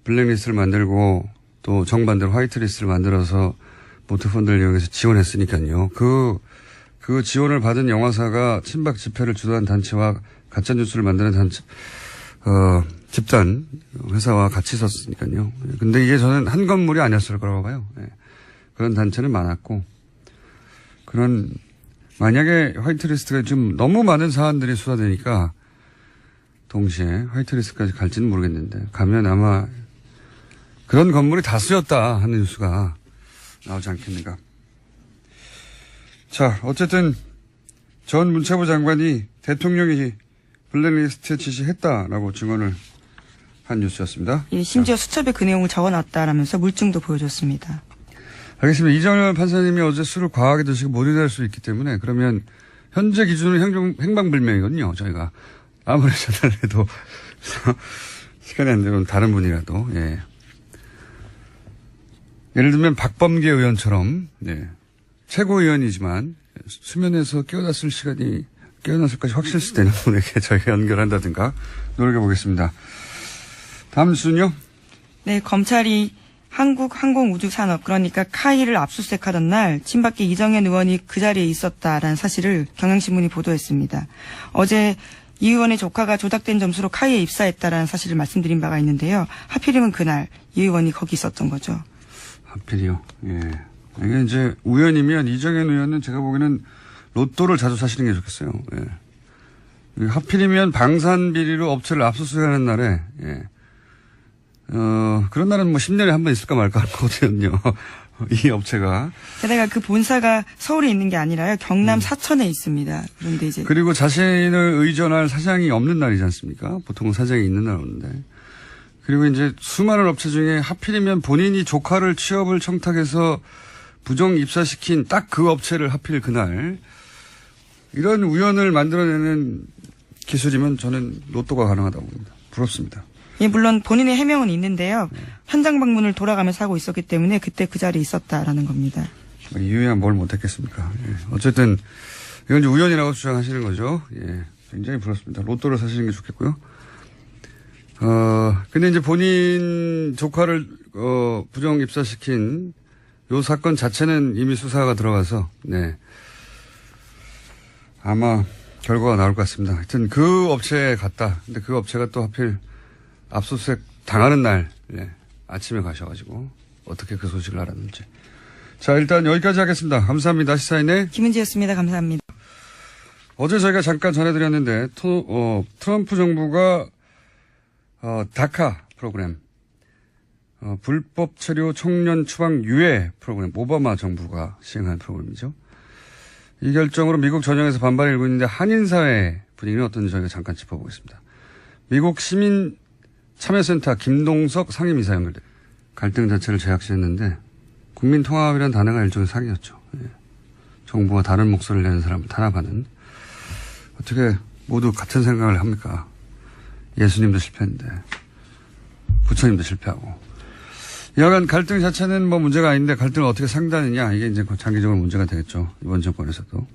블랙리스트를 만들고 또 정반대로 화이트리스트를 만들어서 모태펀드를 이용해서 지원했으니까요. 그 지원을 받은 영화사가 친박 집회를 주도한 단체와 가짜뉴스를 만드는 단체, 집단 회사와 같이 있었으니까요. 근데 이게 저는 한 건물이 아니었을 거라고 봐요. 예. 그런 단체는 많았고 만약에 화이트리스트가 좀 너무 많은 사안들이 수사되니까 동시에 화이트리스트까지 갈지는 모르겠는데 가면 아마 그런 건물이 다수였다 하는 뉴스가 나오지 않겠는가. 자, 어쨌든 전 문체부 장관이 대통령이 블랙리스트 지시했다라고 증언을 한 뉴스였습니다. 예, 심지어 수첩에 그 내용을 적어놨다라면서 물증도 보여줬습니다. 알겠습니다. 이정열 판사님이 어제 술을 과하게 드시고 몰입할 수 있기 때문에 그러면 현재 기준으로 행방불명이거든요. 저희가 아무리 전화해도 시간이 안 되면 다른 분이라도 예. 예를 들면 박범계 의원처럼 네. 최고위원이지만 수면에서 깨어났을까지 확실시되는 분에게 저희가 연결한다든가 노력해보겠습니다. 다음 뉴스는요? 네, 검찰이 한국항공우주산업 그러니까 카이를 압수수색하던 날 친박계 이정현 의원이 그 자리에 있었다라는 사실을 경향신문이 보도했습니다. 어제 이 의원의 조카가 조작된 점수로 카이에 입사했다라는 사실을 말씀드린 바가 있는데요. 하필이면 그날 이 의원이 거기 있었던 거죠. 하필이요. 예. 이게 이제 우연이면 이정현 의원은 제가 보기에는 로또를 자주 사시는 게 좋겠어요. 예. 하필이면 방산비리로 업체를 압수수색하는 날에 예. 그런 날은 뭐 10년에 한 번 있을까 말까 하거든요. 이 업체가. 게다가 그 본사가 서울에 있는 게 아니라요. 경남 사천에 있습니다. 그런데 이제. 그리고 자신을 의존할 사장이 없는 날이지 않습니까? 보통은 사장이 있는 날 오는데. 그리고 이제 수많은 업체 중에 하필이면 본인이 조카를 취업을 청탁해서 부정 입사시킨 딱 그 업체를 하필 그날. 이런 우연을 만들어내는 기술이면 저는 로또가 가능하다고 봅니다. 부럽습니다. 예, 물론 본인의 해명은 있는데요. 현장 방문을 돌아가면서 하고 있었기 때문에 그때 그 자리에 있었다라는 겁니다. 이유야 뭘 못했겠습니까? 예. 어쨌든 이건 이제 우연이라고 주장하시는 거죠. 예. 굉장히 부럽습니다. 로또를 사시는 게 좋겠고요. 근데 이제 본인 조카를 부정 입사시킨 요 사건 자체는 이미 수사가 들어가서 네. 아마 결과가 나올 것 같습니다. 하여튼 그 업체에 갔다. 근데 그 업체가 또 하필 압수수색 당하는 날 예, 아침에 가셔가지고 어떻게 그 소식을 알았는지. 자, 일단 여기까지 하겠습니다. 감사합니다. 시사인의 김은지였습니다. 감사합니다. 어제 저희가 잠깐 전해드렸는데 트럼프 정부가 다카 프로그램 불법 체류 청년 추방 유예 프로그램 오바마 정부가 시행한 프로그램이죠. 이 결정으로 미국 전역에서 반발이 일고 있는데 한인사회 분위기는 어떤지 저희가 잠깐 짚어보겠습니다. 미국 시민 참여센터 김동석 상임이사 연결돼 갈등 자체를 제약시했는데 국민통합이라는 단어가 일종의 사기였죠. 예. 정부가 다른 목소리를 내는 사람을 탄압하는 어떻게 모두 같은 생각을 합니까? 예수님도 실패했는데 부처님도 실패하고 여간 갈등 자체는 뭐 문제가 아닌데 갈등을 어떻게 상대하느냐 이게 이제 장기적으로 문제가 되겠죠. 이번 정권에서도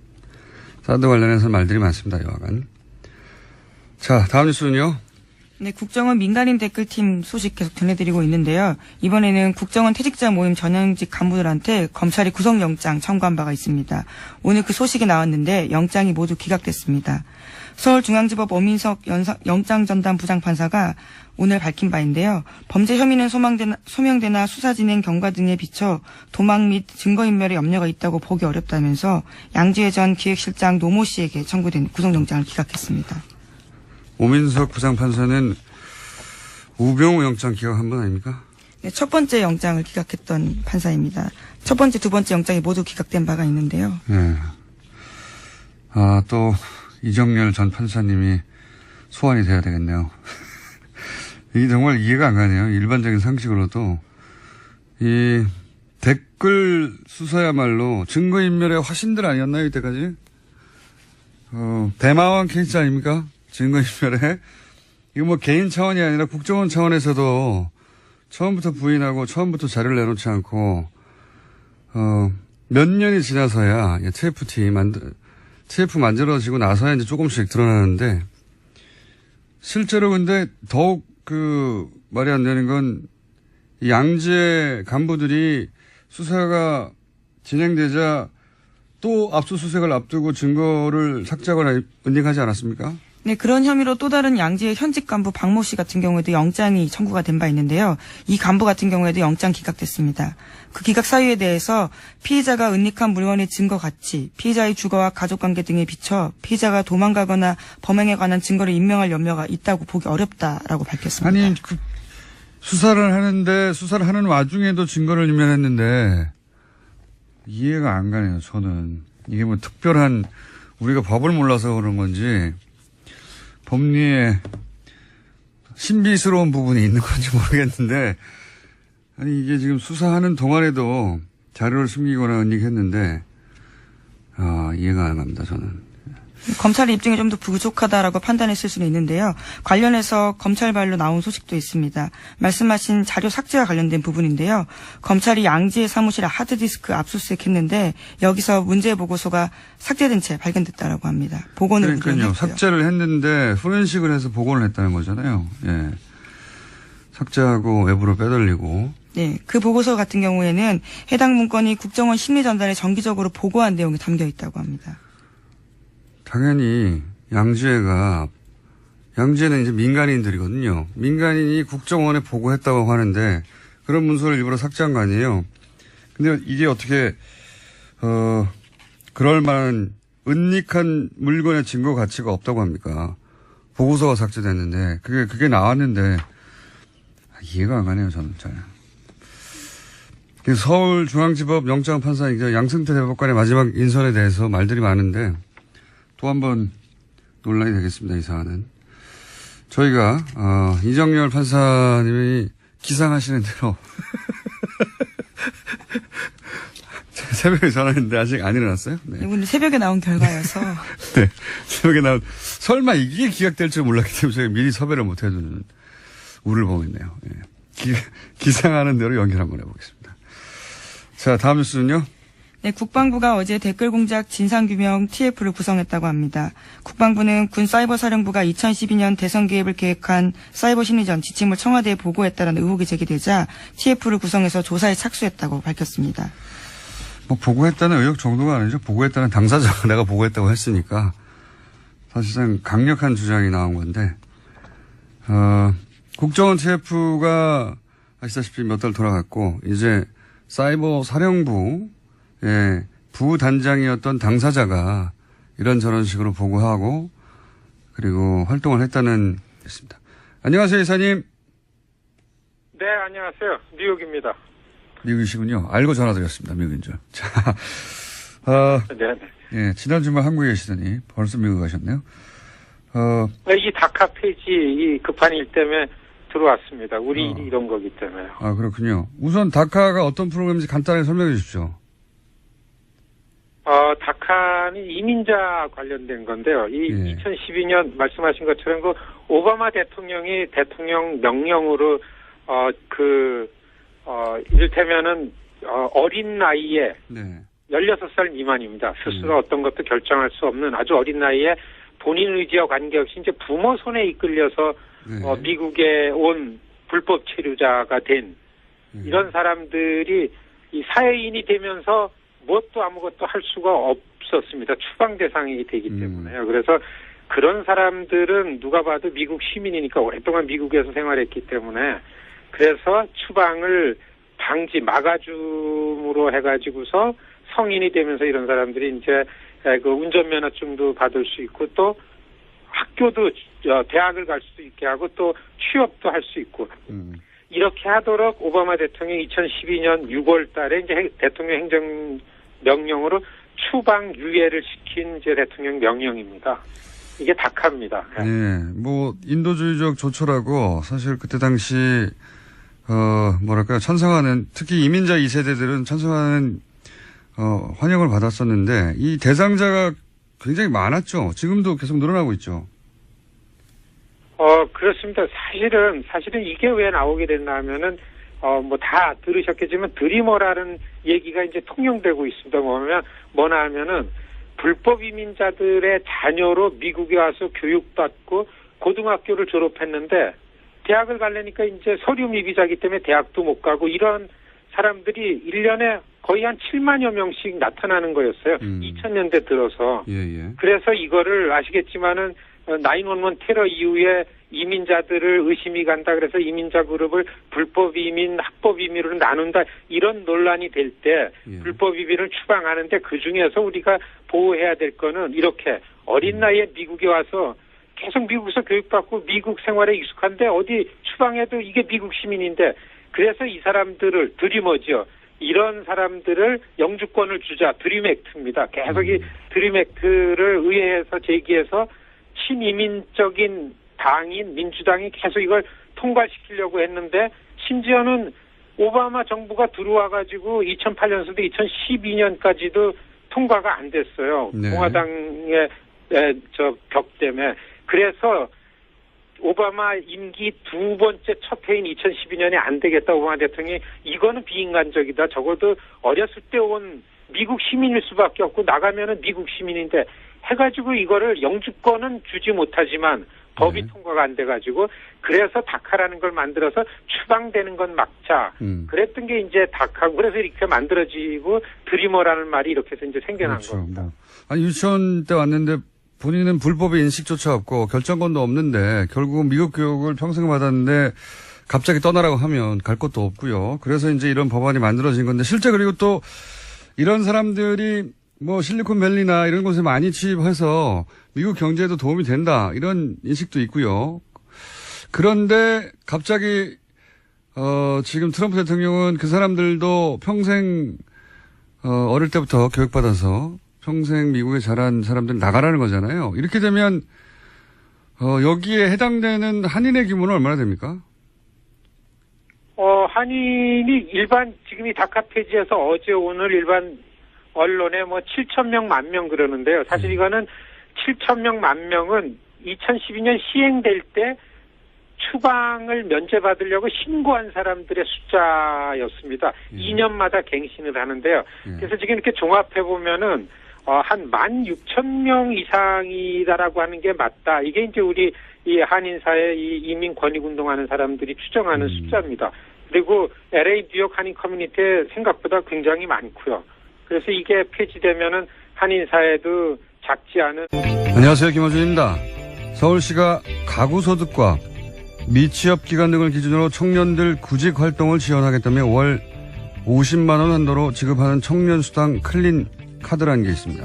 사드 관련해서 말들이 많습니다. 여하간 자 다음 뉴스는요. 네, 국정원 민간인 댓글팀 소식 계속 전해드리고 있는데요. 이번에는 국정원 퇴직자 모임 전현직 간부들한테 검찰이 구속영장 청구한 바가 있습니다. 오늘 그 소식이 나왔는데 영장이 모두 기각됐습니다. 서울중앙지법 오민석 영장전담 부장판사가 오늘 밝힌 바인데요. 범죄 혐의는 소명되나 수사 진행 경과 등에 비춰 도망 및 증거인멸의 염려가 있다고 보기 어렵다면서 양지회 전 기획실장 노모 씨에게 청구된 구속영장을 기각했습니다. 오민석 부장판사는 우병우 영장 기각한 분 아닙니까? 네, 첫 번째 영장을 기각했던 판사입니다. 첫 번째, 두 번째 영장이 모두 기각된 바가 있는데요. 네. 또 이정열 전 판사님이 소환이 돼야 되겠네요. 이게 정말 이해가 안 가네요. 일반적인 상식으로도 이 댓글 수사야말로 증거인멸의 화신들 아니었나요, 이때까지? 대마왕 케이스 아닙니까? 증거인멸에. 이거 뭐 개인 차원이 아니라 국정원 차원에서도 처음부터 부인하고 처음부터 자료를 내놓지 않고, 몇 년이 지나서야 TF 만들어지고 나서야 이제 조금씩 드러나는데, 실제로 근데 더욱 말이 안 되는 건 이 양재 간부들이 수사가 진행되자 또 압수수색을 앞두고 증거를 삭제하거나 은닉하지 않았습니까? 네, 그런 혐의로 또 다른 양지의 현직 간부 박모 씨 같은 경우에도 영장이 청구가 된 바 있는데요. 이 간부 같은 경우에도 영장 기각됐습니다. 그 기각 사유에 대해서 피의자가 은닉한 물건의 증거 가치, 피의자의 주거와 가족관계 등에 비춰 피의자가 도망가거나 범행에 관한 증거를 인멸할 염려가 있다고 보기 어렵다라고 밝혔습니다. 아니, 수사를 하는 와중에도 증거를 인멸했는데 이해가 안 가네요, 저는. 이게 뭐 특별한 우리가 법을 몰라서 그런 건지 법리에 신비스러운 부분이 있는 건지 모르겠는데, 아니 이게 지금 수사하는 동안에도 자료를 숨기거나 은닉했는데 이해가 안 갑니다, 저는. 검찰의 입증이 좀 더 부족하다라고 판단했을 수는 있는데요. 관련해서 검찰발로 나온 소식도 있습니다. 말씀하신 자료 삭제와 관련된 부분인데요. 검찰이 양지의 사무실에 하드디스크 압수수색했는데 여기서 문제 보고서가 삭제된 채 발견됐다라고 합니다. 복원을 그러니까요. 삭제를 했는데 포렌식을 해서 복원을 했다는 거잖아요. 예. 삭제하고 외부로 빼돌리고. 네, 그 보고서 같은 경우에는 해당 문건이 국정원 심리전단에 정기적으로 보고한 내용이 담겨 있다고 합니다. 당연히 양지는 이제 민간인들이거든요. 민간인이 국정원에 보고했다고 하는데 그런 문서를 일부러 삭제한 거 아니에요. 근데 이게 어떻게 그럴 만한 은닉한 물건의 증거 가치가 없다고 합니까? 보고서가 삭제됐는데 그게 나왔는데 이해가 안 가네요, 저는 잘. 서울중앙지법 영장판사이자 양승태 대법관의 마지막 인선에 대해서 말들이 많은데 또 한 번 논란이 되겠습니다, 이 사안은. 저희가, 이정열 판사님이 기상하시는 대로. 새벽에 전화했는데 아직 안 일어났어요? 네. 이분은 새벽에 나온 결과여서. 네. 새벽에 설마 이게 기각될 줄 몰랐기 때문에 제가 미리 섭외를 못 해주는 우를 보고 있네요. 예. 기상하는 대로 연결 한번 해보겠습니다. 자, 다음 뉴스는요? 네, 국방부가 어제 댓글 공작 진상규명 TF를 구성했다고 합니다. 국방부는 군사이버사령부가 2012년 대선 개입을 계획한 사이버 심리전 지침을 청와대에 보고했다는 의혹이 제기되자 TF를 구성해서 조사에 착수했다고 밝혔습니다. 뭐 보고했다는 의혹 정도가 아니죠. 보고했다는 당사자가 내가 보고했다고 했으니까 사실상 강력한 주장이 나온 건데 국정원 TF가 아시다시피 몇 달 돌아갔고 이제 사이버 사령부 부단장이었던 당사자가 이런저런 식으로 보고하고 그리고 활동을 했다는 것입니다. 안녕하세요, 이사님. 네, 안녕하세요. 뉴욕입니다. 미국이시군요. 알고 전화드렸습니다, 미국인 줄. 자, 네. 예, 지난 주말 한국에 계시더니 벌써 미국 가셨네요. 이 다카 페이지 이 급한 일 때문에 들어왔습니다. 우리 일이 이런 거기 때문에요. 아, 그렇군요. 우선 다카가 어떤 프로그램인지 간단하게 설명해 주십시오. 다카는 이민자 관련된 건데요. 2012년 말씀하신 것처럼 그 오바마 대통령이 대통령 명령으로 이를테면은 어린 나이에 16살 미만입니다. 스스로 어떤 것도 결정할 수 없는 아주 어린 나이에 본인 의지와 관계없이 이제 부모 손에 이끌려서 미국에 온 불법 체류자가 된 이런 사람들이 이 사회인이 되면서 무엇도 아무것도 할 수가 없었습니다. 추방 대상이 되기 때문에요. 그래서 그런 사람들은 누가 봐도 미국 시민이니까 오랫동안 미국에서 생활했기 때문에 그래서 추방을 막아줌으로 해가지고서 성인이 되면서 이런 사람들이 이제 그 운전면허증도 받을 수 있고 또 학교도 대학을 갈 수 있게 하고 또 취업도 할 수 있고 이렇게 하도록 오바마 대통령이 2012년 6월 달에 이제 대통령 행정 명령으로 추방 유예를 시킨 이제 대통령 명령입니다. 이게 다카입니다. 네. 뭐, 인도주의적 조처라고 사실 그때 당시, 뭐랄까요. 찬성하는, 특히 이민자 2세대들은 찬성하는, 환영을 받았었는데, 이 대상자가 굉장히 많았죠. 지금도 계속 늘어나고 있죠. 그렇습니다. 사실은 이게 왜 나오게 됐나 하면은, 뭐 다 들으셨겠지만 드리머라는 얘기가 이제 통용되고 있습니다. 뭐냐 하면은, 불법 이민자들의 자녀로 미국에 와서 교육받고 고등학교를 졸업했는데, 대학을 가려니까 이제 서류 미비자기 때문에 대학도 못 가고 이런 사람들이 1년에 거의 한 7만여 명씩 나타나는 거였어요. 2000년대 들어서. 예. 그래서 이거를 아시겠지만은 911 테러 이후에 이민자들을 의심이 간다. 그래서 이민자 그룹을 불법 이민, 합법 이민으로 나눈다. 이런 논란이 될 때 불법 이민을 추방하는데 그 중에서 우리가 보호해야 될 거는 이렇게 어린 나이에 미국에 와서 계속 미국에서 교육받고 미국 생활에 익숙한데 어디 추방해도 이게 미국 시민인데 그래서 이 사람들을 드리머죠. 이런 사람들을 영주권을 주자. 드림 액트입니다. 계속 이 드림 액트를 의회에서 제기해서 친이민적인 당인 민주당이 계속 이걸 통과시키려고 했는데 심지어는 오바마 정부가 들어와가지고 2008년부터 2012년까지도 통과가 안 됐어요. 네. 공화당의 벽 때문에. 그래서 오바마 임기 두 번째 첫 해인 2012년에 안 되겠다. 오바마 대통령이 이거는 비인간적이다. 적어도 어렸을 때 온 미국 시민일 수밖에 없고 나가면은 미국 시민인데 해가지고 이거를 영주권은 주지 못하지만 법이 통과가 안 돼가지고 그래서 다카라는 걸 만들어서 추방되는 건 막자. 그랬던 게 이제 다카고 그래서 이렇게 만들어지고 드리머라는 말이 이렇게 해서 이제 생겨난 그렇죠. 겁니다. 아니 유치원 때 왔는데 본인은 불법의 인식조차 없고 결정권도 없는데 결국 미국 교육을 평생 받았는데 갑자기 떠나라고 하면 갈 곳도 없고요. 그래서 이제 이런 법안이 만들어진 건데 실제 그리고 또 이런 사람들이 뭐 실리콘밸리나 이런 곳에 많이 취입해서 미국 경제에도 도움이 된다 이런 인식도 있고요. 그런데 갑자기 지금 트럼프 대통령은 그 사람들도 평생 어릴 때부터 교육받아서 평생 미국에 자란 사람들 나가라는 거잖아요. 이렇게 되면 여기에 해당되는 한인의 규모는 얼마나 됩니까? 한인이 일반 지금 이 다카 폐지에서 어제 오늘 일반 언론에 뭐 7,000명, 10,000명 그러는데요. 사실 이거는 7,000명, 10,000명은 2012년 시행될 때 추방을 면제받으려고 신고한 사람들의 숫자였습니다. 2년마다 갱신을 하는데요. 그래서 지금 이렇게 종합해 보면은 한 16,000명 이상이다라고 하는 게 맞다. 이게 이제 우리 이 한인사회 이 이민 권익 운동하는 사람들이 추정하는 숫자입니다. 그리고 LA 뉴욕 한인 커뮤니티에 생각보다 굉장히 많고요. 그래서 이게 폐지되면은 한인사회도 작지 않은. 안녕하세요. 김어준입니다. 서울시가 가구소득과 미취업 기간 등을 기준으로 청년들 구직 활동을 지원하겠다며 월 50만 원 한도로 지급하는 청년수당 클린 카드라는 게 있습니다.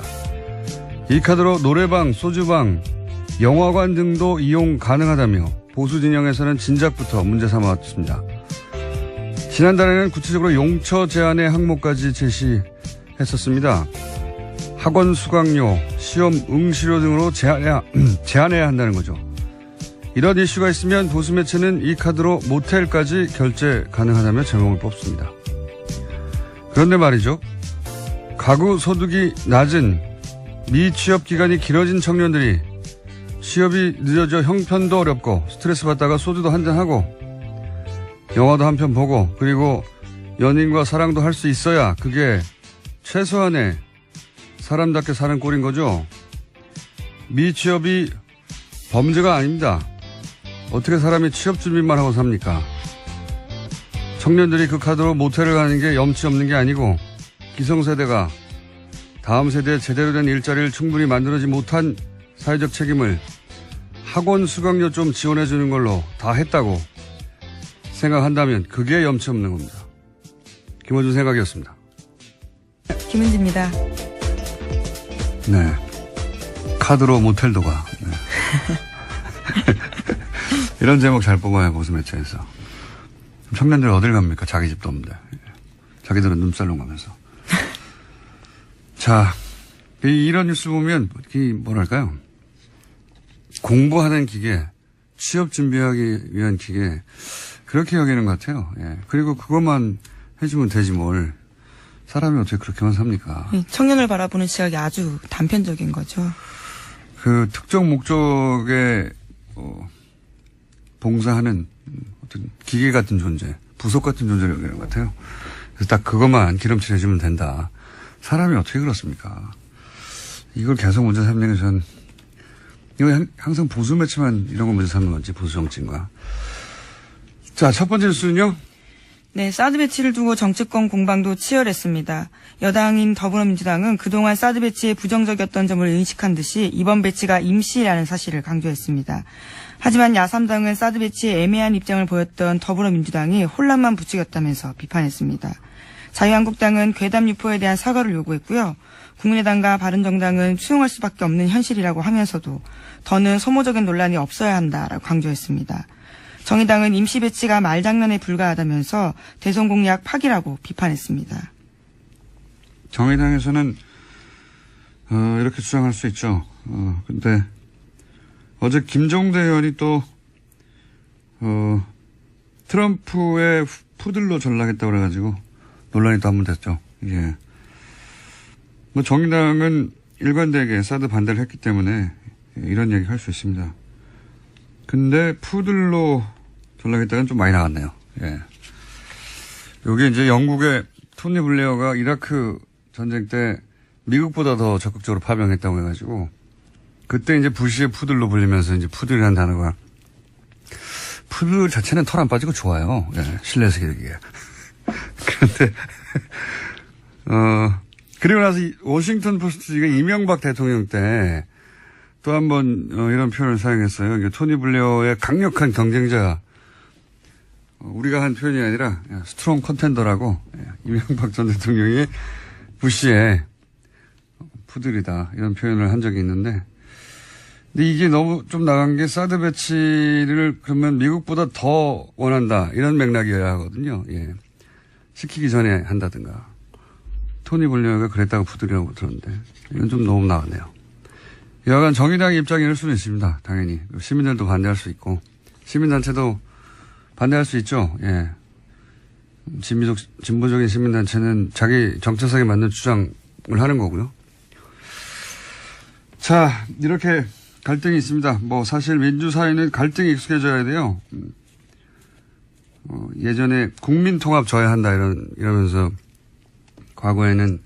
이 카드로 노래방, 소주방, 영화관 등도 이용 가능하다며 보수 진영에서는 진작부터 문제 삼아왔습니다. 지난달에는 구체적으로 용처 제한의 항목까지 제시했었습니다. 학원 수강료, 시험 응시료 등으로 제한해야 한다는 거죠. 이런 이슈가 있으면 보수 매체는 이 카드로 모텔까지 결제 가능하다며 제목을 뽑습니다. 그런데 말이죠. 가구 소득이 낮은 미취업 기간이 길어진 청년들이 취업이 늦어져 형편도 어렵고 스트레스 받다가 소주도 한잔하고 영화도 한 편 보고 그리고 연인과 사랑도 할 수 있어야 그게 최소한의 사람답게 사는 꼴인 거죠. 미취업이 범죄가 아닙니다. 어떻게 사람이 취업 준비만 하고 삽니까? 청년들이 그 카드로 모텔을 가는 게 염치 없는 게 아니고 기성세대가 다음 세대에 제대로 된 일자리를 충분히 만들어지 못한 사회적 책임을 학원 수강료 좀 지원해 주는 걸로 다 했다고 생각한다면 그게 염치 없는 겁니다. 김어준 생각이었습니다. 김은지입니다. 네. 카드로 모텔도 가. 네. 이런 제목 잘 뽑아요, 보수 매체에서. 청년들 어딜 갑니까? 자기 집도 없는데. 자기들은 눈살롱 가면서. 자, 이런 뉴스 보면, 뭐랄까요. 공부하는 기계, 취업 준비하기 위한 기계, 그렇게 여기는 것 같아요. 예. 그리고 그것만 해주면 되지 뭘. 사람이 어떻게 그렇게만 삽니까? 청년을 바라보는 시각이 아주 단편적인 거죠. 그 특정 목적에, 봉사하는 어떤 기계 같은 존재, 부속 같은 존재를 여기는 것 같아요. 그래서 딱 그것만 기름칠 해주면 된다. 사람이 어떻게 그렇습니까? 이걸 계속 문제 삼는 게 전, 이거 항상 보수 매체만 이런 거 문제 삼는 건지, 보수 정치인가. 자, 첫 번째 뉴스는요? 네, 사드 배치를 두고 정치권 공방도 치열했습니다. 여당인 더불어민주당은 그동안 사드 배치에 부정적이었던 점을 인식한 듯이 이번 배치가 임시라는 사실을 강조했습니다. 하지만 야3당은 사드 배치에 애매한 입장을 보였던 더불어민주당이 혼란만 부추겼다면서 비판했습니다. 자유한국당은 괴담 유포에 대한 사과를 요구했고요. 국민의당과 바른정당은 수용할 수밖에 없는 현실이라고 하면서도 더는 소모적인 논란이 없어야 한다라고 강조했습니다. 정의당은 임시 배치가 말장난에 불과하다면서 대선 공약 파기라고 비판했습니다. 정의당에서는 이렇게 주장할 수 있죠. 근데 어제 김종대 의원이 또 트럼프의 푸들로 전락했다고 그래가지고 논란이 또 한 번 됐죠. 예. 뭐 정의당은 일관되게 사드 반대를 했기 때문에 이런 얘기 할 수 있습니다. 근데 푸들로 전락했다는 좀 많이 나갔네요. 예. 요게 이제 영국의 토니 블레어가 이라크 전쟁 때 미국보다 더 적극적으로 파병했다고 해가지고 그때 이제 부시의 푸들로 불리면서 이제 푸들이라는 단어가 푸들 자체는 털 안 빠지고 좋아요. 예. 실내에서 얘기해. 그런데 그리고 나서 워싱턴 포스트가 이명박 대통령 때 또 한 번 이런 표현을 사용했어요. 이게 토니 블레어의 강력한 경쟁자, 우리가 한 표현이 아니라 스트롱 컨텐더라고 이명박 전 대통령이 부시의 푸들이다 이런 표현을 한 적이 있는데, 근데 이게 너무 좀 나간 게 사드 배치를 그러면 미국보다 더 원한다 이런 맥락이어야 하거든요. 예. 시키기 전에 한다든가. 토니 블레어가 그랬다고 푸들이라고 들었는데 이건 좀 너무 나갔네요. 여하간 정의당의 입장이 이럴 수는 있습니다. 당연히. 시민들도 반대할 수 있고 시민단체도 반대할 수 있죠. 예. 진보적인 시민단체는 자기 정체성에 맞는 주장을 하는 거고요. 자, 이렇게 갈등이 있습니다. 뭐 사실 민주사회는 갈등이 익숙해져야 돼요. 예전에 국민통합 져야 한다 이러면서 과거에는